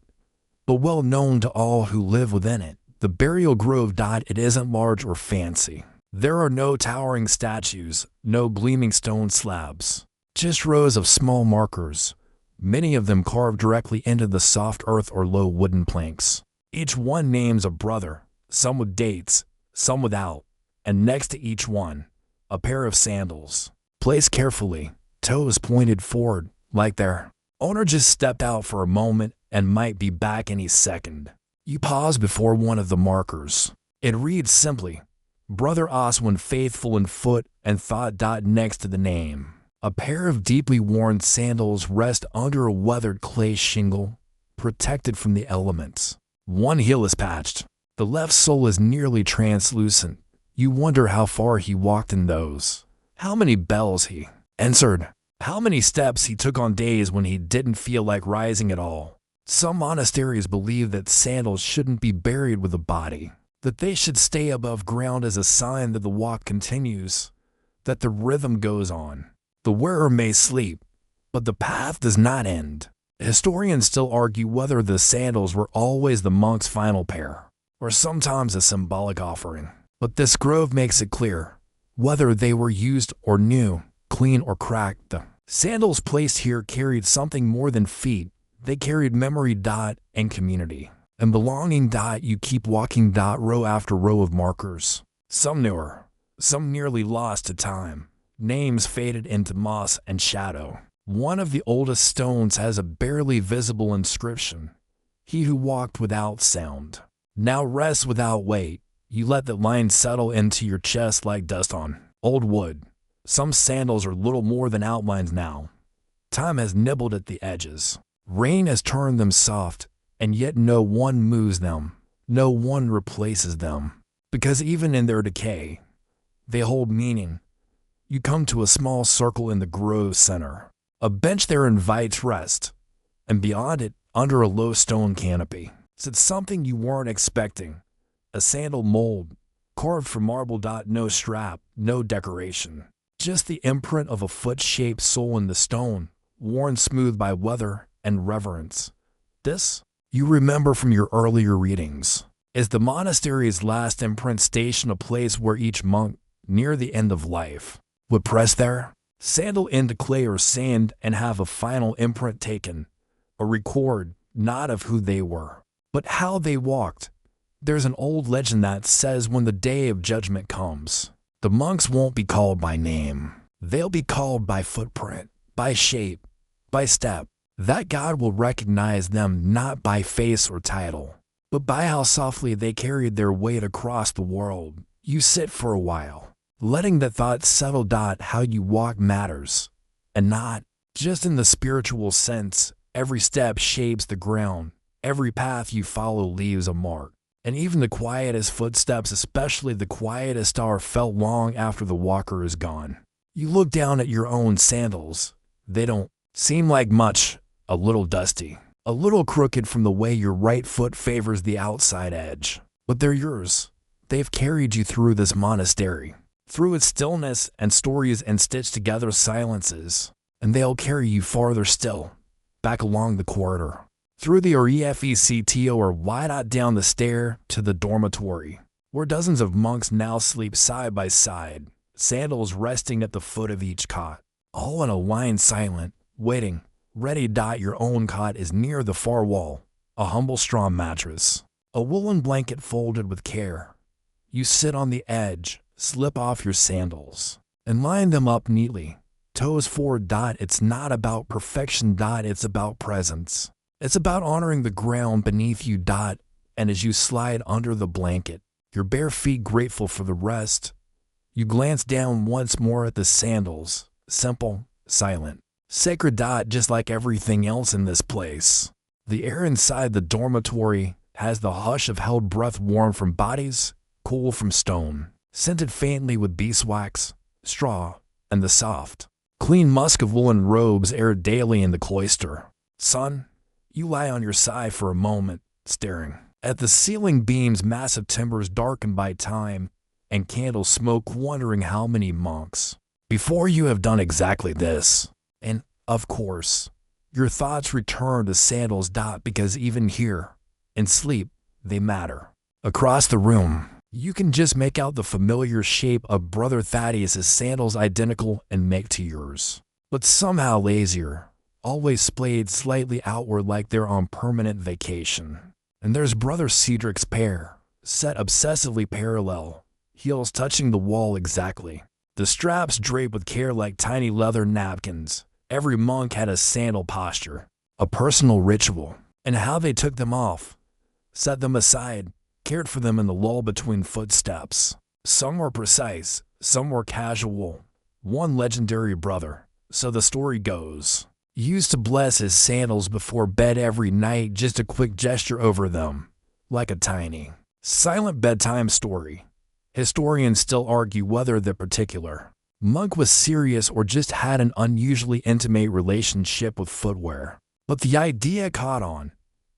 but well known to all who live within it. The burial grove. It isn't large or fancy. There are no towering statues, no gleaming stone slabs, just rows of small markers, many of them carved directly into the soft earth or low wooden planks. Each one names a brother, some with dates, some without, and next to each one, a pair of sandals, placed carefully, toes pointed forward, like their owner just stepped out for a moment and might be back any second. You pause before one of the markers. It reads simply, Brother Oswin faithful in foot and thought. Next to the name, a pair of deeply worn sandals rest under a weathered clay shingle, protected from the elements. One heel is patched. The left sole is nearly translucent. You wonder how far he walked in those, how many bells he answered, how many steps he took on days when he didn't feel like rising at all. Some monasteries believe that sandals shouldn't be buried with the body, that they should stay above ground as a sign that the walk continues, that the rhythm goes on. The wearer may sleep, but the path does not end. Historians still argue whether the sandals were always the monk's final pair, or sometimes a symbolic offering. But this grove makes it clear, whether they were used or new, clean or cracked, the sandals placed here carried something more than feet. They carried memory. And community. And belonging. You keep walking. Row after row of markers. Some newer, some nearly lost to time. Names faded into moss and shadow. One of the oldest stones has a barely visible inscription. He who walked without sound now rests without weight. You let the line settle into your chest like dust on old wood. Some sandals are little more than outlines now. Time has nibbled at the edges. Rain has turned them soft, and yet no one moves them, no one replaces them, because even in their decay, they hold meaning. You come to a small circle in the grove center. A bench there invites rest, and beyond it, under a low stone canopy, sits something you weren't expecting, a sandal mold, carved from marble. No strap, no decoration, just the imprint of a foot-shaped sole in the stone, worn smooth by weather and reverence. This, you remember from your earlier readings, is the monastery's last imprint station, a place where each monk, near the end of life, would press their sandal into clay or sand and have a final imprint taken, a record not of who they were, but how they walked. There's an old legend that says when the day of judgment comes, the monks won't be called by name. They'll be called by footprint, by shape, by step. That God will recognize them not by face or title, but by how softly they carried their weight across the world. You sit for a while, letting the thought settle. How you walk matters, and not just in the spiritual sense. Every step shapes the ground. Every path you follow leaves a mark. And even the quietest footsteps, especially the quietest, are felt long after the walker is gone. You look down at your own sandals. They don't seem like much. A little dusty, a little crooked from the way your right foot favors the outside edge. But they're yours. They've carried you through this monastery, through its stillness and stories and stitched together silences. And they'll carry you farther still, back along the corridor, through the refecto or wide down the stair to the dormitory, where dozens of monks now sleep side by side, sandals resting at the foot of each cot, all in a line silent, waiting. Ready. Your own cot is near the far wall, a humble straw mattress, a woolen blanket folded with care. You sit on the edge, slip off your sandals, and line them up neatly, toes forward. It's not about perfection. It's about presence. It's about honoring the ground beneath you. And as you slide under the blanket, your bare feet grateful for the rest, you glance down once more at the sandals, simple, silent. Sacred. Just like everything else in this place, the air inside the dormitory has the hush of held breath, warm from bodies, cool from stone, scented faintly with beeswax, straw, and the soft, clean musk of woolen robes aired daily in the cloister. Son, you lie on your side for a moment, staring at the ceiling beams, massive timbers darkened by time, and candle smoke, wondering how many monks before you have done exactly this. And, of course, your thoughts return to sandals. Because even here, In sleep, they matter. Across the room, you can just make out the familiar shape of Brother Thaddeus's sandals, identical and make to yours, but somehow lazier, always splayed slightly outward like they're on permanent vacation. And there's Brother Cedric's pair, set obsessively parallel, heels touching the wall exactly. The straps draped with care like tiny leather napkins. Every monk had a sandal posture, a personal ritual, and how they took them off, set them aside, cared for them in the lull between footsteps. Some were precise, some were casual. One legendary brother, so the story goes, used to bless his sandals before bed every night, just a quick gesture over them, like a tiny, silent bedtime story. Historians still argue whether the particular monk was serious or just had an unusually intimate relationship with footwear. But the idea caught on.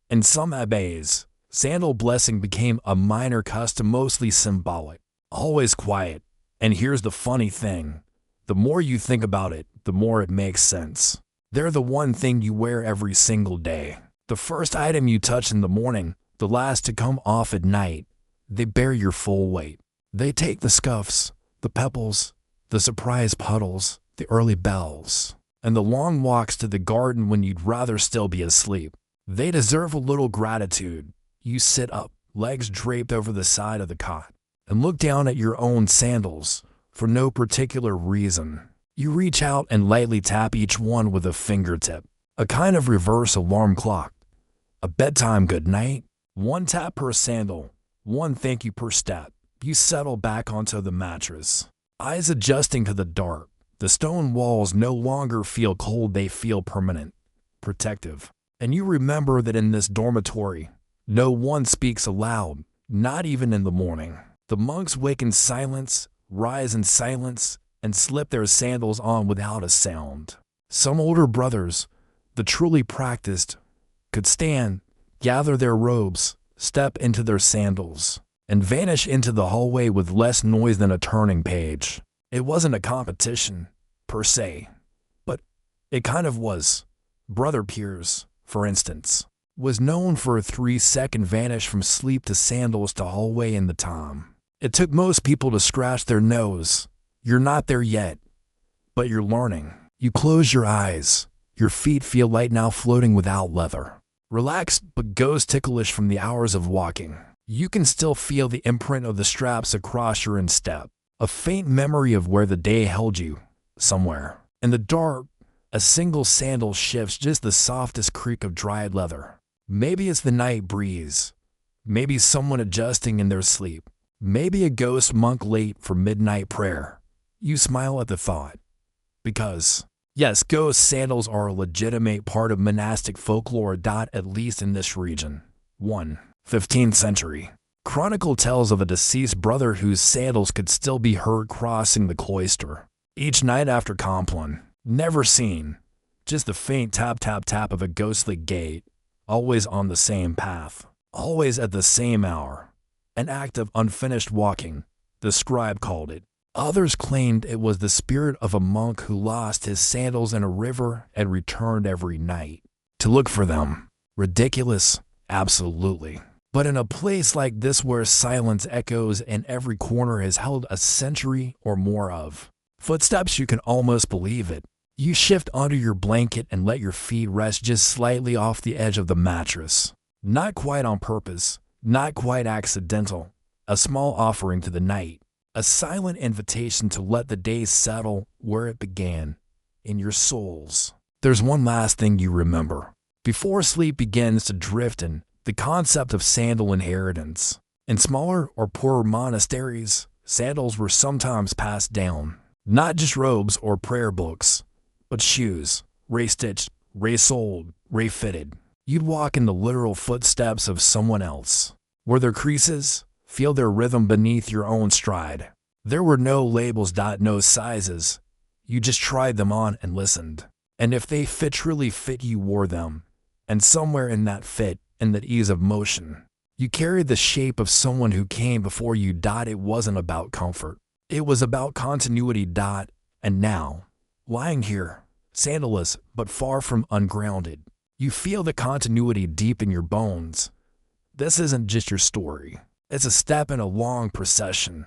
In some abbeys, sandal blessing became a minor custom, mostly symbolic, always quiet. And here's the funny thing. The more you think about it, the more it makes sense. They're the one thing you wear every single day. The first item you touch in the morning, the last to come off at night. They bear your full weight. They take the scuffs, the pebbles, the surprise puddles, the early bells, and the long walks to the garden when you'd rather still be asleep. They deserve a little gratitude. You sit up, legs draped over the side of the cot, and look down at your own sandals for no particular reason. You reach out and lightly tap each one with a fingertip, a kind of reverse alarm clock, a bedtime good night, one tap per sandal, one thank you per step. You settle back onto the mattress, eyes adjusting to the dark. The stone walls no longer feel cold, they feel permanent, protective. And you remember that in this dormitory, no one speaks aloud, not even in the morning. The monks wake in silence, rise in silence, and slip their sandals on without a sound. Some older brothers, the truly practiced, could stand, gather their robes, step into their sandals, and vanish into the hallway with less noise than a turning page. It wasn't a competition, per se, but it kind of was. Brother Piers, for instance, was known for a 3-second vanish from sleep to sandals to hallway in the time. It took most people to scratch their nose. You're not there yet, but you're learning. You close your eyes. Your feet feel light now, floating without leather. Relaxed but ghost ticklish from the hours of walking. You can still feel the imprint of the straps across your instep, a faint memory of where the day held you, somewhere. In the dark, a single sandal shifts just the softest creak of dried leather. Maybe it's the night breeze. Maybe someone adjusting in their sleep. Maybe a ghost monk late for midnight prayer. You smile at the thought. Because, yes, ghost sandals are a legitimate part of monastic folklore. At least in this region. 1. 15th century. Chronicle tells of a deceased brother whose sandals could still be heard crossing the cloister each night after Compline. Never seen, just the faint tap tap tap of a ghostly gate, always on the same path, always at the same hour. An act of unfinished walking, the scribe called it. Others claimed it was the spirit of a monk who lost his sandals in a river and returned every night to look for them. Ridiculous? Absolutely. But in a place like this where silence echoes and every corner has held a century or more of footsteps, you can almost believe it. You shift onto your blanket and let your feet rest just slightly off the edge of the mattress. Not quite on purpose, not quite accidental. A small offering to the night. A silent invitation to let the day settle where it began, in your souls. There's one last thing you remember. Before sleep begins to drift in, the concept of sandal inheritance. In smaller or poorer monasteries, sandals were sometimes passed down. Not just robes or prayer books, but shoes, ray-stitched, ray-soled, ray-fitted. You'd walk in the literal footsteps of someone else. Were there creases? Feel their rhythm beneath your own stride. There were no labels, no sizes. You just tried them on and listened. And if they truly fit, you wore them. And somewhere in that fit, in that ease of motion, you carried the shape of someone who came before you. It wasn't about comfort. It was about continuity. And now, lying here, sandalless but far from ungrounded, you feel the continuity deep in your bones. This isn't just your story. It's a step in a long procession,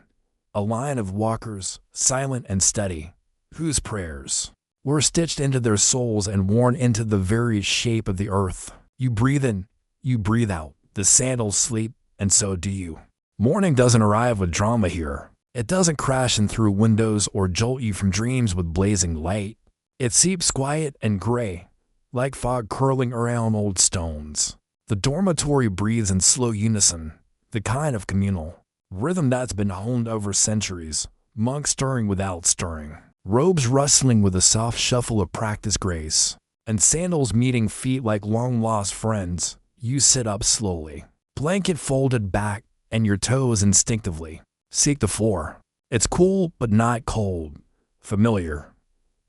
a line of walkers, silent and steady, whose prayers were stitched into their souls and worn into the very shape of the earth. You breathe in, you breathe out, the sandals sleep, and so do you. Morning doesn't arrive with drama here. It doesn't crash in through windows or jolt you from dreams with blazing light. It seeps quiet and gray, like fog curling around old stones. The dormitory breathes in slow unison, the kind of communal rhythm that's been honed over centuries, monks stirring without stirring, robes rustling with a soft shuffle of practiced grace, and sandals meeting feet like long-lost friends. You sit up slowly, blanket folded back, and your toes instinctively seek the floor. It's cool but not cold, familiar.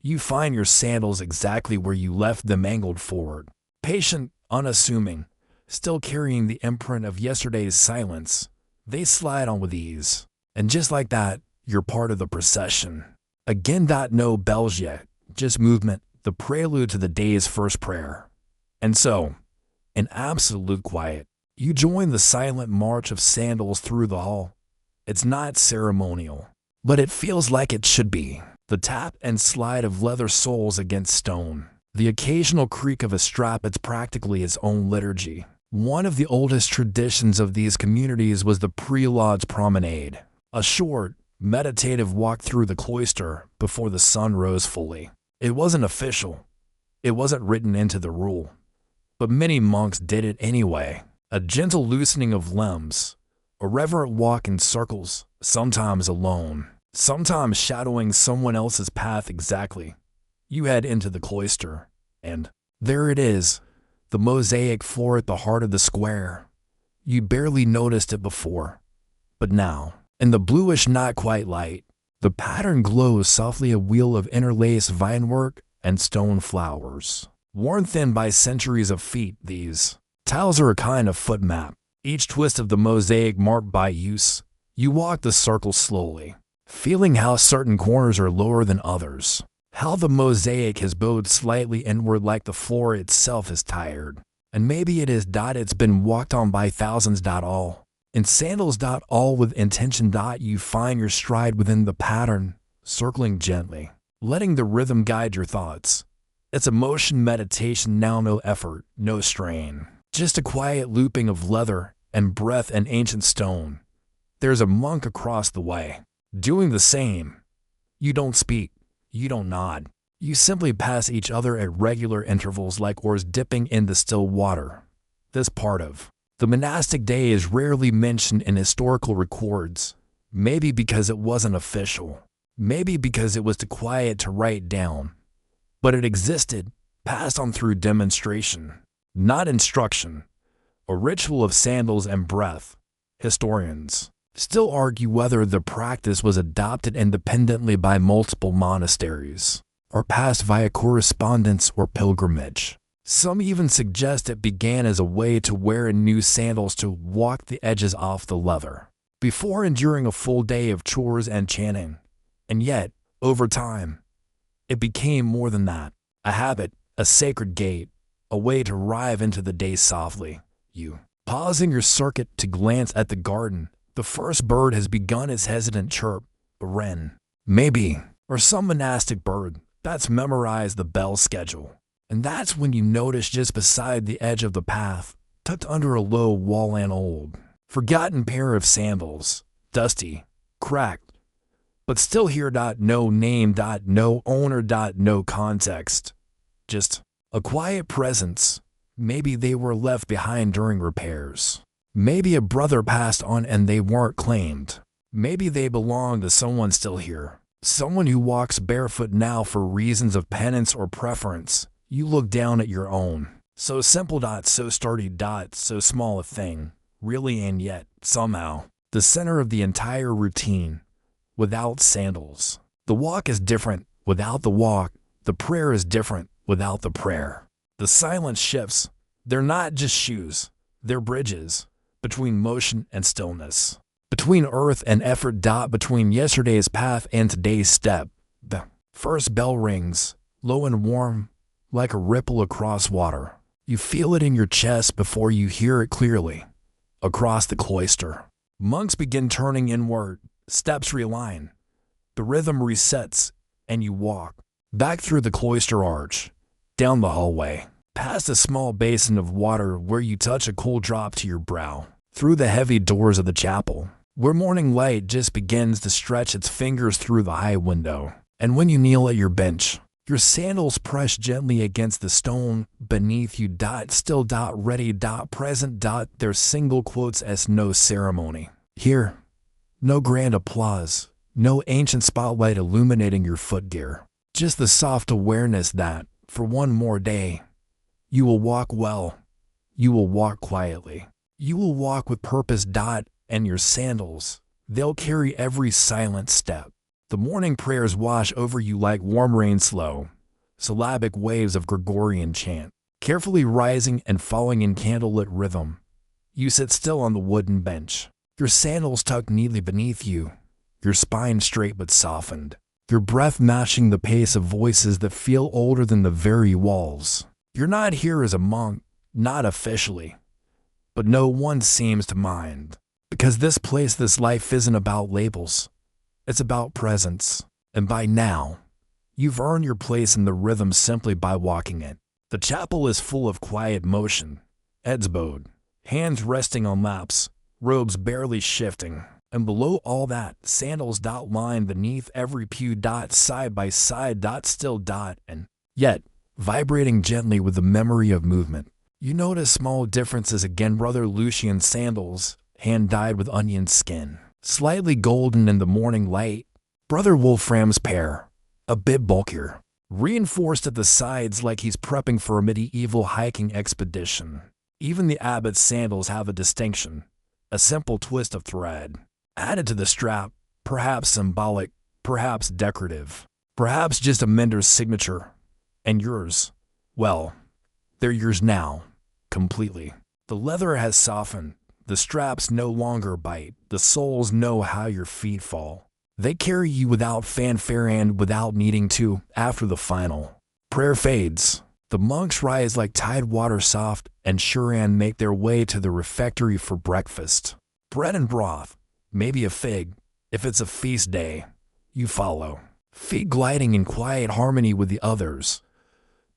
You find your sandals exactly where you left them, angled forward, patient, unassuming, still carrying the imprint of yesterday's silence. They slide on with ease, and just like that, you're part of the procession. Again, no bells yet, just movement, the prelude to the day's first prayer. And so, in absolute quiet, you join the silent march of sandals through the hall. It's not ceremonial, but it feels like it should be. The tap and slide of leather soles against stone, the occasional creak of a strap, it's practically its own liturgy. One of the oldest traditions of these communities was the pre-lodge promenade, a short, meditative walk through the cloister before the sun rose fully. It wasn't official. It wasn't written into the rule. But many monks did it anyway. A gentle loosening of limbs, a reverent walk in circles, sometimes alone, sometimes shadowing someone else's path exactly. You head into the cloister, and there it is, the mosaic floor at the heart of the square. You barely noticed it before, but now, in the bluish not quite light, the pattern glows softly, a wheel of interlaced vinework and stone flowers. Worn thin by centuries of feet, these tiles are a kind of foot map, each twist of the mosaic marked by use. You walk the circle slowly, feeling how certain corners are lower than others, how the mosaic has bowed slightly inward like the floor itself is tired. And maybe it is. It's been walked on by thousands. All in sandals. All with intention. You find your stride within the pattern, circling gently, letting the rhythm guide your thoughts. It's a motion meditation now, no effort, no strain, just a quiet looping of leather and breath and ancient stone. There's a monk across the way, doing the same. You don't speak. You don't nod. You simply pass each other at regular intervals like oars dipping in the still water. This part of the monastic day is rarely mentioned in historical records, maybe because it wasn't official, maybe because it was too quiet to write down. But it existed, passed on through demonstration, not instruction, a ritual of sandals and breath. Historians still argue whether the practice was adopted independently by multiple monasteries, or passed via correspondence or pilgrimage. Some even suggest it began as a way to wear new sandals to walk the edges off the leather, before enduring a full day of chores and chanting. And yet, over time, it became more than that, a habit, a sacred gate, a way to arrive into the day softly. You, pausing your circuit to glance at the garden, the first bird has begun its hesitant chirp, a wren, maybe, or some monastic bird that's memorized the bell schedule. And that's when you notice just beside the edge of the path, tucked under a low wall, an old, forgotten pair of sandals, dusty, cracked, but still here. No name, no owner, no context. Just a quiet presence. Maybe they were left behind during repairs. Maybe a brother passed on and they weren't claimed. Maybe they belong to someone still here. Someone who walks barefoot now for reasons of penance or preference. You look down at your own. So simple, so sturdy, so small a thing, really, and yet, somehow, the center of the entire routine. Without sandals. The walk is different without the walk. The prayer is different without the prayer. The silence shifts. They're not just shoes. They're bridges between motion and stillness, between earth and effort. Between yesterday's path and today's step. The first bell rings, low and warm, like a ripple across water. You feel it in your chest before you hear it clearly. across the cloister. Monks begin turning inward, steps realign, the rhythm resets, and you walk back through the cloister arch, down the hallway, past a small basin of water where you touch a cool drop to your brow, through the heavy doors of the chapel, where morning light just begins to stretch its fingers through the high window. And when you kneel at your bench, your sandals press gently against the stone beneath you. Still, ready, present. There's single quotes as no ceremony. Here, no grand applause, no ancient spotlight illuminating your footgear. Just the soft awareness that, for one more day, you will walk well, you will walk quietly, you will walk with purpose. And your sandals, they'll carry every silent step. The morning prayers wash over you like warm rain, slow, syllabic waves of Gregorian chant, carefully rising and falling in candlelit rhythm. You sit still on the wooden bench, your sandals tucked neatly beneath you, your spine straight but softened, your breath matching the pace of voices that feel older than the very walls. You're not here as a monk, not officially, but no one seems to mind. Because this place, this life isn't about labels. It's about presence. And by now, you've earned your place in the rhythm simply by walking it. The chapel is full of quiet motion. Heads bowed, hands resting on laps, robes barely shifting. And below all that, sandals line beneath every pew. Side by side. Still. And yet, vibrating gently with the memory of movement. You notice small differences again. Brother Lucian's sandals, hand-dyed with onion skin, slightly golden in the morning light. Brother Wolfram's pair, a bit bulkier, reinforced at the sides like he's prepping for a medieval hiking expedition. Even the abbot's sandals have a distinction, a simple twist of thread, added to the strap, perhaps symbolic, perhaps decorative, perhaps just a mentor's signature. And yours, well, they're yours now, completely. The leather has softened. The straps no longer bite. The soles know how your feet fall. They carry you without fanfare and without needing to. After the final prayer fades, the monks rise like tide water, soft and sure, and make their way to the refectory for breakfast. Bread and broth, maybe a fig. If it's a feast day, you follow, feet gliding in quiet harmony with the others.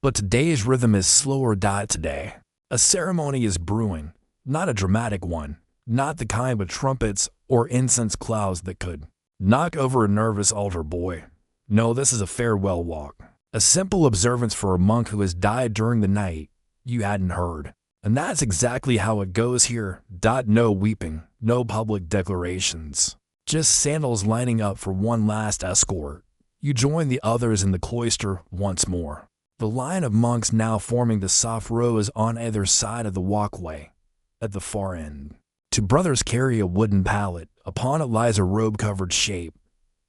But today's rhythm is slower. Today, a ceremony is brewing. Not a dramatic one, not the kind with trumpets or incense clouds that could knock over a nervous altar boy. No, this is a farewell walk, a simple observance for a monk who has died during the night you hadn't heard. And that's exactly how it goes here. No weeping, no public declarations, just sandals lining up for one last escort. You join the others in the cloister once more. The line of monks now forming the soft rows on either side of the walkway. At the far end, two brothers carry a wooden pallet. Upon it lies a robe-covered shape.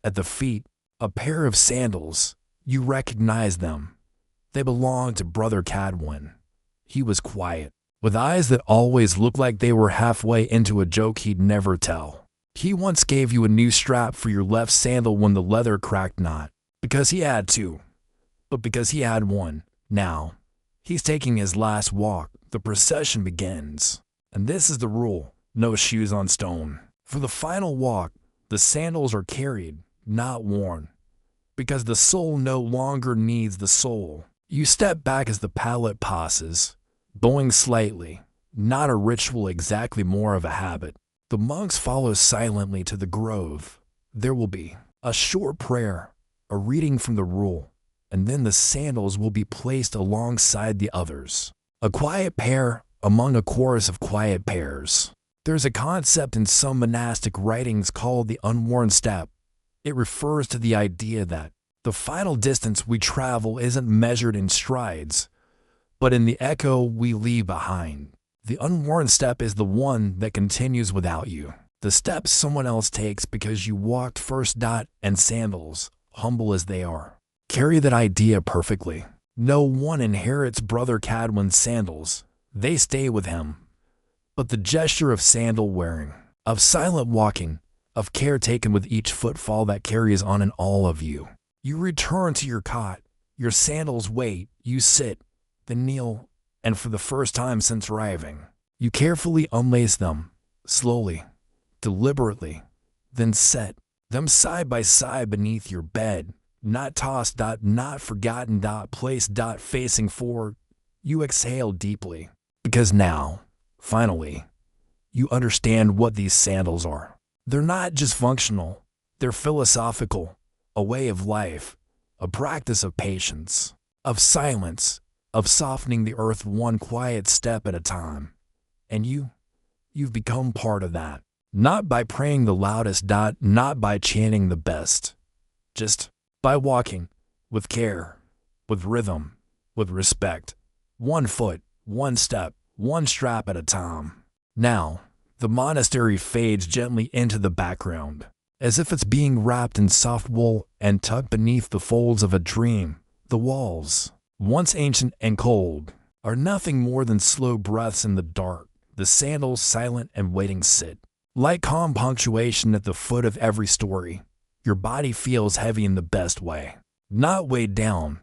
At the feet, a pair of sandals. You recognize them. They belong to Brother Cadwin. He was quiet, with eyes that always looked like they were halfway into a joke he'd never tell. He once gave you a new strap for your left sandal when the leather cracked, not because he had to, but because he had one. Now, he's taking his last walk. The procession begins. And this is the rule, no shoes on stone. For the final walk, the sandals are carried, not worn, because the soul no longer needs the soul. You step back as the pallet passes, bowing slightly, not a ritual exactly, more of a habit. The monks follow silently to the grove. There will be a short prayer, a reading from the rule, and then the sandals will be placed alongside the others. A quiet pair among a chorus of quiet pairs. There's a concept in some monastic writings called the unworn step. It refers to the idea that the final distance we travel isn't measured in strides, but in the echo we leave behind. The unworn step is the one that continues without you. The steps someone else takes because you walked first. And sandals, humble as they are, carry that idea perfectly. No one inherits Brother Cadwin's sandals. They stay with him. But the gesture of sandal wearing, of silent walking, of care taken with each footfall that carries on in all of you. You return to your cot, your sandals wait, you sit, then kneel, and for the first time since arriving, you carefully unlace them, slowly, deliberately, then set them side by side beneath your bed, not tossed, not forgotten, placed, facing forward. You exhale deeply, because now, finally, you understand what these sandals are. They're not just functional, they're philosophical, a way of life, a practice of patience, of silence, of softening the earth one quiet step at a time. And you've become part of that. Not by praying the loudest, not by chanting the best, just by walking with care, with rhythm, with respect, one foot, one step, one strap at a time. Now, the monastery fades gently into the background, as if it's being wrapped in soft wool and tucked beneath the folds of a dream. The walls, once ancient and cold, are nothing more than slow breaths in the dark. The sandals silent and waiting sit. Like calm punctuation at the foot of every story, your body feels heavy in the best way. Not weighed down,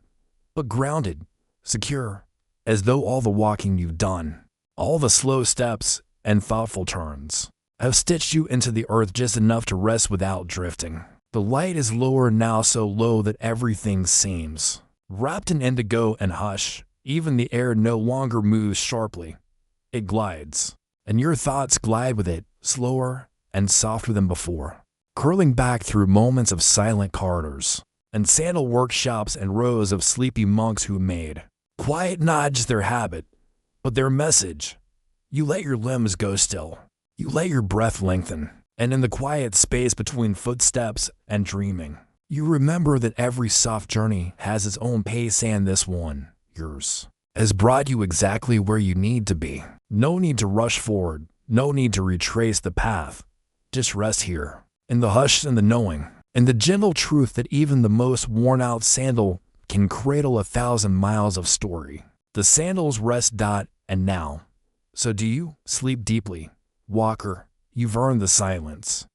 but grounded, secure, as though all the walking you've done, all the slow steps and thoughtful turns, have stitched you into the earth just enough to rest without drifting. The light is lower now, so low that everything seems wrapped in indigo and hush. Even the air no longer moves sharply. It glides, and your thoughts glide with it, slower and softer than before, curling back through moments of silent corridors and sandal workshops and rows of sleepy monks who made quiet not just their habit, but their message. You let your limbs go still. You let your breath lengthen, and in the quiet space between footsteps and dreaming, you remember that every soft journey has its own pace, and this one, yours, has brought you exactly where you need to be. No need to rush forward, no need to retrace the path. Just rest here, in the hush and the knowing, and the gentle truth that even the most worn-out sandal can cradle 1,000 miles of story. The sandals rest. And now, so do you? Sleep deeply, walker. You've earned the silence.